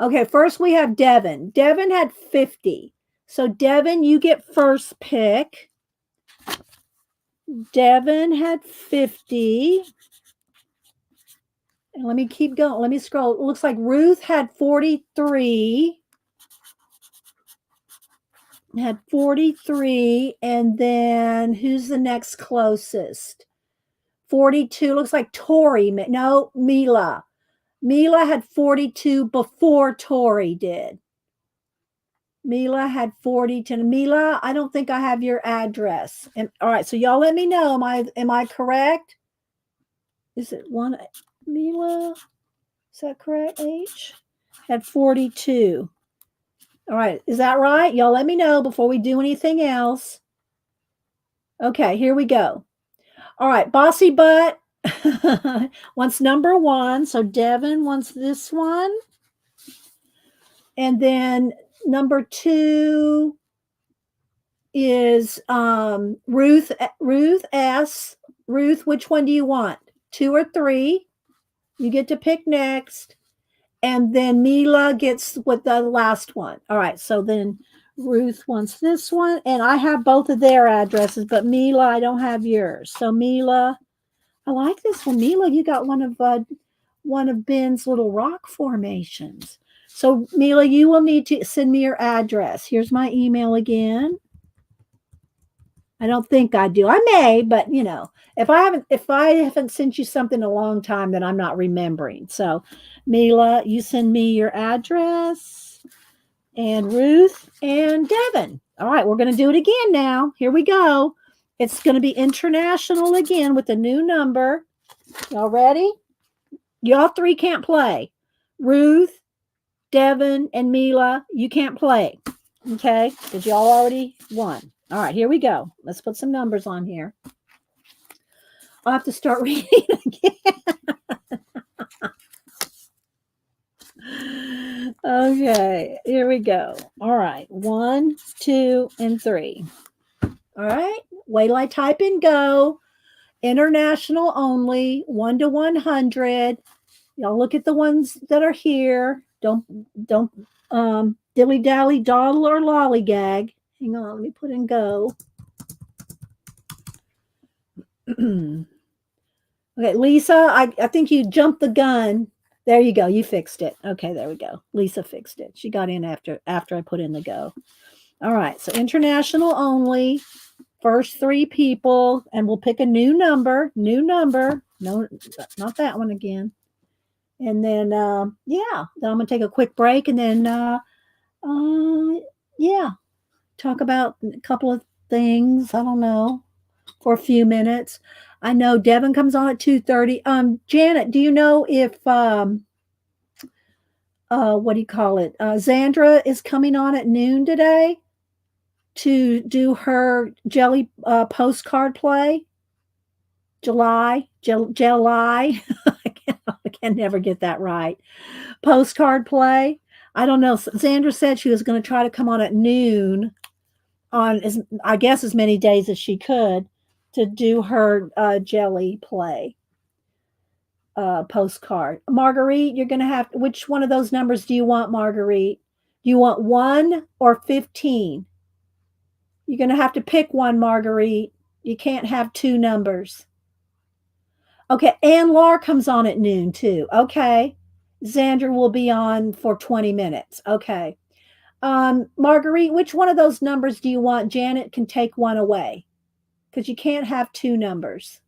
Okay, first we have Devin. Devin had 50. So Devin, you get first pick. Devin had 50. And let me keep going. Let me scroll. It looks like Ruth had 43. Had 43. And then who's the next closest? 42. Looks like Tori. No, Mila. Mila had 42 before Tori did. Mila had 42. Mila, I don't think I have your address. And all right, so y'all let me know. Am I correct? Is it one Mila? Is that correct? H had 42. All right, is that right? Y'all let me know before we do anything else. Okay, here we go. All right, Bossy Butt wants number 1. So Devin wants this one. And then number 2 is Ruth S. Ruth, which one do you want? 2 or 3? You get to pick next. And then Mila gets with the last one. All right, so then Ruth wants this one. And I have both of their addresses, but Mila, I don't have yours. So Mila, I like this one. Mila, you got one of Ben's little rock formations. So Mila, you will need to send me your address. Here's my email again. I don't think I do. I may, but you know, if I haven't sent you something in a long time, then I'm not remembering. So Mila, you send me your address, and Ruth and Devin. All right, we're going to do it again now. Here we go. It's going to be international again with a new number. Y'all ready? Y'all 3 can't play. Ruth, Devin, and Mila, you can't play. Okay? Because y'all already won. All right, here we go. Let's put some numbers on here. I'll have to start reading again. Okay, here we go. All right, 1, 2, and 3. All right, wait till I type in go. International only, 1 to 100. Y'all look at the ones that are here. Don't dilly dally, dawdle, or lollygag. Hang on, let me put in go. Okay, Lisa, I think you jumped the gun. There you go. You fixed it. Okay, there we go. Lisa fixed it. She got in after I put in the go. All right, so international only. First 3 people, and we'll pick a new number. New number. No, not that one again. And then, yeah, then I'm going to take a quick break and then, yeah, talk about a couple of things. I don't know, for a few minutes. I know Devin comes on at 2:30. Janet, do you know if, what do you call it? Zandra is coming on at noon today to do her jelly postcard play. July. I can never get that right. Postcard play. I don't know. Sandra said she was going to try to come on at noon on I guess as many days as she could to do her jelly play postcard. Marguerite, you're going to have, which one of those numbers do you want, Marguerite? Do you want 1 or 15? You're going to have to pick one, Marguerite. You can't have 2 numbers. Okay, Ann Lar comes on at noon too. Okay. Xander will be on for 20 minutes. Okay. Marguerite, which one of those numbers do you want? Janet can take one away because you can't have 2 numbers.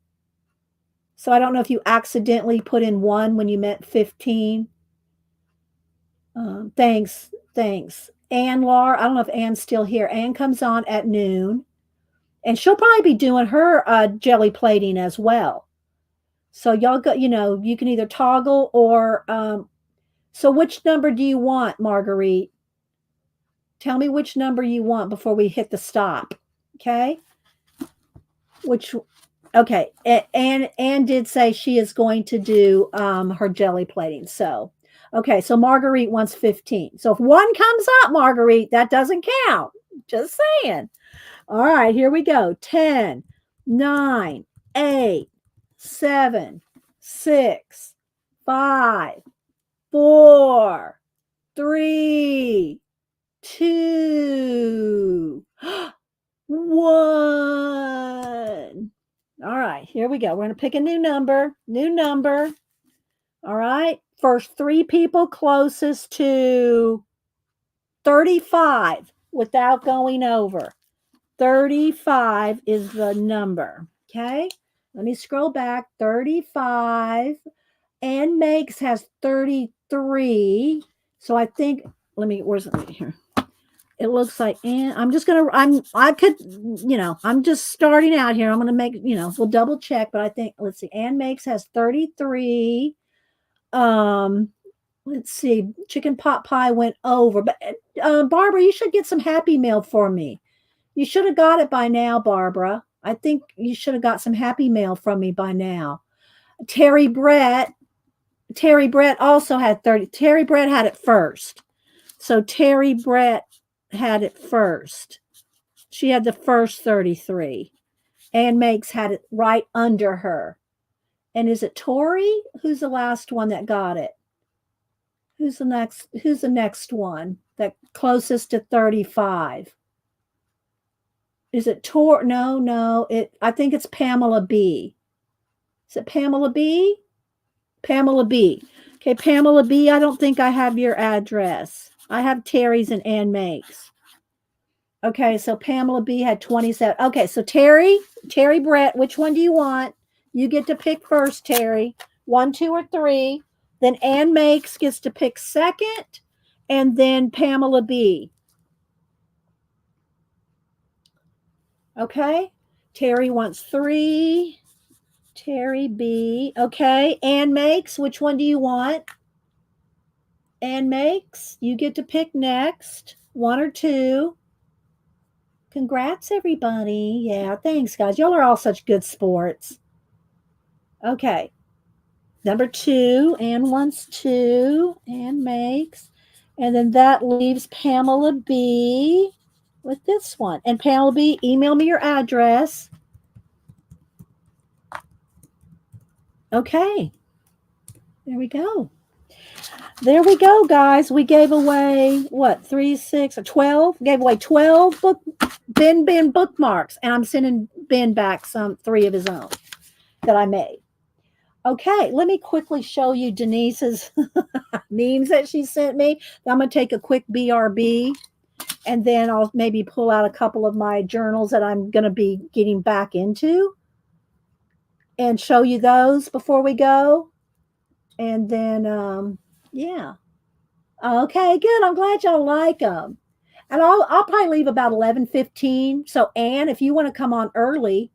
So I don't know if you accidentally put in 1 when you meant 15. Thanks. Ann Lar, I don't know if Ann's still here. Ann comes on at noon, and she'll probably be doing her jelly plating as well. So y'all go, you can either toggle or, so which number do you want, Marguerite? Tell me which number you want before we hit the stop. Okay. Okay. Anne did say she is going to do her jelly plating. So, okay. So Marguerite wants 15. So if 1 comes up, Marguerite, that doesn't count. Just saying. All right, here we go. 10, 9, 8, 7, 6, 5, 4, 3, 2, 1. All right, here we go. We're going to pick a new number. All right. First 3 people closest to 35 without going over. 35 is the number. Okay. Let me scroll back. 35. Ann Makes has 33. So I think, where's it here? It looks like, and I could, I'm just starting out here. I'm gonna make, we'll double check, but I think, let's see, Ann Makes has 33. Um, let's see, chicken pot pie went over, but Barbara, you should get some Happy Mail for me. You should have got it by now, Barbara. I think you should have got some Happy Mail from me by now. Terry Brett also had 30. Terry Brett had it first. So Terry Brett had it first. She had the first 33. Ann Makes had it right under her. And is it Tori? Who's the last one that got it? Who's the next one that closest to 35? Is it Tor? No. I think it's Pamela B. Is it Pamela B? Pamela B. Okay, Pamela B, I don't think I have your address. I have Terry's and Ann Makes. Okay, so Pamela B had 27. Okay, so Terry Brett, which one do you want? You get to pick first, Terry. 1, 2, or 3. Then Ann Makes gets to pick second, and then Pamela B. Okay, Terry wants 3. Terry B. Okay, Ann Makes, which one do you want? Ann Makes, you get to pick next. 1 or 2. Congrats, everybody. Yeah, thanks, guys. Y'all are all such good sports. Okay. Number 2, Ann wants 2. Ann Makes. And then that leaves Pamela B with this one. And Pamela B, email me your address. Okay. There we go. There we go, guys. We gave away what? 3, 6, or 12? Gave away 12 Ben bookmarks. And I'm sending Ben back 3 of his own that I made. Okay, let me quickly show you Denise's memes that she sent me. I'm going to take a quick BRB, and then I'll maybe pull out a couple of my journals that I'm going to be getting back into and show you those before we go. And then, yeah. Okay, good. I'm glad y'all like them. And I'll probably leave about 11:15. So, Ann, if you want to come on early,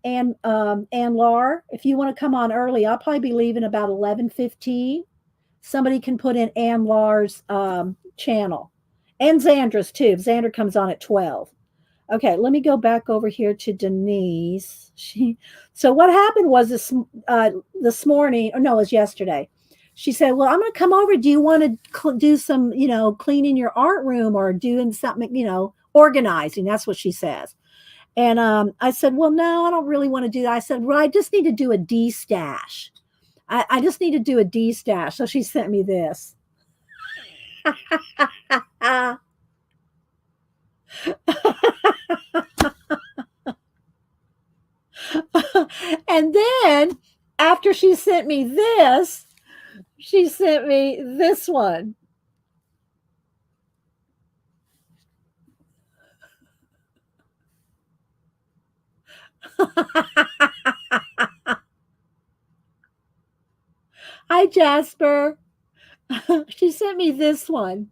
and Laura, if you want to come on early, I'll probably be leaving about 11:15. Somebody can put in Ann Laur's channel, and Xandra's too. Xandra comes on at 12. Okay, let me go back over here to Denise. So what happened was this morning, or no, it was yesterday. She said, "Well, I'm going to come over. Do you want to do some, cleaning your art room or doing something, organizing?" That's what she says. And I said, "Well, no, I don't really want to do that." I said, "Well, I just need to do a D-stash. I just need to do a D-stash." So she sent me this. And then after she sent me this, she sent me this one. Hi, Jasper. She sent me this one.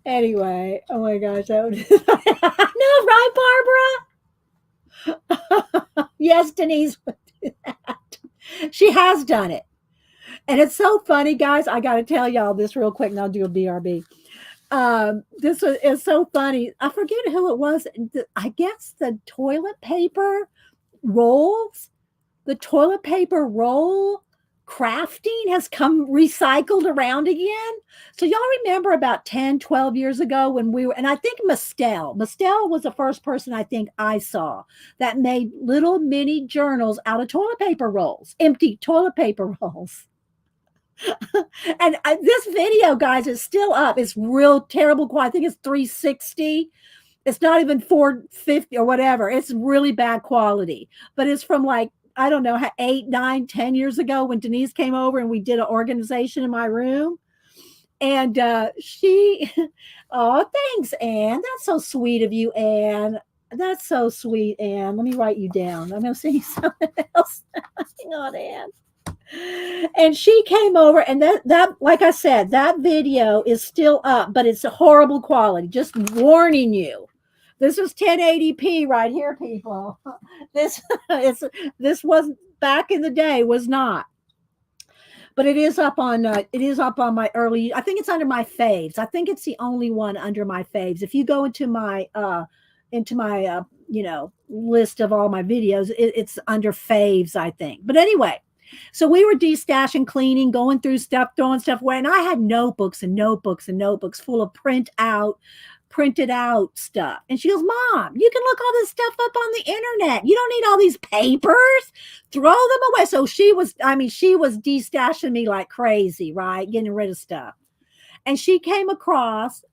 Anyway, oh my gosh, that would no, right, Barbara? Yes, Denise would do that. She has done it. And it's so funny, guys. I got to tell y'all this real quick, and I'll do a BRB. This is so funny. I forget who it was. I guess the toilet paper rolls, the toilet paper roll crafting has come recycled around again. So y'all remember about 10, 12 years ago when we were, and I think Mistel was the first person I think I saw that made little mini journals out of toilet paper rolls, empty toilet paper rolls. And this video, guys, is still up. It's real terrible quality. I think it's 360. It's not even 450 or whatever. It's really bad quality, but it's from like, I don't know, 8, 9, 10 years ago when Denise came over and we did an organization in my room. And she, oh, thanks, Anne. That's so sweet of you, Anne. That's so sweet, Anne. Let me write you down. I'm going to sing you something else. Hang on, Anne. And she came over, and that like I said, that video is still up, but it's a horrible quality. Just warning you. This was 1080p right here, people. This it's this was back in the day was not, but it is up on my early. I think it's under my faves. I think it's the only one under my faves. If you go into my list of all my videos, it's under faves, I think. But anyway, so we were destashing, cleaning, going through stuff, throwing stuff away, and I had notebooks and notebooks and notebooks full of printed out stuff. And she goes, Mom, you can look all this stuff up on the internet. You don't need all these papers. Throw them away. So she was destashing me like crazy, right? Getting rid of stuff. And she came across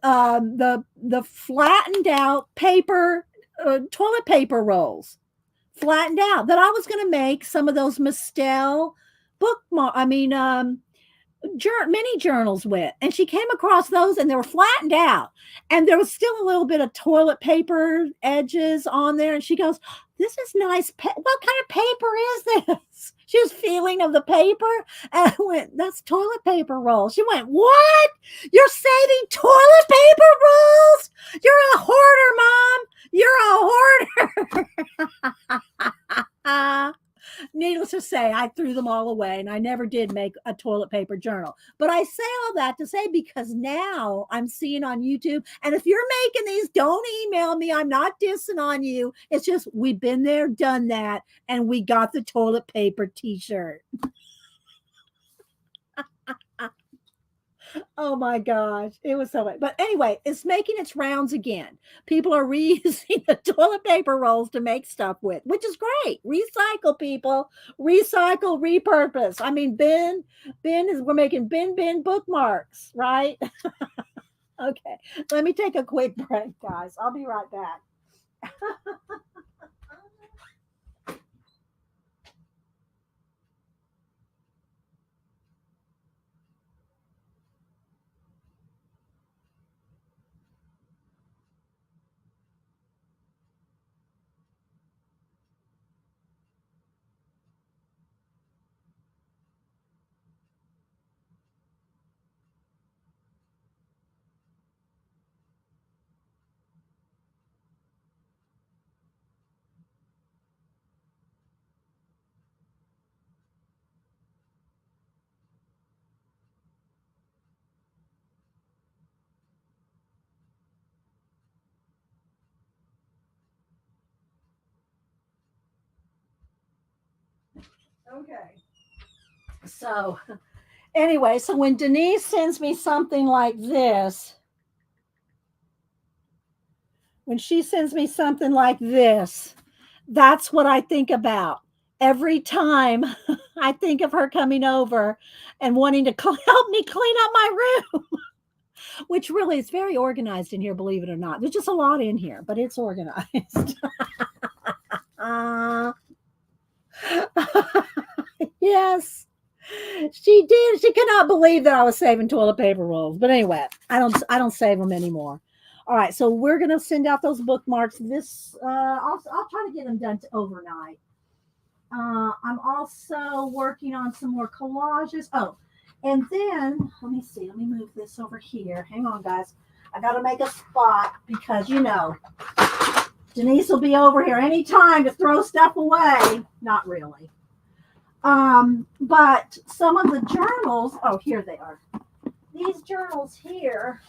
the flattened out paper, toilet paper rolls, flattened out, that I was going to make some of those Mistel bookmark. Mini journals with, and she came across those and they were flattened out, and there was still a little bit of toilet paper edges on there, and she goes, this is nice. What kind of paper is this? She was feeling of the paper, and I went, that's toilet paper rolls. She went, what? You're saving toilet paper rolls? You're a hoarder, Mom. You're a hoarder. Needless to say, I threw them all away, and I never did make a toilet paper journal. But I say all that to say, because now I'm seeing on YouTube, and if you're making these, don't email me. I'm not dissing on you. It's just we've been there, done that, and we got the toilet paper t-shirt. Oh my gosh, it was so much. But anyway, it's making its rounds again. People are reusing the toilet paper rolls to make stuff with, which is great. Recycle, people. Recycle, repurpose. I mean, we're making bin bookmarks, right? Okay, let me take a quick break, guys. I'll be right back. Okay. So, anyway, so when Denise sends me something like this, when she sends me something like this, that's what I think about. Every time I think of her coming over and wanting to help me clean up my room, which really is very organized in here, believe it or not. There's just a lot in here, but it's organized. uh, yes, she did. She could not believe that I was saving toilet paper rolls. But anyway, I don't save them anymore. All right, so we're gonna send out those bookmarks. I'll try to get them done overnight. I'm also working on some more collages. Oh, and then let me see. Let me move this over here. Hang on, guys. I got to make a spot because Denise will be over here anytime to throw stuff away. Not really. But some of the journals. Oh, here they are. These journals here.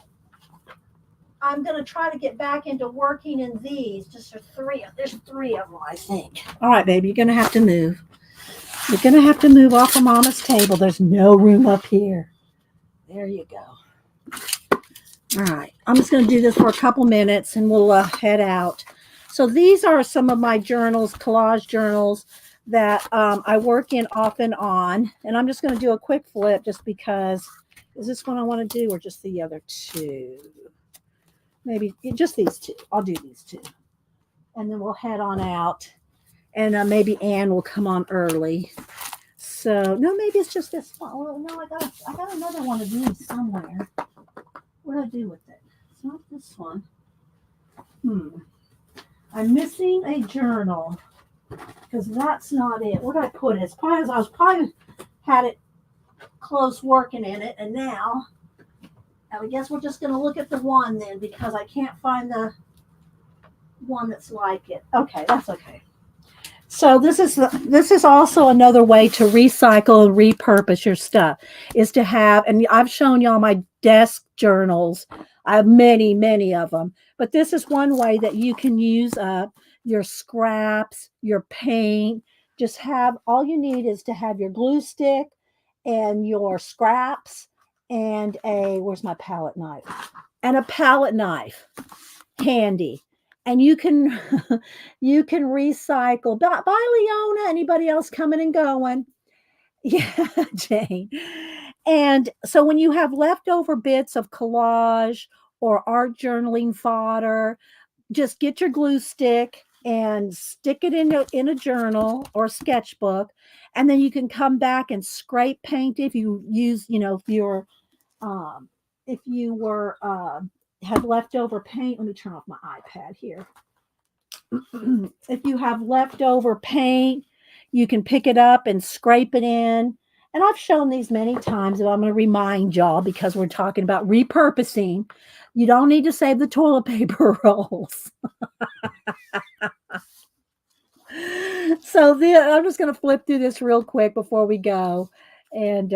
I'm going to try to get back into working in these. There's three of them, I think. All right, baby, you're going to have to move. You're going to have to move off of Mama's table. There's no room up here. There you go. All right, I'm just going to do this for a couple minutes and we'll head out. So these are some of my journals, collage journals that I work in off and on. And I'm just going to do a quick flip just because, is this one I want to do or just the other two? Maybe just these two. I'll do these two. And then we'll head on out. And maybe Anne will come on early. So, no, maybe it's just this one. Well, no, I got another one of these somewhere. What do I do with it? It's not this one. I'm missing a journal because that's not it. Where did I put it? It's probably, I was probably had it close working in it, and now I guess we're just going to look at the one then because I can't find the one that's like it. Okay, that's okay. So this is also another way to recycle and repurpose your stuff is to have, and I've shown y'all my desk journals. I have many of them, but this is one way that you can use up your scraps, your paint. Just have, all you need is to have your glue stick and your scraps and where's my palette knife? And a palette knife handy. And you can you can recycle. Bye, Leona. Anybody else coming and going? Yeah, Jane. And so when you have leftover bits of collage or art journaling fodder, just get your glue stick and stick it in a journal or sketchbook, and then you can come back and scrape paint if you use, if you were had leftover paint. Let me turn off my iPad here. If you have leftover paint, you can pick it up and scrape it in. And I've shown these many times, but I'm going to remind y'all because we're talking about repurposing. You don't need to save the toilet paper rolls. So I'm just going to flip through this real quick before we go. And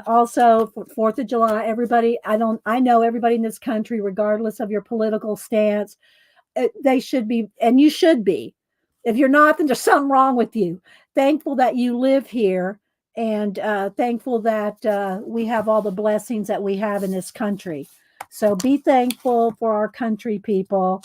also for 4th of July, everybody, I know everybody in this country, regardless of your political stance, they should be, and you should be. If you're not, then there's something wrong with you. Thankful that you live here, and thankful that we have all the blessings that we have in this country. So be thankful for our country, people.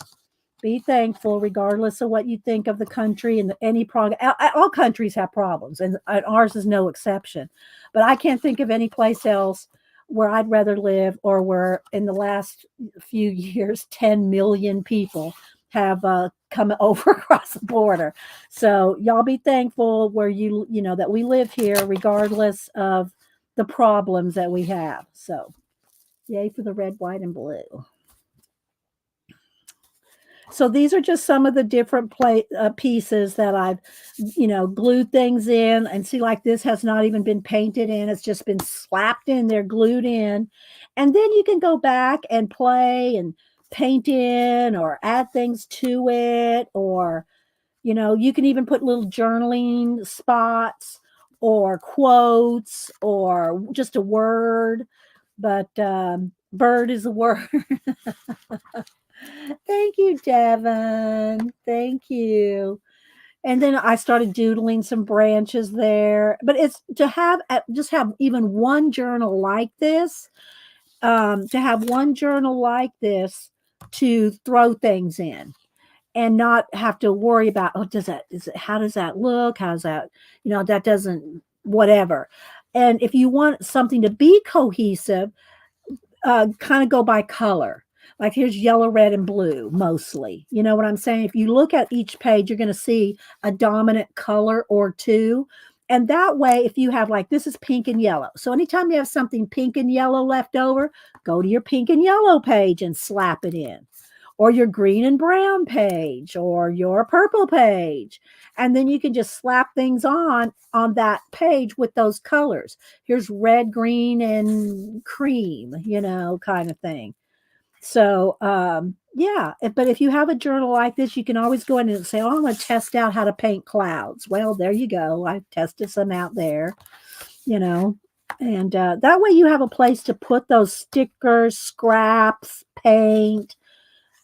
Be thankful, regardless of what you think of the country and any problem. All countries have problems, and ours is no exception. But I can't think of any place else where I'd rather live, or where in the last few years, 10 million people have come over across the border. So y'all be thankful where you know that we live here, regardless of the problems that we have. So yay for the red, white, and blue. So these are just some of the different pieces that I've, glued things in. And see, like this has not even been painted in. It's just been slapped in there, glued in. And then you can go back and play and paint in or add things to it. Or, you can even put little journaling spots or quotes or just a word. But bird is a word. Thank you, Devin. Thank you. And then I started doodling some branches there. But it's to have just have even one journal like this, to have one journal like this to throw things in and not have to worry about, how does that look? How's that, that doesn't, whatever. And if you want something to be cohesive, kind of go by color. Like here's yellow, red, and blue mostly. You know what I'm saying? If you look at each page, you're going to see a dominant color or two. And that way, if you have like, this is pink and yellow. So anytime you have something pink and yellow left over, go to your pink and yellow page and slap it in. Or your green and brown page, or your purple page. And then you can just slap things on that page with those colors. Here's red, green, and cream, kind of thing. So, yeah, but if you have a journal like this, you can always go in and say, oh, I'm going to test out how to paint clouds. Well, there you go. I've tested some out there, and that way you have a place to put those stickers, scraps, paint,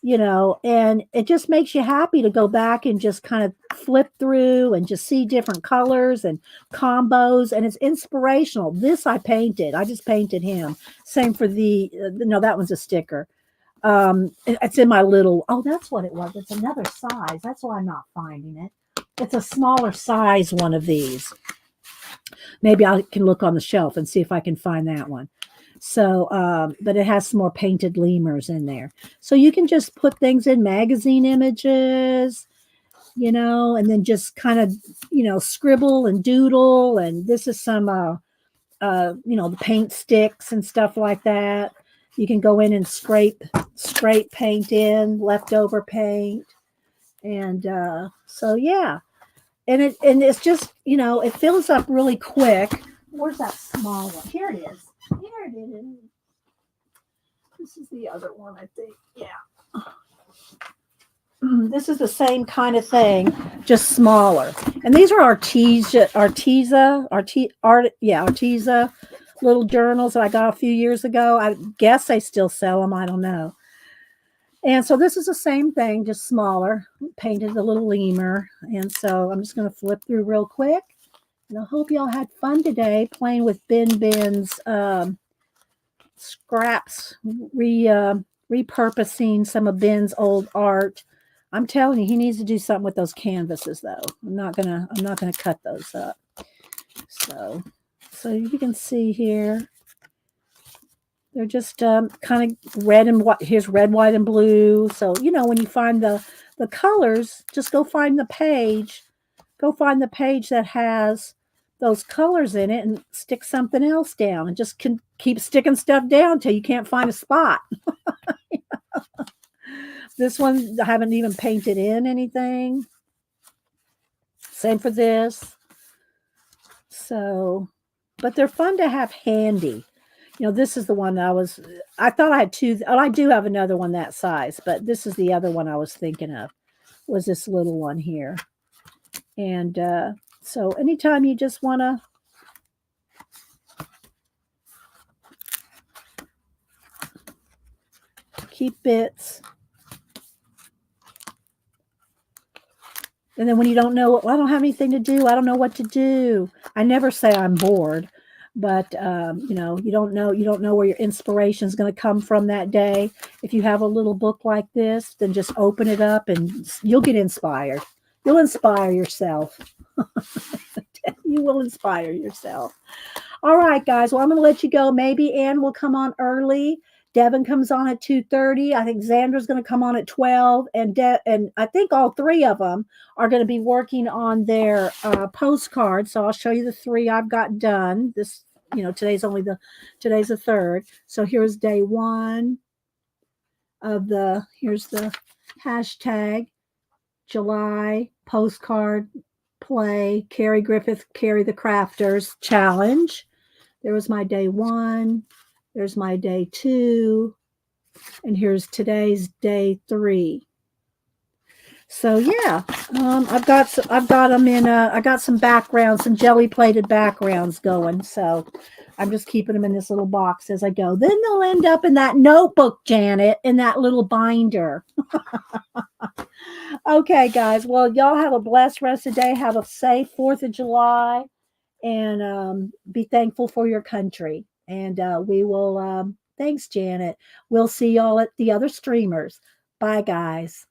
and it just makes you happy to go back and just kind of flip through and just see different colors and combos. And it's inspirational. This I just painted him. Same for no, that one's a sticker. It's in my little, that's what it was. It's another size. That's why I'm not finding it. It's a smaller size one of these. Maybe I can look on the shelf and see if I can find that one. So, but it has some more painted lemurs in there. So you can just put things in magazine images, and then just kind of, scribble and doodle. And this is some, the paint sticks and stuff like that. You can go in and scrape paint in, leftover paint. And so, yeah. And it's just, it fills up really quick. Where's that small one? Here it is. Here it is. This is the other one, I think. Yeah. This is the same kind of thing, just smaller. And these are Arteza little journals that I got a few years ago. I guess they still sell them. I don't know. And so this is the same thing, just smaller, painted a little lemur. And so I'm just going to flip through real quick. And I hope y'all had fun today playing with Ben's scraps, repurposing some of Ben's old art. I'm telling you, he needs to do something with those canvases, though. I'm not gonna cut those up. So you can see here, they're just kind of red and white. Here's red, white, and blue. So when you find the colors, just go find the page. Go find the page that has those colors in it and stick something else down, and just keep sticking stuff down till you can't find a spot. This one, I haven't even painted in anything. Same for this. So, but they're fun to have handy. This is the one I thought I had two. Oh, I do have another one that size, but this is the other one I was thinking of, was this little one here. And so anytime you just want to keep bits. And then when you don't know, well, I don't have anything to do, I don't know what to do. I never say I'm bored, but you don't know where your inspiration is going to come from that day. If you have a little book like this, then just open it up and you'll get inspired. You'll inspire yourself. You will inspire yourself. All right, guys. Well, I'm going to let you go. Maybe Ann will come on early. Devin comes on at 2:30. I think Xander's going to come on at 12. And I think all three of them are going to be working on their postcards. So I'll show you the three I've got done. Today's the third. So here's day one here's the hashtag July postcard play, Carrie Griffith, Carrie the Crafters challenge. There was my day one. There's my day two. And here's today's day three. So yeah, I've got them in. I got some backgrounds, some jelly plated backgrounds going. So I'm just keeping them in this little box as I go. Then they'll end up in that notebook, Janet, in that little binder. Okay, guys. Well, y'all have a blessed rest of the day. Have a safe 4th of July, and be thankful for your country. And we will. Thanks, Janet. We'll see y'all at the other streamers. Bye, guys.